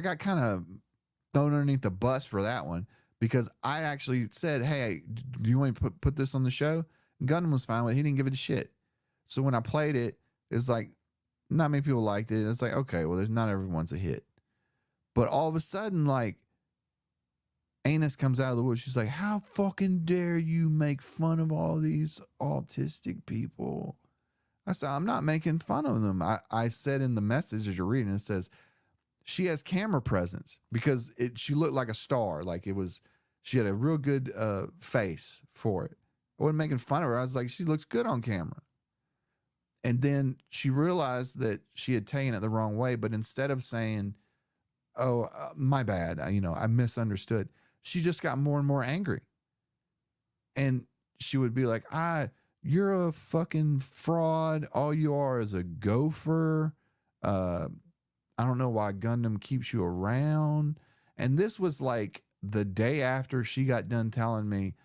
got kind of thrown underneath the bus for that one, because I actually said, hey, do you want to put this on the show? And Gundam was fine with it. He didn't give it a shit. So when I played it, it's like not many people liked it. It's like, okay, well, there's not everyone's a hit. But all of a sudden, like, Anus comes out of the woods. She's like, how fucking dare you make fun of all these autistic people? I said, I'm not making fun of them. I said in the message as you're reading, it says, she has camera presence, because she looked like a star. Like she had a real good face for it. I wasn't making fun of her. I was like, she looks good on camera. And then she realized that she had taken it the wrong way. But instead of saying, oh, my bad, I misunderstood, she just got more and more angry. And she would be like, you're a fucking fraud. All you are is a gopher. I don't know why Gundam keeps you around. And this was like the day after she got done telling me,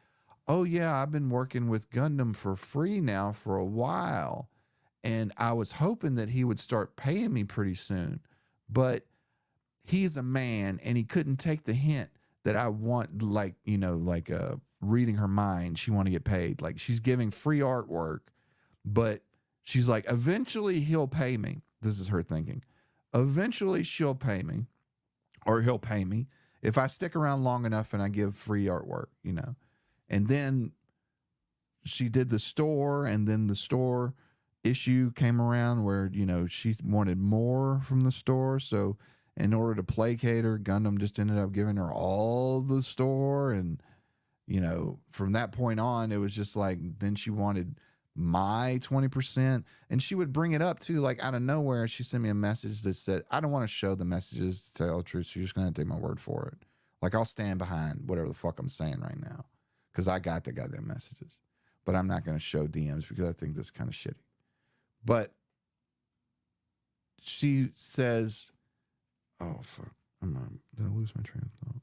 oh yeah, I've been working with Gundam for free now for a while, and I was hoping that he would start paying me pretty soon, but he's a man and he couldn't take the hint that I want, reading her mind. She want to get paid. Like, she's giving free artwork, but she's like, eventually he'll pay me. This is her thinking. Eventually she'll pay me, or he'll pay me, if I stick around long enough and I give free artwork, And then she did the store, and then the store issue came around where, she wanted more from the store. So in order to placate her, Gundam just ended up giving her all the store. And, from that point on, it was just like, then she wanted my 20%, and she would bring it up too, like out of nowhere. She sent me a message that said, I don't want to show the messages, to tell the truth, so you're just gonna have to take my word for it. Like, I'll stand behind whatever the fuck I'm saying right now, because I got the goddamn messages, but I'm not gonna show DMs because I think that's kind of shitty. But she says, oh fuck, did I lose my train of thought?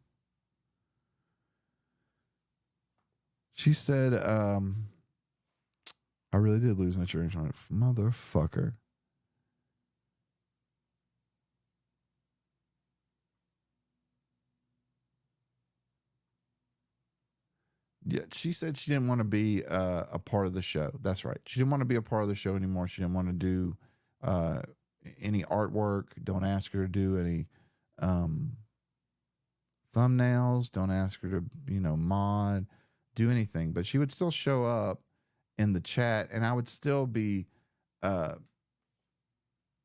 She said, I really did lose my train of thought. Motherfucker. Yeah, she said she didn't want to be a part of the show. That's right. She didn't want to be a part of the show anymore. She didn't want to do any artwork. Don't ask her to do any um, thumbnails. Don't ask her to, mod, do anything. But she would still show up in the chat, and I would still be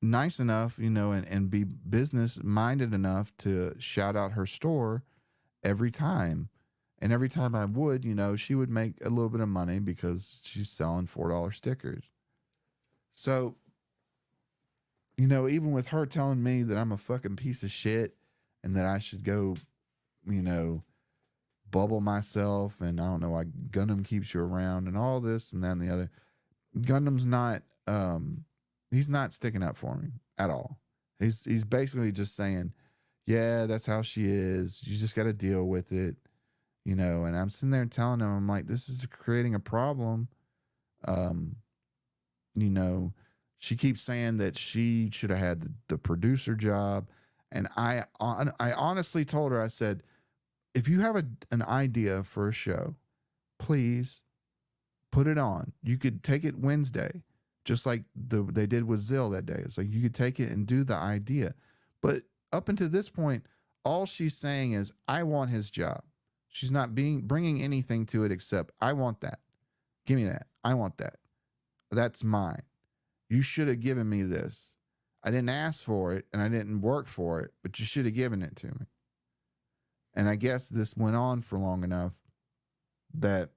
nice enough, and be business minded enough to shout out her store every time. And every time I would, she would make a little bit of money because she's selling $4 stickers. So, even with her telling me that I'm a fucking piece of shit and that I should go, bubble myself, and I don't know why Gundam keeps you around and all this and that and the other. Gundam's not, he's not sticking up for me at all. He's basically just saying, yeah, that's how she is. You just got to deal with it, and I'm sitting there telling him, I'm like, this is creating a problem. She keeps saying that she should have had the producer job. And I honestly told her, I said, if you have an idea for a show, please put it on. You could take it Wednesday, just like they did with Zill that day. It's like you could take it and do the idea. But up until this point, all she's saying is, I want his job. She's not bringing anything to it except, I want that. Give me that. I want that. That's mine. You should have given me this. I didn't ask for it and I didn't work for it, but you should have given it to me. And I guess this went on for long enough that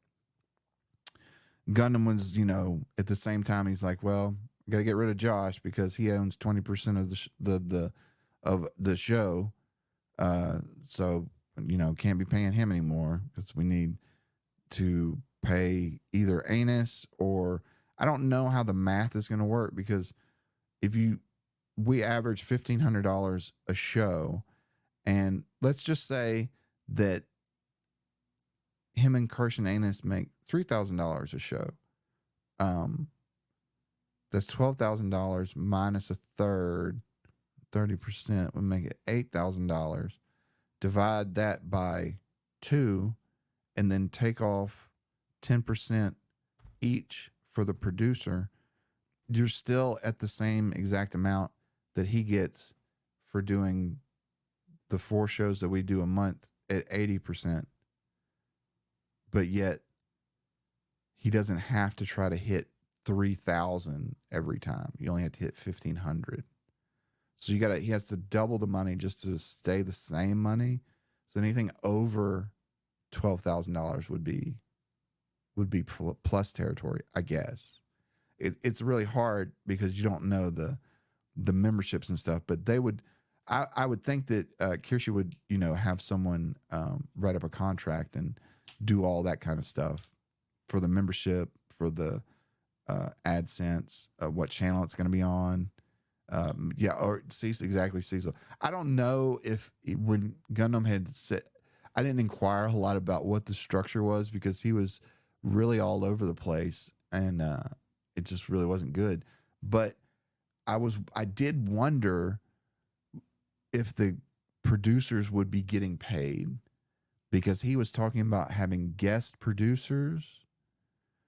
Gundam was, at the same time, he's like, well, I got to get rid of Josh because he owns 20% of the show. So, can't be paying him anymore because we need to pay either Anus or I don't know how the math is going to work, because we average $1,500 a show, and let's just say that him and Kirsch and Anus make $3,000 a show. That's $12,000 minus a third, 30% would make it $8,000. Divide that by 2, and then take off 10% each for the producer. You're still at the same exact amount that he gets for doing the 4 shows that we do a month at 80%. But yet he doesn't have to try to hit 3,000 every time. You only have to hit 1,500. So he has to double the money just to stay the same money. So anything over $12,000 would be plus territory, I guess. It's really hard because you don't know the memberships and stuff, but I would think that Kirsche would, have someone write up a contract and do all that kind of stuff for the membership, for the AdSense, what channel it's going to be on. Or Cecil. I don't know if when Gundam had said, I didn't inquire a lot about what the structure was because he was really all over the place and it just really wasn't good. But I did wonder if the producers would be getting paid, because he was talking about having guest producers,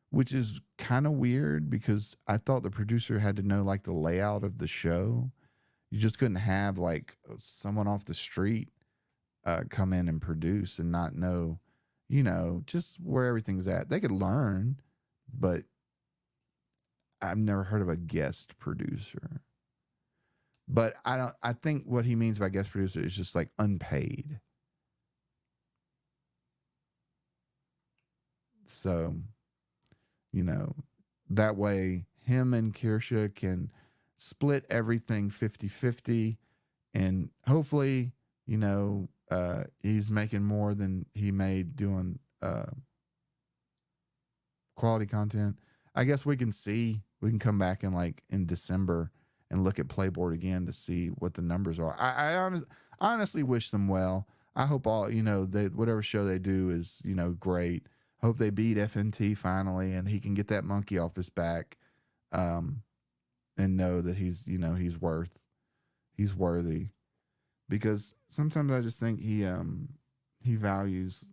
which is kind of weird because I thought the producer had to know like the layout of the show. You just couldn't have like someone off the street come in and produce and not know, just where everything's at. They could learn, but I've never heard of a guest producer. But I think what he means by guest producer is just like unpaid. So, that way him and Kirsche can split everything 50-50, and hopefully, he's making more than he made doing quality content. I guess we can come back in December and look at Playboard again to see what the numbers are. I honestly wish them well. I hope all, whatever show they do is, great. Hope they beat FNT finally and he can get that monkey off his back and know that he's worthy. Because sometimes I just think he values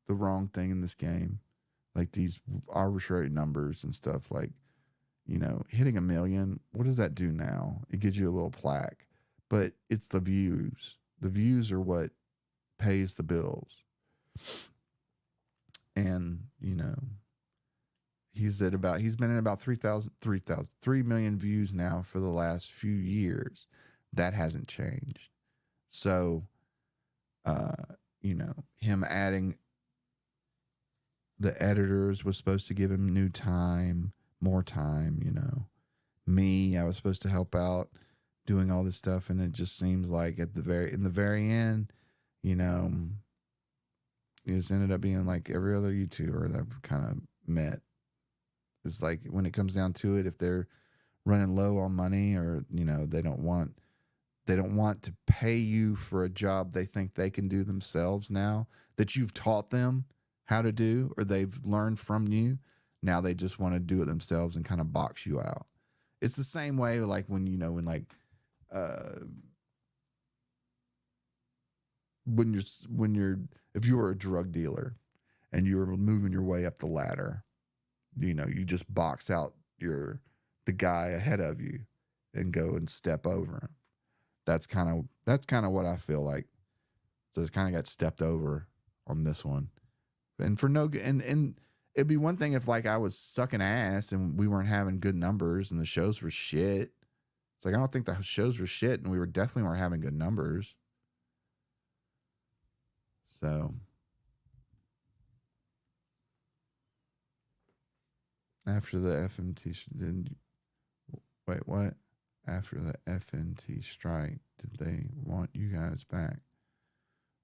the wrong thing in this game. Like these arbitrary numbers and stuff, like, hitting 1 million, what does that do now? It gives you a little plaque, but it's the views The views are what pays the bills. And, you know, he's been at about 3 million views now for the last few years. That hasn't changed. So, you know, him adding the editors was supposed to give him more time, you know. Me, I was supposed to help out doing all this stuff, and it just seems like in the very end, you know, it's ended up being like every other YouTuber that I've kind of met. It's like when it comes down to it, if they're running low on money, or, you know, they don't want to pay you for a job they think they can do themselves now that you've taught them how to do, or they've learned from you. Now they just want to do it themselves and kind of box you out. It's the same way like when, you know, if you were a drug dealer and you were moving your way up the ladder, you know, you just box out the guy ahead of you and go and step over him. That's kind of what I feel like. So it's kind of got stepped over on this one. And for no, and it'd be one thing if like I was sucking ass and we weren't having good numbers and the shows were shit. It's like, I don't think the shows were shit, and we definitely weren't having good numbers. So after the wait, what? After the FNT strike, did they want you guys back?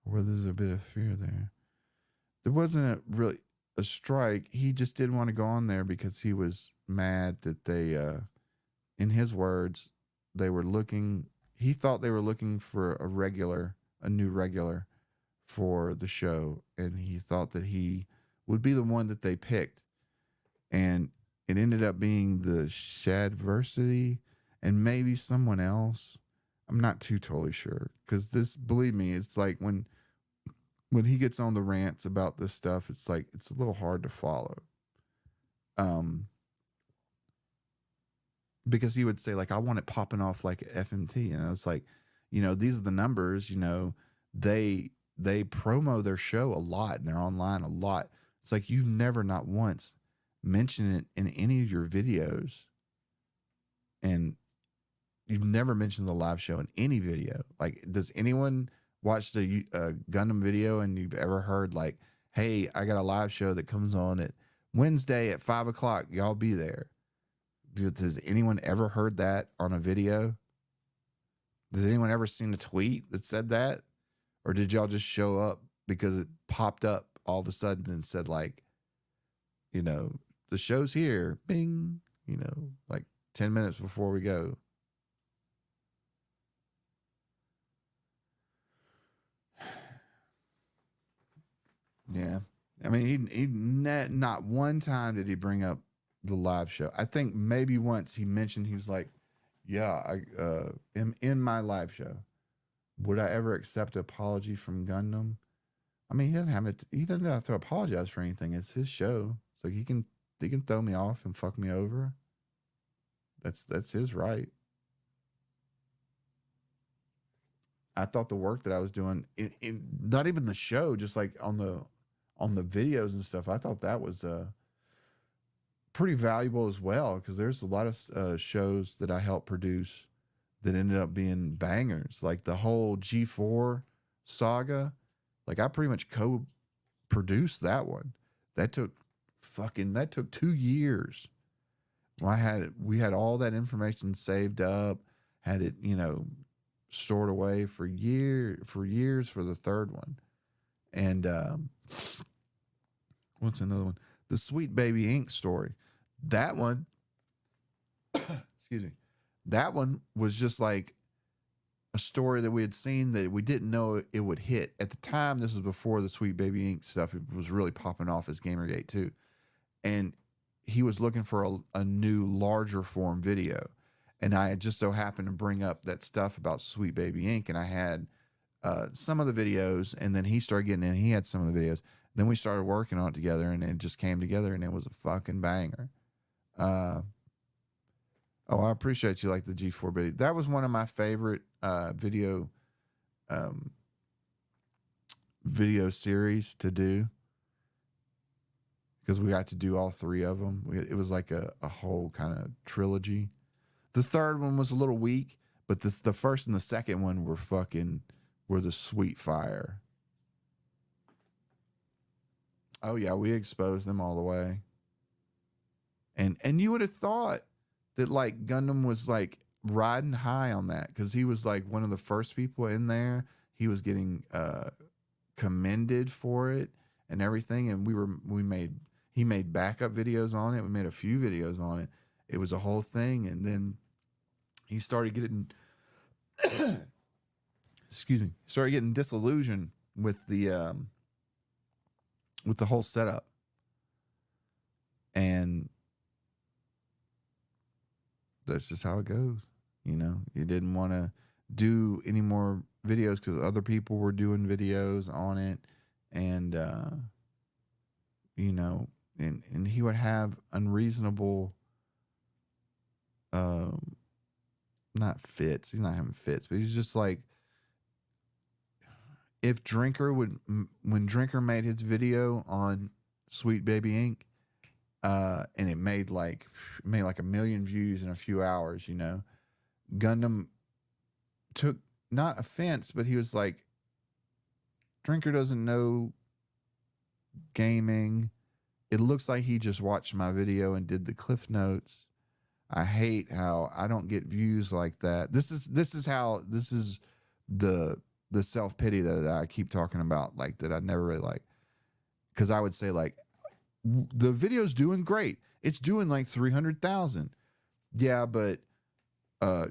Or was there a bit of fear there? There wasn't really a strike. He just didn't want to go on there because he was mad that they, in his words, he thought they were looking for a new regular for the show. And he thought that he would be the one that they picked. And it ended up being the Shadversity and maybe someone else. I'm not totally sure. Because believe me, it's like when he gets on the rants about this stuff, it's like, it's a little hard to follow. Because he would say like, I want it popping off like FMT. And I was like, you know, these are the numbers, you know, they promo their show a lot and they're online a lot. It's like, you've never not once mentioned it in any of your videos. And you've never mentioned the live show in any video. Like, does anyone watch the Gundam video and you've ever heard like, hey, I got a live show that comes on at Wednesday at 5:00. Y'all be there. Has anyone ever heard that on a video? Has anyone ever seen a tweet that said that? Or did y'all just show up because it popped up all of a sudden and said like, you know, the show's here, bing, you know, like 10 minutes before we go. Yeah. I mean, he not one time did he bring up the live show. I think maybe once he mentioned, he was like, yeah, I am in my live show. Would I ever accept an apology from Gundam? I mean, he doesn't have to apologize for anything. It's his show. So he can throw me off and fuck me over. That's his right. I thought the work that I was doing in not even the show, just like on the videos and stuff, I thought that was pretty valuable as well, because there's a lot of shows that I helped produce that ended up being bangers, like the whole G4 saga. Like, I pretty much co-produced that one. That took 2 years. We had all that information saved up, had it, you know, stored away for years for the third one. And what's another one? The Sweet Baby Inc. story. That one, excuse me, that one was just like a story that we had seen that we didn't know it would hit. At the time, this was before the Sweet Baby Inc. stuff. It was really popping off as Gamergate too. And he was looking for a new, larger form video. And I had just so happened to bring up that stuff about Sweet Baby Inc. And I had some of the videos, and then he started getting in. He had some of the videos. Then we started working on it together, and it just came together, and it was a fucking banger. I appreciate you like the G4 video. That was one of my favorite video um, video series to do because we got to do all three of them. It was like a whole kind of trilogy. The third one was a little weak, but the first and the second one were the sweet fire. Oh yeah, we exposed them all the way. And you would have thought that like Gundam was like riding high on that because he was like one of the first people in there. He was getting commended for it and everything, and he made backup videos on it. We made a few videos on it. It was a whole thing, and then he started getting started getting disillusioned with the whole setup. And that's just how it goes. You know, he didn't want to do any more videos because other people were doing videos on it. And, you know, and he would have unreasonable, not fits. He's not having fits, but he's just like, if when Drinker made his video on Sweet Baby Inc., and it made like 1 million views in a few hours, you know, Gundam took not offense, but he was like, Drinker doesn't know gaming. It looks like he just watched my video and did the cliff notes. I hate how I don't get views like that. This is the self-pity that I keep talking about, like, that I never really like. Because I would say, like, the video's doing great. It's doing like 300,000. Yeah, but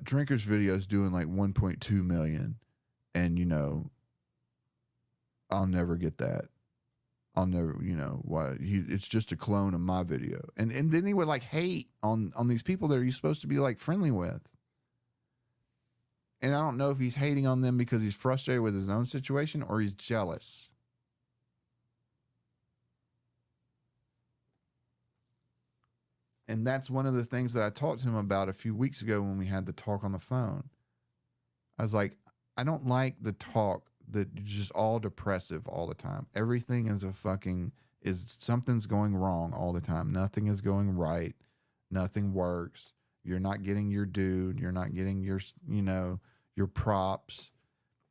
Drinker's video's doing like 1.2 million. And, you know, I'll never get that. I'll never, you know, why it's just a clone of my video. And then he would like hate on these people that he's supposed to be like friendly with. And I don't know if he's hating on them because he's frustrated with his own situation or he's jealous. And that's one of the things that I talked to him about a few weeks ago when we had the talk on the phone. I was like, I don't like the talk that you're just all depressive all the time. Everything is something's going wrong all the time. Nothing is going right. Nothing works. You're not getting your due. You're not getting your, you know, your props.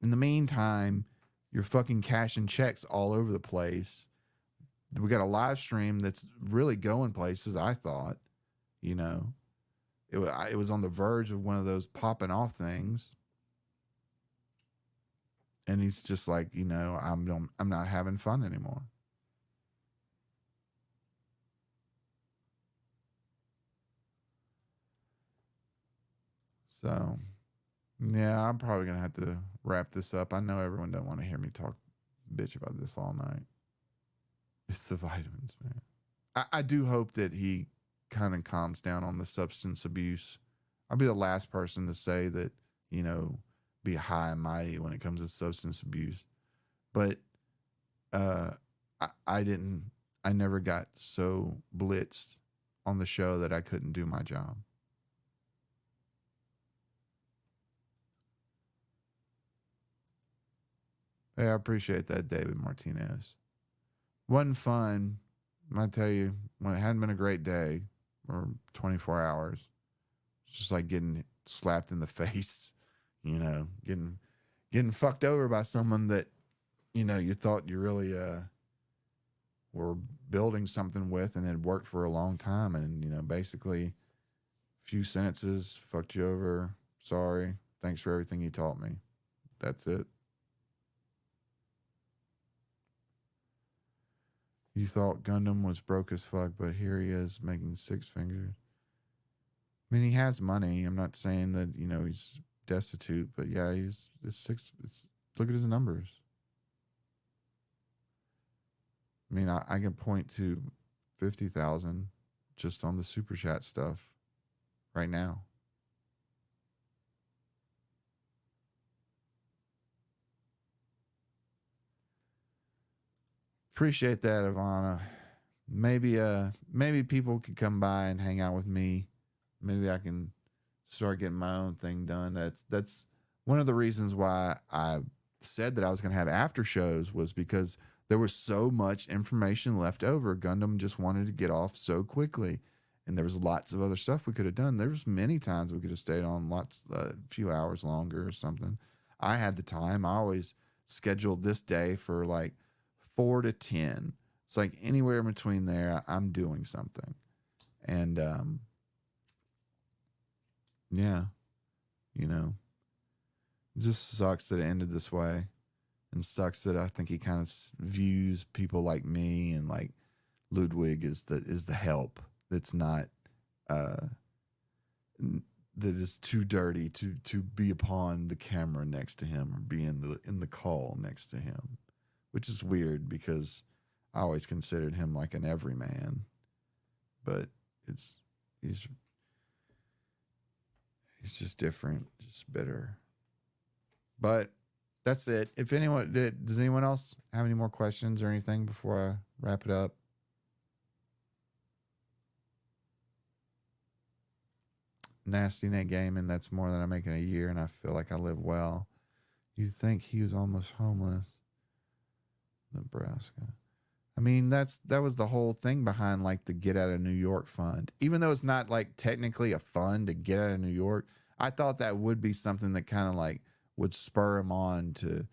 In the meantime, you're fucking cashing checks all over the place. We got a live stream that's really going places, I thought. You know, it was on the verge of one of those popping off things. And he's just like, you know, I'm not having fun anymore. So, yeah, I'm probably going to have to wrap this up. I know everyone doesn't want to hear me talk bitch about this all night. It's the vitamins, man. I do hope that he kind of calms down on the substance abuse. I'll be the last person to say that, you know, be high and mighty when it comes to substance abuse. But I never got so blitzed on the show that I couldn't do my job. Hey, I appreciate that, David Martinez. Wasn't fun. I tell you, when it hadn't been a great day or 24 hours, it's just like getting slapped in the face, you know, getting fucked over by someone that, you know, you thought you really were building something with and had worked for a long time. And, you know, basically a few sentences, fucked you over. Sorry. Thanks for everything you taught me. That's it. You thought Gundam was broke as fuck, but here he is making six figures. I mean, he has money. I'm not saying that, you know, he's destitute, but yeah, look at his numbers. I mean, I can point to 50,000 just on the super chat stuff right now. Appreciate that, Ivana. Maybe people could come by and hang out with me. Maybe I can start getting my own thing done. That's one of the reasons why I said that I was going to have after shows was because there was so much information left over. Gundam just wanted to get off so quickly. And there was lots of other stuff we could have done. There was many times we could have stayed on a few hours longer or something. I had the time. I always scheduled this day for like 4 to 10. It's like anywhere in between there, I'm doing something. And, yeah, you know, it just sucks that it ended this way, and sucks that I think he kind of views people like me and like Ludwig is the help that's not, that is too dirty to be upon the camera next to him or be in the call next to him, which is weird because I always considered him like an everyman, but he's just different, just bitter. But that's it. If anyone does anyone else have any more questions or anything before I wrap it up? Nasty Nate Gaming, that's more than I make in a year, and I feel like I live well. You think he was almost homeless? Nebraska. I mean, that was the whole thing behind like the Get Out of New York fund. Even though it's not like technically a fund to get out of New York, I thought that would be something that kind of like would spur him on to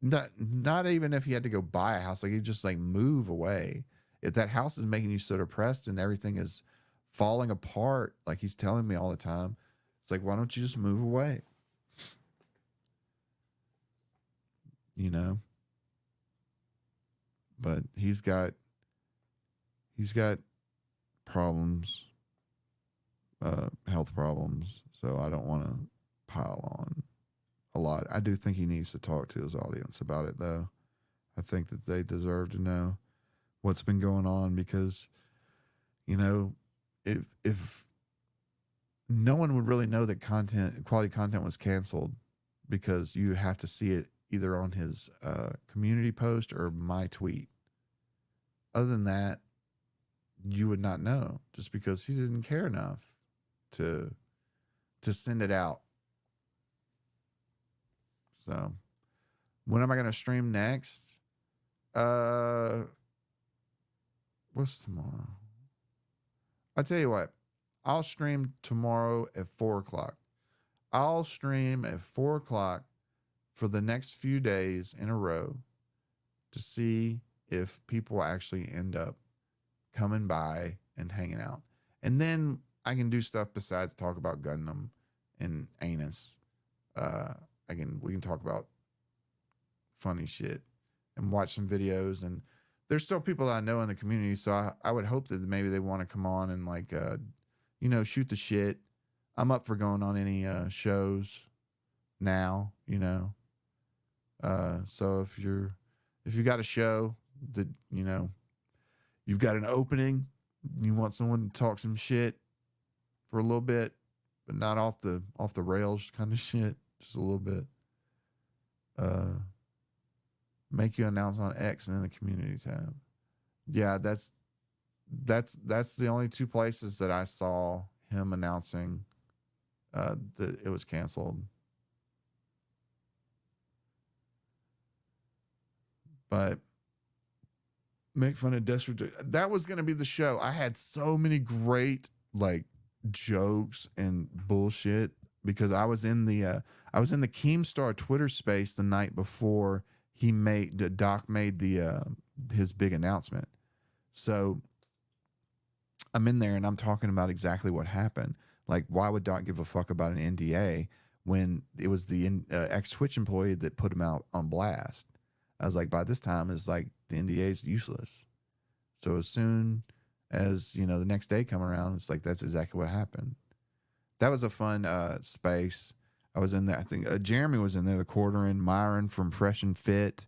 not even if he had to go buy a house, like he'd just like move away. If that house is making you so depressed and everything is falling apart, like he's telling me all the time, it's like, why don't you just move away? You know? But he's got problems, health problems. So I don't want to pile on a lot. I do think he needs to talk to his audience about it, though. I think that they deserve to know what's been going on because, you know, if no one would really know that quality content was canceled because you have to see it either on his community post or my tweet. Other than that, you would not know just because he didn't care enough to send it out. So when am I going to stream next? What's tomorrow? I'll tell you what, I'll stream tomorrow at 4:00. I'll stream at 4:00 for the next few days in a row to see if people actually end up coming by and hanging out. And then I can do stuff besides talk about Gundam and anus. We can talk about funny shit and watch some videos. And there's still people that I know in the community. So I would hope that maybe they want to come on and like, you know, shoot the shit. I'm up for going on any shows now, you know. So if you got a show that, you know, you've got an opening, you want someone to talk some shit for a little bit, but not off the rails kind of shit, just a little bit. Make you announce on X and in the community tab. Yeah, that's the only two places that I saw him announcing that it was canceled. But make fun of desperate. That was going to be the show. I had so many great like jokes and bullshit because I was in the Keemstar Twitter space the night before Doc made his big announcement. So I'm in there and I'm talking about exactly what happened. Like, why would Doc give a fuck about an NDA when it was the ex-Twitch employee that put him out on blast? I was like, by this time, it's like the NDA is useless. So as soon as, you know, the next day come around, it's like, that's exactly what happened. That was a fun space. I was in there. I think Jeremy was in there, the quartering, Myron from Fresh and Fit.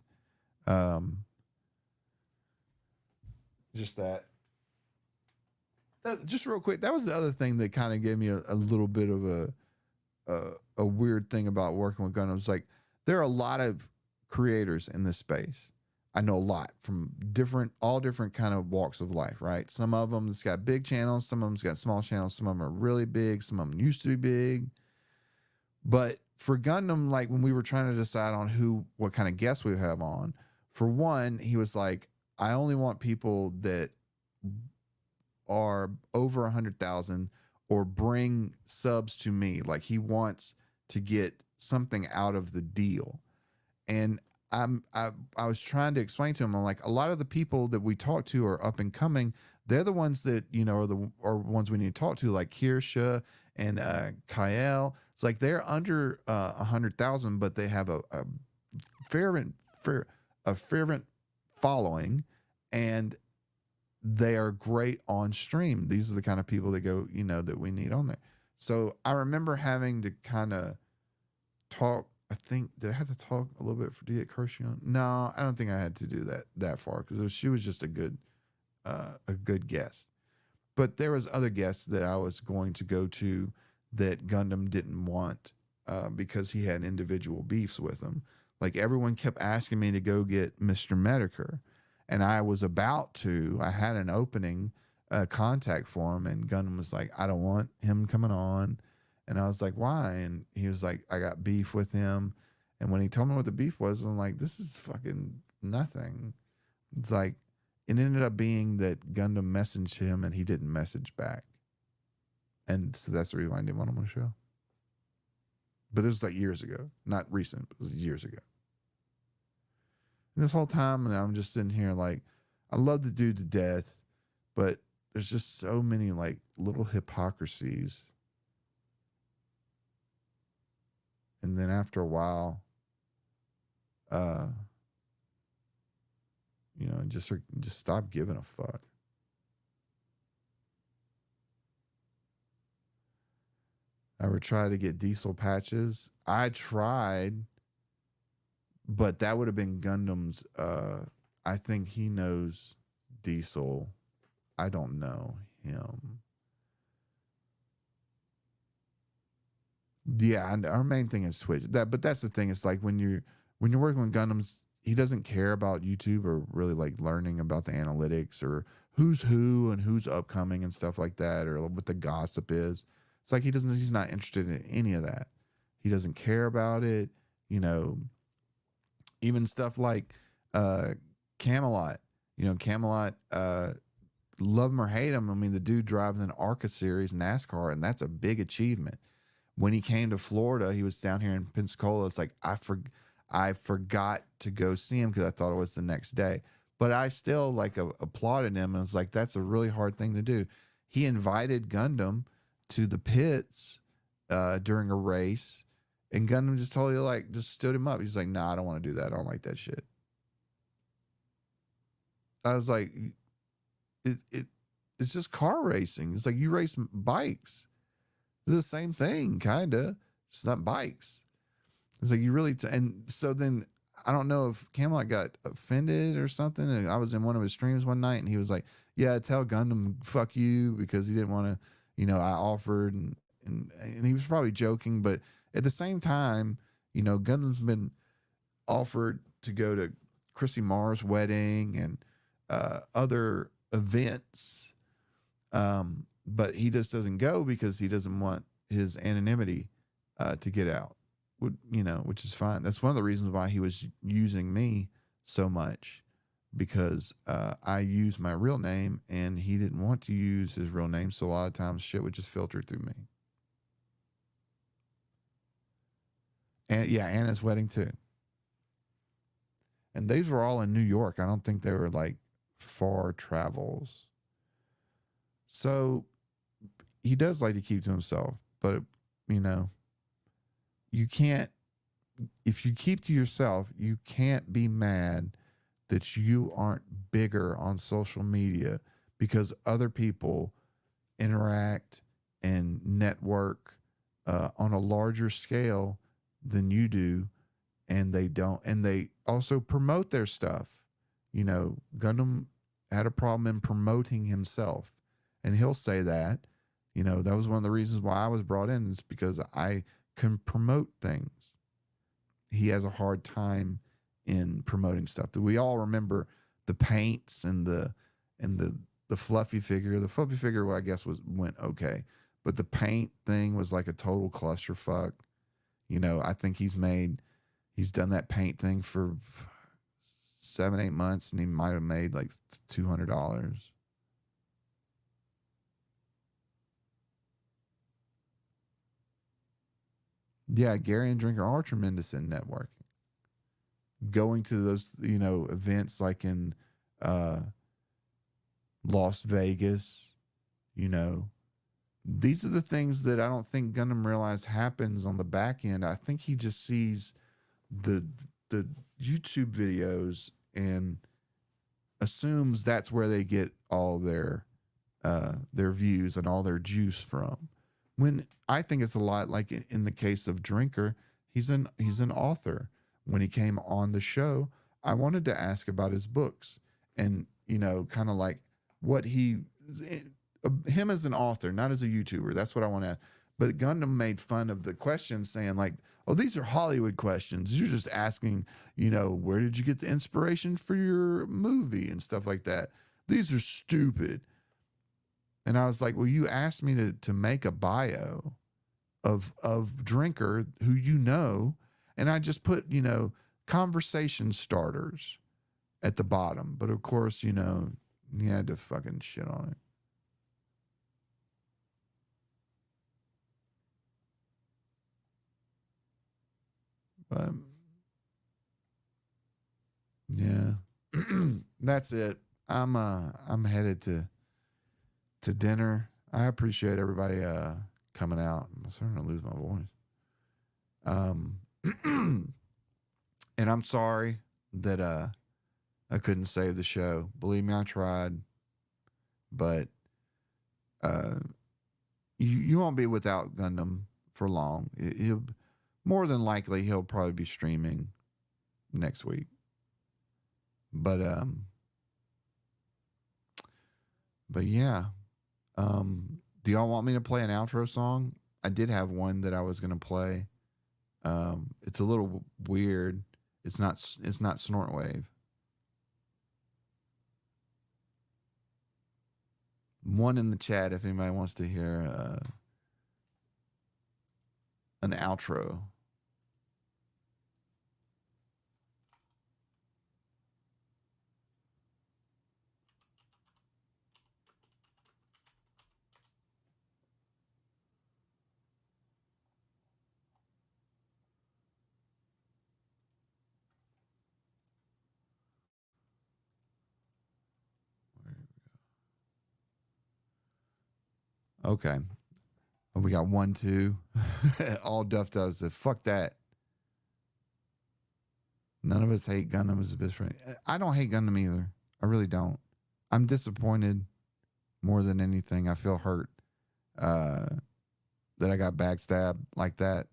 Just that. Just real quick, that was the other thing that kind of gave me a little bit of a weird thing about working with Gundam. It was like, there are a lot of creators in this space. I know a lot from all different kind of walks of life, right? Some of them it's got big channels, some of them's got small channels, some of them are really big, some of them used to be big. But for Gundam, like when we were trying to decide on what kind of guests we have on, for one, he was like, I only want people that are over 100,000 or bring subs to me. Like he wants to get something out of the deal. And I was trying to explain to him, I'm like, a lot of the people that we talk to are up and coming. They're the ones that, you know, are ones we need to talk to, like Kirsha and Kyle. It's like they're under 100,000, but they have a fervent following, and they are great on stream. These are the kind of people that go, you know, that we need on there. So I remember having to kind of talk. I think, did I have to talk a little bit to get Kirsha on? No, I don't think I had to do that far, because she was just a good guest. But there was other guests that I was going to go to that Gundam didn't want because he had individual beefs with him. Like everyone kept asking me to go get Mr. Medicare, and I was about to. I had an opening contact for him, and Gundam was like, I don't want him coming on. And I was like, why? And he was like, I got beef with him. And when he told me what the beef was, I'm like, this is fucking nothing. It's like, it ended up being that Gundam messaged him and he didn't message back. And so that's the reason why I didn't want him on the show. But this was like years ago, not recent, but it was years ago. And this whole time, and I'm just sitting here like, I love the dude to death, but there's just so many like little hypocrisies. And then after a while, you know, just stop giving a fuck. I would try to get diesel patches. I tried, but that would have been Gundam's. I think he knows Diesel. I don't know him. Yeah, and our main thing is Twitch. But that's the thing. It's like when you're working with Gundams, he doesn't care about YouTube or really like learning about the analytics or who's who and who's upcoming and stuff like that, or what the gossip is. It's like he's not interested in any of that. He doesn't care about it. You know, even stuff like Camelot. You know, Camelot, love him or hate him. I mean, the dude drives an ARCA series NASCAR, and that's a big achievement. When he came to Florida, he was down here in Pensacola. It's like, I forgot to go see him because I thought it was the next day. But I still like applauded him, and it's like, that's a really hard thing to do. He invited Gundam to the pits during a race, and Gundam just totally like just stood him up. He's like, nah, I don't want to do that. I don't like that shit. I was like, it's just car racing. It's like you race bikes. It's the same thing, kind of. It's not bikes. It's like you really, and so then I don't know if Camelot got offended or something. And I was in one of his streams one night, and he was like, yeah, tell Gundam, fuck you, because he didn't want to, you know, I offered, and he was probably joking, but at the same time, you know, Gundam's been offered to go to Chrissy Marr's wedding and other events, but he just doesn't go because he doesn't want his anonymity to get out. You know, which is fine. That's one of the reasons why he was using me so much, because I use my real name and he didn't want to use his real name. So a lot of times shit would just filter through me. And yeah, Anna's wedding too. And these were all in New York. I don't think they were like far travels. So he does like to keep to himself, but you know, you can't, if you keep to yourself, you can't be mad that you aren't bigger on social media because other people interact and network on a larger scale than you do, and they don't, and they also promote their stuff. You know, Gundam had a problem in promoting himself, and he'll say that, you know, that was one of the reasons why I was brought in, is because I can promote things. He has a hard time in promoting stuff. We all remember the paints and the fluffy figure. The fluffy figure, well, I guess went okay, but the paint thing was like a total clusterfuck. You know, I think he's done that paint thing for 7-8 months, and he might have made like $200. Yeah, Gary and Drinker are tremendous in networking. Going to those, you know, events like in Las Vegas, you know, these are the things that I don't think Gundam realize happens on the back end. I think he just sees the YouTube videos and assumes that's where they get all their views and all their juice from. When I think it's a lot like in the case of Drinker, he's an author. When he came on the show, I wanted to ask about his books and, you know, kind of like what him as an author, not as a YouTuber. That's what I want to ask. But Gundam made fun of the questions, saying like, oh, these are Hollywood questions. You're just asking, you know, where did you get the inspiration for your movie and stuff like that? These are stupid. And I was like, well, you asked me to make a bio of Drinker, who you know, and I just put, you know, conversation starters at the bottom. But of course, you know, he had to fucking shit on it. But yeah, that's it. I'm headed to dinner. I appreciate everybody coming out. I'm starting to lose my voice. And I'm sorry that I couldn't save the show. Believe me, I tried. But you won't be without Gundam for long. He'll more than likely he'll probably be streaming next week. But yeah. Do y'all want me to play an outro song? I did have one that I was gonna play. It's a little weird. It's not Snortwave. One in the chat if anybody wants to hear an outro. Okay. We got 1, 2. All Duff does it. Fuck that. None of us hate Gundam as his best friend. I don't hate Gundam either. I really don't. I'm disappointed more than anything. I feel hurt that I got backstabbed like that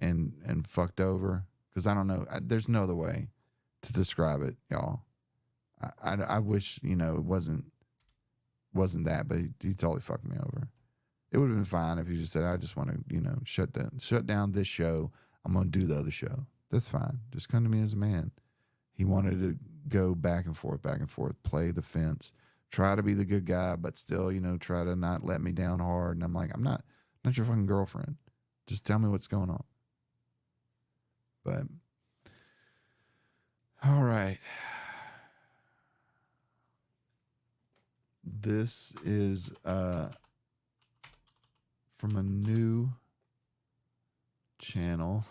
and fucked over. Because I don't know. There's no other way to describe it, y'all. I wish, you know, it wasn't that, but he totally fucked me over. It would have been fine if he just said, I just want to, you know, shut down this show. I'm going to do the other show. That's fine. Just come to me as a man. He wanted to go back and forth, play the fence, try to be the good guy, but still, you know, try to not let me down hard. And I'm like, I'm not your fucking girlfriend. Just tell me what's going on. But, all right. This is from a new channel.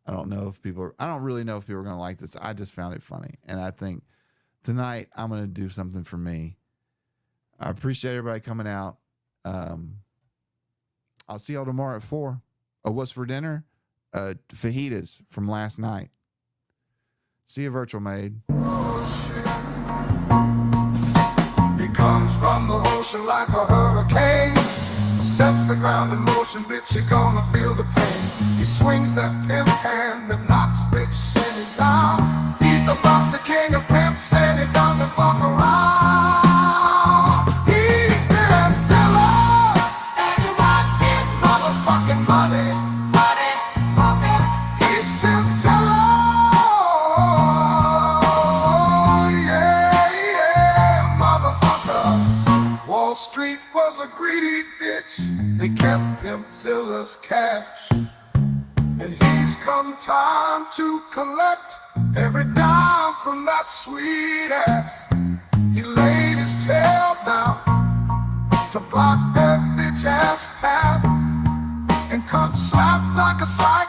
I don't really know if people are going to like this. I just found it funny. And I think tonight I'm going to do something for me. I appreciate everybody coming out. I'll see y'all tomorrow at 4. Oh, what's for dinner? Fajitas from last night. See you, Virtual Maid. Comes from the ocean like a hurricane, sets the ground in motion, bitch, you're gonna feel the pain. He swings that pimp hand that knocks bitch city down. He's the monster king of pimps and he doesn't fuck around. He's Godzilla and he wants his motherfucking money. He's Godzilla. Wall Street was a greedy bitch. They kept Pimpzilla's cash, and he's come time to collect every dime from that sweet ass. He laid his tail down to block that bitch ass path and cut slap like a psycho.